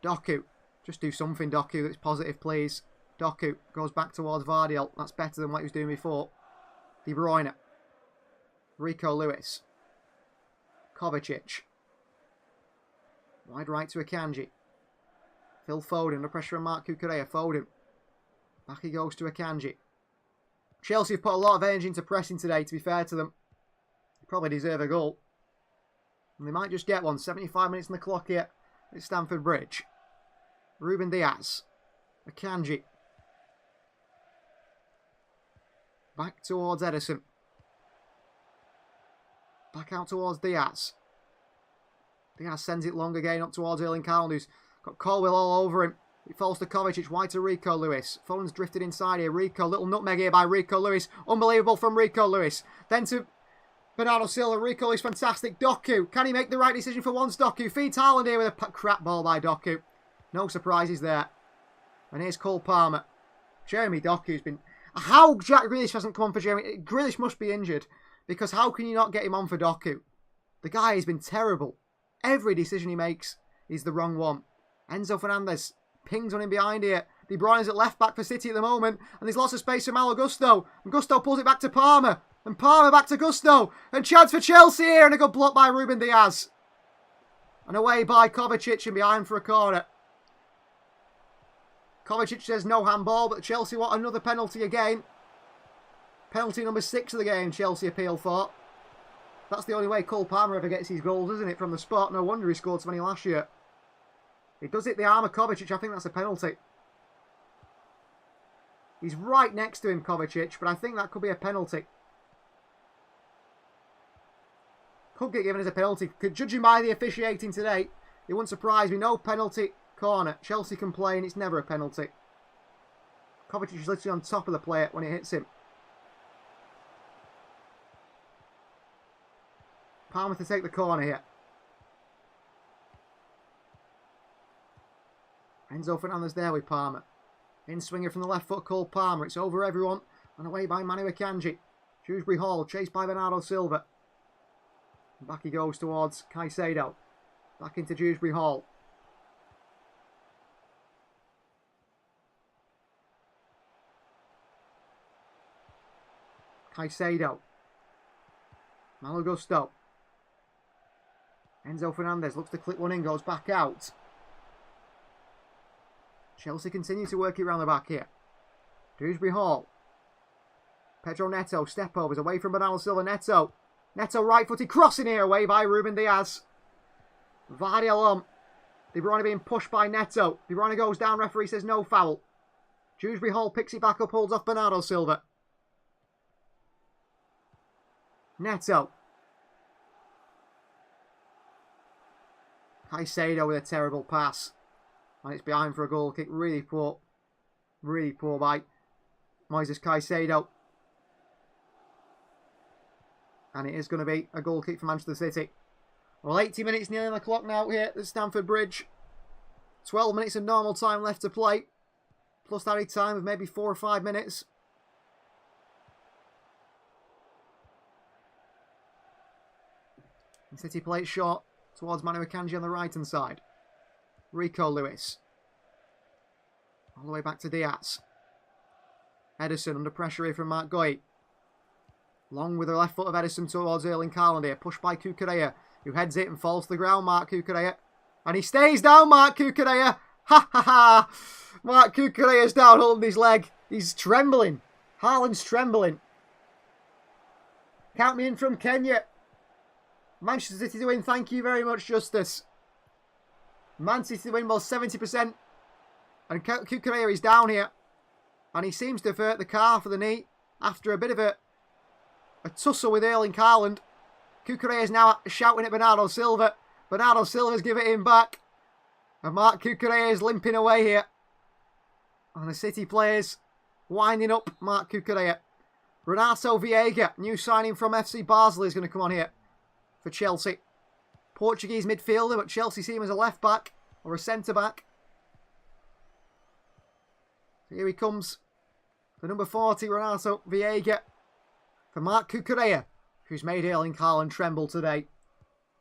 Doku. Just do something, Doku, that's positive, please. Doku goes back towards Vardiol. That's better than what he was doing before. De Bruyne. Rico Lewis. Kovacic. Wide right to Akanji. Phil Foden under pressure from Mark Cucurella. Foden. Back he goes to Akanji. Chelsea have put a lot of energy into pressing today, to be fair to them. They probably deserve a goal. And they might just get one. 75 minutes on the clock here at Stamford Bridge. Ruben Diaz. Akanji. Back towards Edison. Back out towards Diaz. Diaz sends it long again up towards Erling Haaland, who's got Colwill all over him. It falls to Kovacic, wide to Rico Lewis. Foden's drifted inside here. Rico, little nutmeg here by Rico Lewis. Unbelievable from Rico Lewis. Then to Bernardo Silva. Rico is fantastic. Doku, can he make the right decision for once? Doku feeds Haaland here with a crap ball by Doku. No surprises there. And here's Cole Palmer. Jeremy Doku's been... How Jack Grealish hasn't come on for Jeremy... Grealish must be injured. Because how can you not get him on for Doku? The guy has been terrible. Every decision he makes is the wrong one. Enzo Fernandez pings on him behind here. De Bruyne's at left back for City at the moment. And there's lots of space for Malo Gusto. And Gusto pulls it back to Palmer. And Palmer back to Gusto. And chance for Chelsea here. And a good block by Ruben Diaz. And away by Kovacic and behind for a corner. Kovacic says no handball. But Chelsea want another penalty again. Penalty number 6 of the game, Chelsea appeal for. That's the only way Cole Palmer ever gets his goals, isn't it, from the spot? No wonder he scored so many last year. He does hit the arm of Kovacic. I think that's a penalty. He's right next to him, Kovacic, but I think that could be a penalty. Could get given as a penalty. Judging by the officiating today, it wouldn't surprise me. No penalty corner. Chelsea complain. It's never a penalty. Kovacic is literally on top of the player when it hits him. Palmer to take the corner here. Enzo Fernandez there with Palmer. In swinger from the left foot, Cole Palmer. It's over everyone. And away by Manu Akanji. Shrewsbury Hall, chased by Bernardo Silva. And back he goes towards Caicedo. Back into Dewsbury Hall. Caicedo. Malo Gusto. Enzo Fernandez looks to clip one in, goes back out. Chelsea continue to work it around the back here. Dewsbury Hall. Pedro Neto, step overs away from Bernardo Silva. Neto right footed, crossing here away by Ruben Diaz. Vardy along. De Bruyne being pushed by Neto. De Bruyne goes down, referee says no foul. Dewsbury Hall picks it back up, holds off Bernardo Silva. Neto. Caicedo with a terrible pass. And it's behind for a goal kick. Really poor by Moises Caicedo. And it is going to be a goal kick for Manchester City. Well, 80 minutes nearly on the clock now here at Stamford Bridge. 12 minutes of normal time left to play. Plus added time of maybe 4 or 5 minutes. And City play it short towards Manu Akanji on the right-hand side. Rico Lewis. All the way back to Diaz. Edison under pressure here from Mark Goy. Long with the left foot of Edison towards Erling Haaland here. Pushed by Cucurella, who heads it and falls to the ground, Mark Cucurella. And he stays down, Mark Cucurella. Ha ha ha. Mark Cucurella's down holding his leg. He's trembling. Haaland's trembling. Count me in from Kenya. Manchester City to win. Thank you very much, Justice. Man City to win by 70%. And Cucurella is down here. And he seems to have hurt the calf of the knee after a bit of a tussle with Erling Haaland. Cucurella is now shouting at Bernardo Silva. Bernardo Silva's giving it him back. And Mark Cucurella is limping away here. And the City players winding up Mark Cucurella. Renato Viega, new signing from FC Basel, is going to come on here for Chelsea. Portuguese midfielder, but Chelsea see him as a left back or a centre back. So here he comes. The number 40, Renato Viega, for Mark Cucurella, who's made Erling Haaland tremble today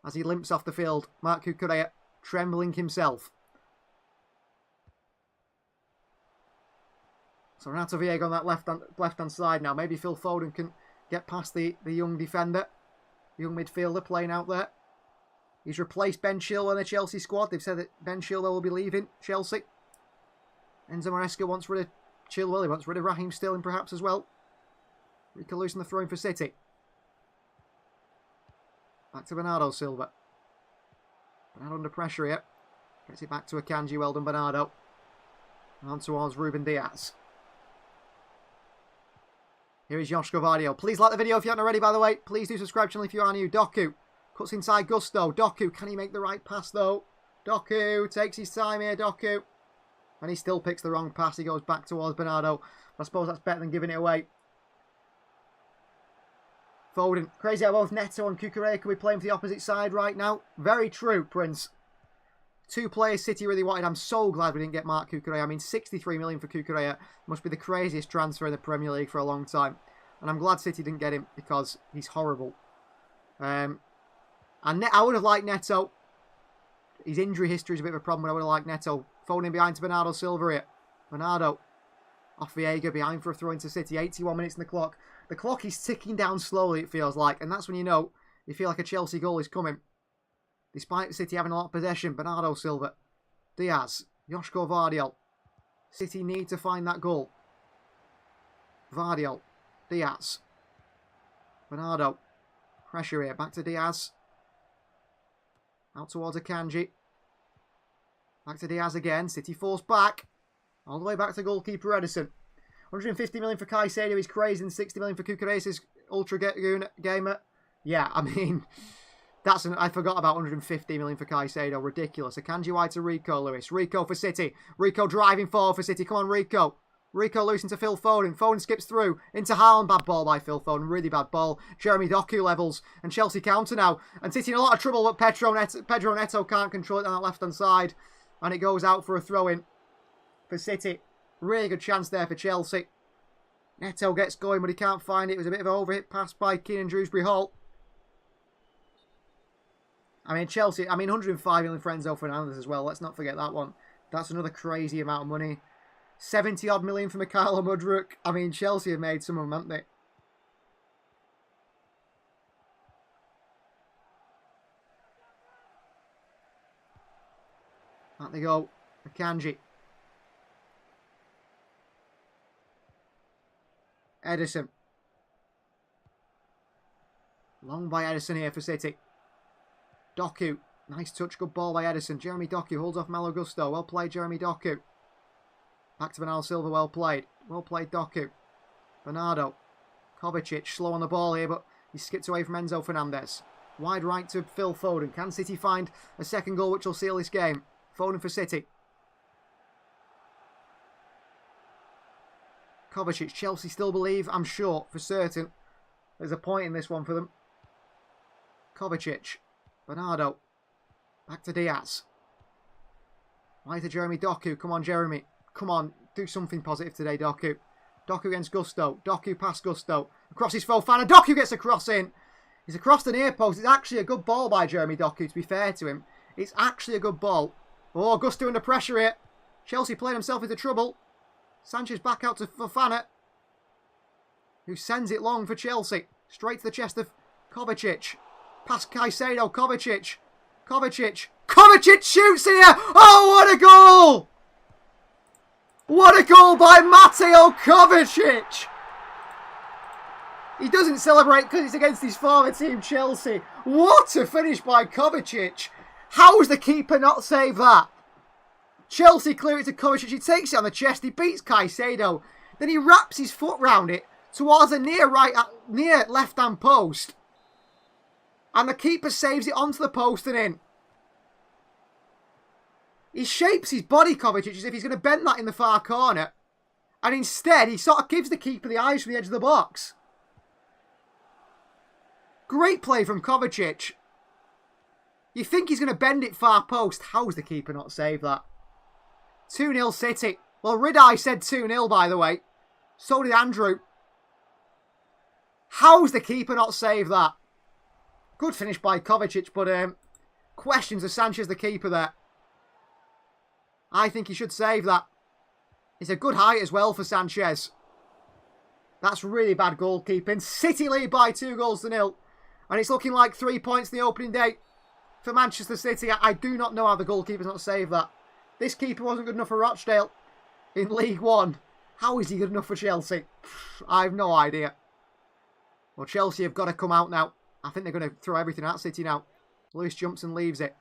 as he limps off the field. Mark Cucurella trembling himself. So Renato Viega on that left-hand side now. Maybe Phil Foden can get past the young defender, the young midfielder playing out there. He's replaced Ben Chilwell in the Chelsea squad. They've said that Ben Chilwell will be leaving Chelsea. Enzo Maresca wants rid of Chilwell. He wants rid of Raheem Sterling perhaps as well. Rico Lewis in the throw-in for City. Back to Bernardo Silva. Bernardo under pressure here. Gets it back to Akanji. Well done, Bernardo. On towards Ruben Diaz. Here is Joshko Vardio. Please like the video if you haven't already, by the way. Please do subscribe to the channel if you are new. Doku cuts inside Gusto. Doku, can he make the right pass though? Doku takes his time here, Doku. And he still picks the wrong pass. He goes back towards Bernardo. I suppose that's better than giving it away. Foden. Crazy how both Neto and Cucurella could be playing for the opposite side right now. Very true, Prince. 2 players City really wanted. I'm so glad we didn't get Marc Cucurella. I mean, 63 million for Cucurella must be the craziest transfer in the Premier League for a long time. And I'm glad City didn't get him because he's horrible. And I would have liked Neto. His injury history is a bit of a problem, but I would have liked Neto. Foden behind to Bernardo Silva here. Bernardo off Viega, behind for a throw into City. 81 minutes in the clock. The clock is ticking down slowly, it feels like. And that's when you know, you feel like a Chelsea goal is coming. Despite City having a lot of possession, Bernardo Silva, Diaz, Joshko Vardiol. City need to find that goal. Vardiol, Diaz, Bernardo. Pressure here, back to Diaz. Out towards Akanji. Back to Diaz again. City forced back. All the way back to goalkeeper Edison. 150 million for Caicedo. He's crazy. And 60 million for Cucurella, ultra gamer. Yeah, I mean, I forgot about 150 million for Caicedo. Ridiculous. Akanji wide to Rico Lewis. Rico for City. Rico driving forward for City. Come on, Rico. Rico Lewis into Phil Foden. Foden skips through into Haaland. Bad ball by Phil Foden. Really bad ball. Jeremy Doku levels. And Chelsea counter now. And City in a lot of trouble, but Pedro Neto can't control it on that left-hand side. And it goes out for a throw-in for City. Really good chance there for Chelsea. Neto gets going, but he can't find it. It was a bit of an overhit pass by Keenan Dewsbury Hall. I mean, Chelsea, 105 million for Enzo Fernandez as well. Let's not forget that one. That's another crazy amount of money. 70-odd million for Mikhailo Mudryk. I mean, Chelsea have made some of them, haven't they? Out they go. Akanji. Edison. Long by Edison here for City. Doku. Nice touch. Good ball by Edison. Jeremy Doku holds off Malo Gusto. Well played, Jeremy Doku. Back to Bernardo Silva. Well played. Well played, Doku. Bernardo. Kovacic. Slow on the ball here, but he skipped away from Enzo Fernandez. Wide right to Phil Foden. Can City find a second goal which will seal this game? Foden for City. Kovacic. Chelsea still believe, I'm sure, for certain, there's a point in this one for them. Kovacic. Bernardo. Back to Diaz. Right to Jeremy Doku. Come on, Jeremy. Come on. Do something positive today, Doku. Doku against Gusto. Doku past Gusto. Across his Fofana. Doku gets a cross in. He's across the near post. It's actually a good ball by Jeremy Doku, to be fair to him. It's actually a good ball. Oh, Gusto under pressure here. Chelsea playing himself into trouble. Sanchez back out to Fofana, who sends it long for Chelsea. Straight to the chest of Kovacic. Past Caicedo. Kovacic. Kovacic. Kovacic shoots here. Oh, what a goal! What a goal by Mateo Kovacic! He doesn't celebrate because it's against his former team, Chelsea. What a finish by Kovacic! How has the keeper not saved that? Chelsea clear it to Kovacic. He takes it on the chest. He beats Caicedo. Then he wraps his foot round it towards the near left-hand post. And the keeper saves it onto the post and in. He shapes his body, Kovacic, as if he's going to bend that in the far corner. And instead, he sort of gives the keeper the eyes from the edge of the box. Great play from Kovacic. You think he's going to bend it far post. How's the keeper not saved that? 2-0 City. Well, Ridai said 2-0, by the way. So did Andrew. How's the keeper not saved that? Good finish by Kovacic, but questions of Sanchez, the keeper there. I think he should save that. It's a good height as well for Sanchez. That's really bad goalkeeping. City lead by 2-0. And it's looking like 3 points in the opening day for Manchester City. I do not know how the goalkeeper's not saved that. This keeper wasn't good enough for Rochdale in League One. How is he good enough for Chelsea? I have no idea. Well, Chelsea have got to come out now. I think they're going to throw everything at City now. Lewis jumps and leaves it.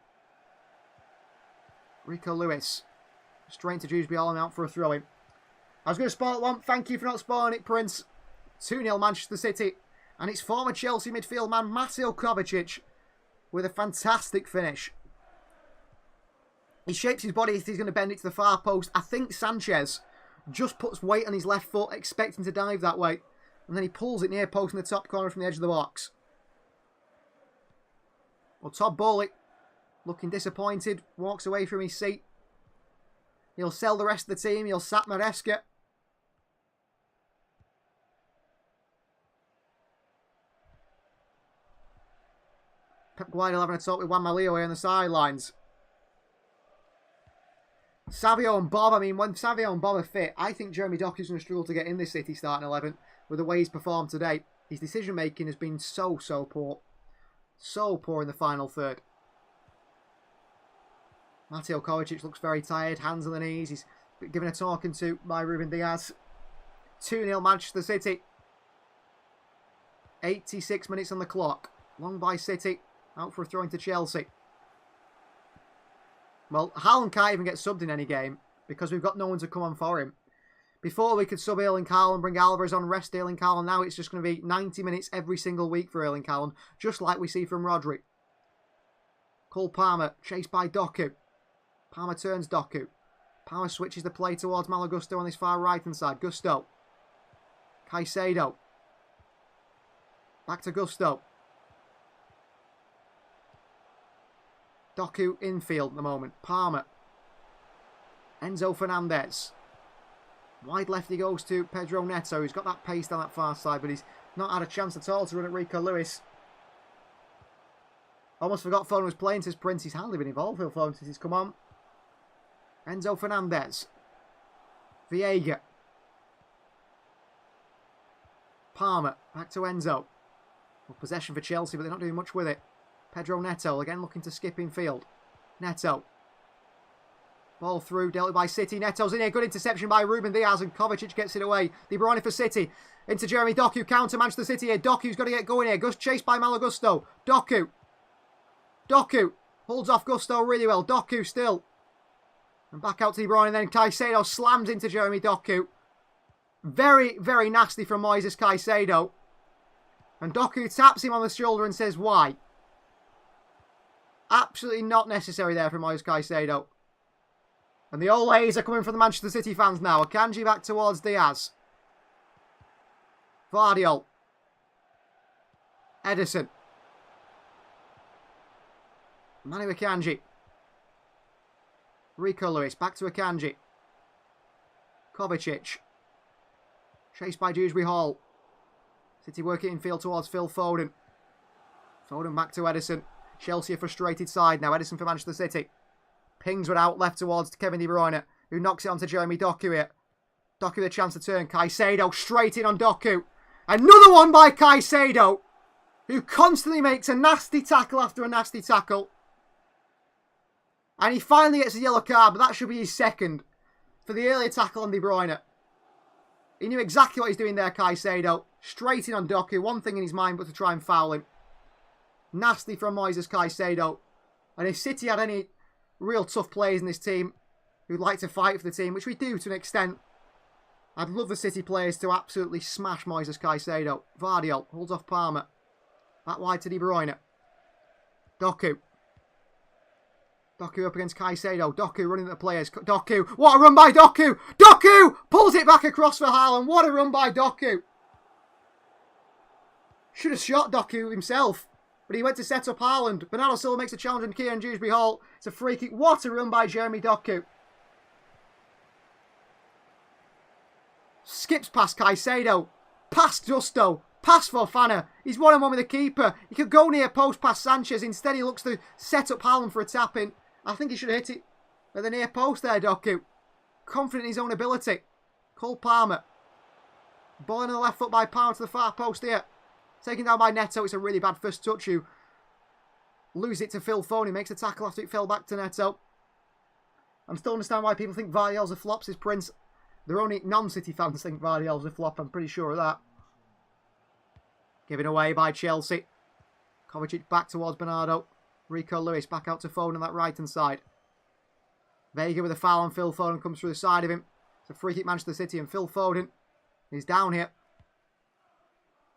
Rico Lewis. Straight to Dewsbury Hall and out for a throw-in. I was going to spoil one. Thank you for not spoiling it, Prince. 2-0 Manchester City. And it's former Chelsea midfield man Mateo Kovacic with a fantastic finish. He shapes his body as he's going to bend it to the far post. I think Sanchez just puts weight on his left foot, expecting to dive that way. And then he pulls it near post in the top corner from the edge of the box. Well, Todd Bowley, looking disappointed, walks away from his seat. He'll sell the rest of the team. He'll sack Maresca. Pep Guardiola having a talk with Juan Malio on the sidelines. Savio and Bob, I mean, when Savio and Bob are fit, I think Jeremy Docu's going to struggle to get in this City starting 11 with the way he's performed today. His decision-making has been so poor. So poor in the final third. Mateo Kovacic looks very tired, hands on the knees. He's given a talking to by Ruben Diaz. 2-0 Manchester City. 86 minutes on the clock. Long by City. Out for a throw into Chelsea. Well, Haaland can't even get subbed in any game because we've got no one to come on for him. Before we could sub Erling Haaland, bring Alvarez on, rest Erling Haaland. Now it's just going to be 90 minutes every single week for Erling Haaland, just like we see from Rodri. Cole Palmer, chased by Doku. Palmer turns Doku. Palmer switches the play towards Malo Gusto on his far right-hand side. Gusto. Caicedo. Back to Gusto. Doku infield at the moment. Palmer. Enzo Fernandez. Wide left he goes to Pedro Neto, who's got that pace down that far side, but he's not had a chance at all to run at Rico Lewis. Almost forgot Foden was playing since Prince. He's hardly been involved with Foden since he's come on. Enzo Fernandez. Viega. Palmer. Back to Enzo. Well, possession for Chelsea, but they're not doing much with it. Pedro Neto, again looking to skip in field. Neto. Ball through, dealt with by City. Neto's in here. Good interception by Ruben Diaz, and Kovacic gets it away. De Bruyne for City. Into Jeremy Doku. Counter Manchester City here. Doku's got to get going here. Chased by Malo Gusto. Doku. Doku. Holds off Gusto really well. Doku still. And back out to De Bruyne, and then Caicedo slams into Jeremy Doku. Very, very nasty from Moises Caicedo. And Doku taps him on the shoulder and says, why? Absolutely not necessary there from Moises Caicedo. And the Olays are coming from the Manchester City fans now. Akanji back towards Diaz. Vardiol. Edison. Manu Akanji. Rico Lewis. Back to Akanji. Kovacic. Chased by Dewsbury Hall. City working in field towards Phil Foden. Foden back to Edison. Chelsea a frustrated side now. Edison for Manchester City. Pings one out left towards Kevin De Bruyne, who knocks it onto Jeremy Doku here. Doku with a chance to turn. Caicedo straight in on Doku. Another one by Caicedo, who constantly makes a nasty tackle after a nasty tackle. And he finally gets a yellow card, but that should be his second for the earlier tackle on De Bruyne. He knew exactly what he's doing there, Caicedo. Straight in on Doku. One thing in his mind but to try and foul him. Nasty from Moises Caicedo. And if City had any real tough players in this team who'd like to fight for the team, which we do to an extent, I'd love the City players to absolutely smash Moises Caicedo. Vardiol holds off Palmer. Back wide to De Bruyne. Doku. Doku up against Caicedo. Doku running at the players. Doku. What a run by Doku! Doku pulls it back across for Haaland. What a run by Doku! Should have shot Doku himself, but he went to set up Haaland. Bernardo Silva makes a challenge on Kieran Dewsbury Hall. It's a free kick. What a run by Jeremy Doku. Skips past Caicedo. Past Gusto. Past Fofana. He's one-on-one with the keeper. He could go near post past Sanchez. Instead, he looks to set up Haaland for a tap-in. I think he should have hit it at the near post there, Doku. Confident in his own ability. Cole Palmer. Ball in the left foot by Palmer to the far post here. Taken down by Neto. It's a really bad first touch. You lose it to Phil Foden. He makes a tackle after it fell back to Neto. I'm still understand why people think Vardyell's a flop, says Prince. They're only non-City fans think Vardyell's a flop. I'm pretty sure of that. Given away by Chelsea. Kovacic back towards Bernardo. Rico Lewis back out to Foden on that right-hand side. Vega with a foul on Phil Foden comes through the side of him. It's a free kick Manchester City and Phil Foden is down here.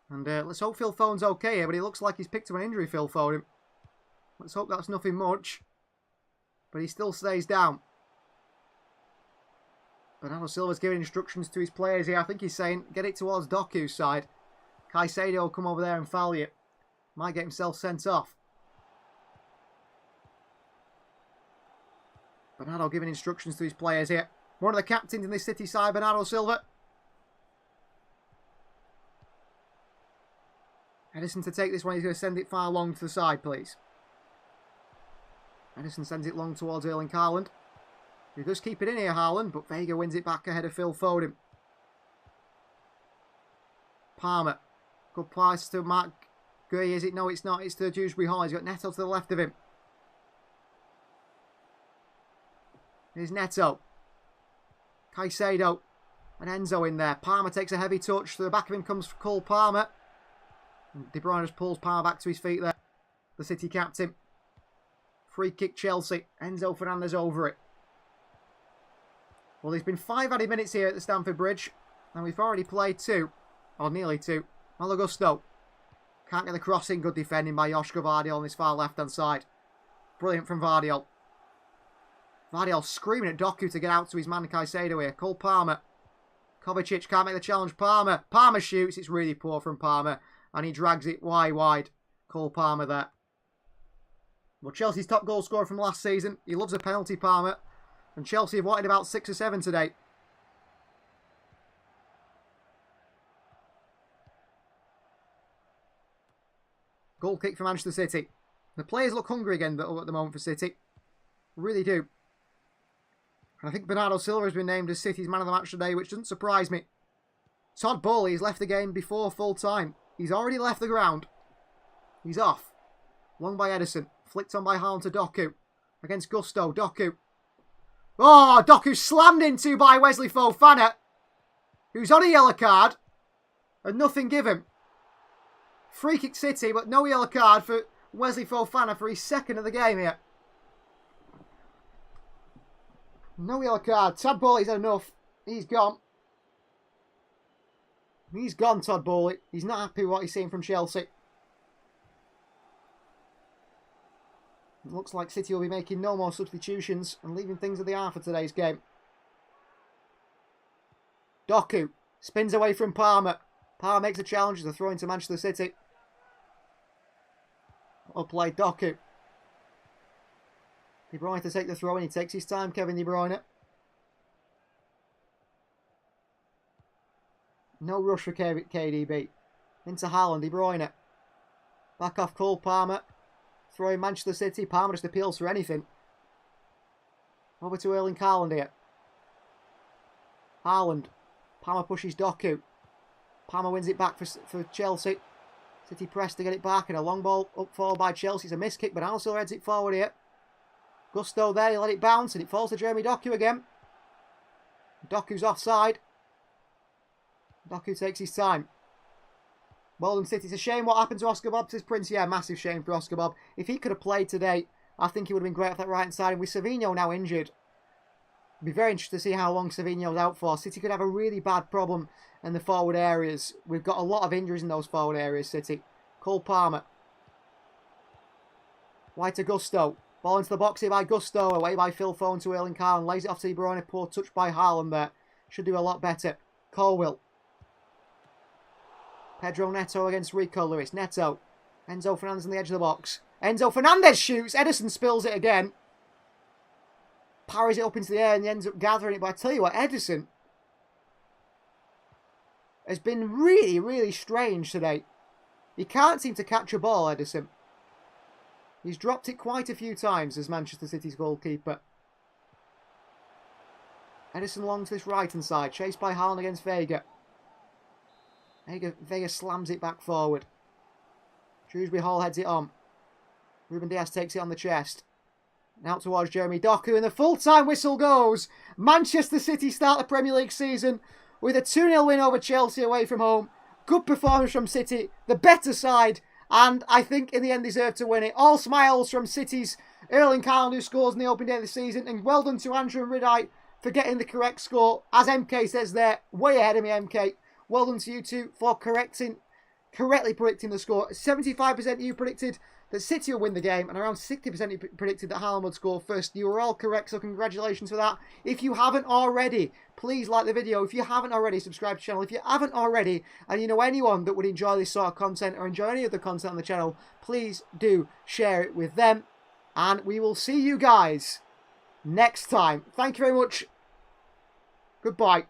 And let's hope Phil Foden's okay here, but he looks like he's picked up an injury, Phil Foden. Let's hope that's nothing much. But he still stays down. Bernardo Silva's giving instructions to his players here. I think he's saying, get it towards Doku's side. Caicedo will come over there and foul you. Might get himself sent off. Bernardo giving instructions to his players here. One of the captains in this City side, Bernardo Silva. Edison to take this one. He's going to send it far long to the side, please. Edison sends it long towards Erling Haaland. He does keep it in here, Haaland, but Vega wins it back ahead of Phil Foden. Palmer. Good pass to Mark Gray, is it? No, it's not. It's to Dewsbury Hall. He's got Neto to the left of him. Here's Neto. Caicedo. And Enzo in there. Palmer takes a heavy touch. To the back of him comes Cole Palmer. And De Bruyne just pulls Palmer back to his feet there. The City captain. Free kick Chelsea. Enzo Fernandez over it. Well, there's been 5 added minutes here at the Stamford Bridge. And we've already played 2. Or nearly 2. Malo Gusto. Can't get the crossing. Good defending by Joshka Vardiol on this far left-hand side. Brilliant from Vardiol. Vardiol screaming at Doku to get out to his man Caicedo here. Cole Palmer. Kovacic can't make the challenge. Palmer. Palmer shoots. It's really poor from Palmer. And he drags it wide. Cole Palmer there. Well, Chelsea's top goal scorer from last season. He loves a penalty, Palmer. And Chelsea have wanted about 6 or 7 today. Goal kick for Manchester City. The players look hungry again at the moment for City. Really do. And I think Bernardo Silva has been named as City's man of the match today, which doesn't surprise me. Todd Bowley has left the game before full time. He's already left the ground. He's off. Long by Edison. Flicked on by Haaland to Doku. Against Gusto. Doku. Oh, Doku slammed into by Wesley Fofana, who's on a yellow card. And nothing given. Free kick City, but no yellow card for Wesley Fofana for his second of the game here. No yellow card. Todd Bowley's had enough. He's gone. He's gone, Todd Bowley. He's not happy with what he's seen from Chelsea. It looks like City will be making no more substitutions and leaving things at the half for today's game. Doku spins away from Palmer. Palmer makes a challenge as a throw into Manchester City. Well played, Doku. De Bruyne to take the throw and he takes his time, Kevin De Bruyne. No rush for KDB. Into Haaland, De Bruyne. Back off Cole Palmer. Throwing Manchester City. Palmer just appeals for anything. Over to Erling Haaland here. Haaland. Palmer pushes Doku. Palmer wins it back for Chelsea. City press to get it back and a long ball up forward by Chelsea. It's a miss kick, but also heads it forward here. Gusto there, he let it bounce and it falls to Jeremy Doku again. Doku's offside. Doku takes his time. Well done, City. It's a shame what happened to Oscar Bob, says Prince. Yeah, massive shame for Oscar Bob. If he could have played today, I think he would have been great off that right-hand side. And with Savinho now injured, it'd be very interesting to see how long Savinho's out for. City could have a really bad problem in the forward areas. We've got a lot of injuries in those forward areas, City. Cole Palmer. Wide to Gusto. Ball into the box here by Gusto. Away by Phil Foden to Erling Haaland. Lays it off to De Bruyne. Poor touch by Haaland there. Should do a lot better. Colwill. Pedro Neto against Rico Lewis. Neto. Enzo Fernandez on the edge of the box. Enzo Fernandez shoots. Edison spills it again. Parries it up into the air and he ends up gathering it. But I tell you what, Edison has been really, really strange today. He can't seem to catch a ball, Edison. He's dropped it quite a few times as Manchester City's goalkeeper. Edison long to this right-hand side. Chased by Haaland against Vega. Vega slams it back forward. Shrewsbury Hall heads it on. Ruben Diaz takes it on the chest. And out towards Jeremy Doku, and the full-time whistle goes. Manchester City start the Premier League season with a 2-0 win over Chelsea away from home. Good performance from City, the better side, and I think in the end deserved to win it. All smiles from City's Erling Haaland, who scores in the opening day of the season, and well done to Andrew and Ridite for getting the correct score. As MK says there, way ahead of me, MK. Well done to you two for correctly predicting the score. 75% you predicted that City will win the game, and around 60% you predicted that Haaland would score first. You were all correct, so congratulations for that. If you haven't already, please like the video. If you haven't already, subscribe to the channel. If you haven't already, and you know anyone that would enjoy this sort of content or enjoy any of the content on the channel, please do share it with them. And we will see you guys next time. Thank you very much. Goodbye.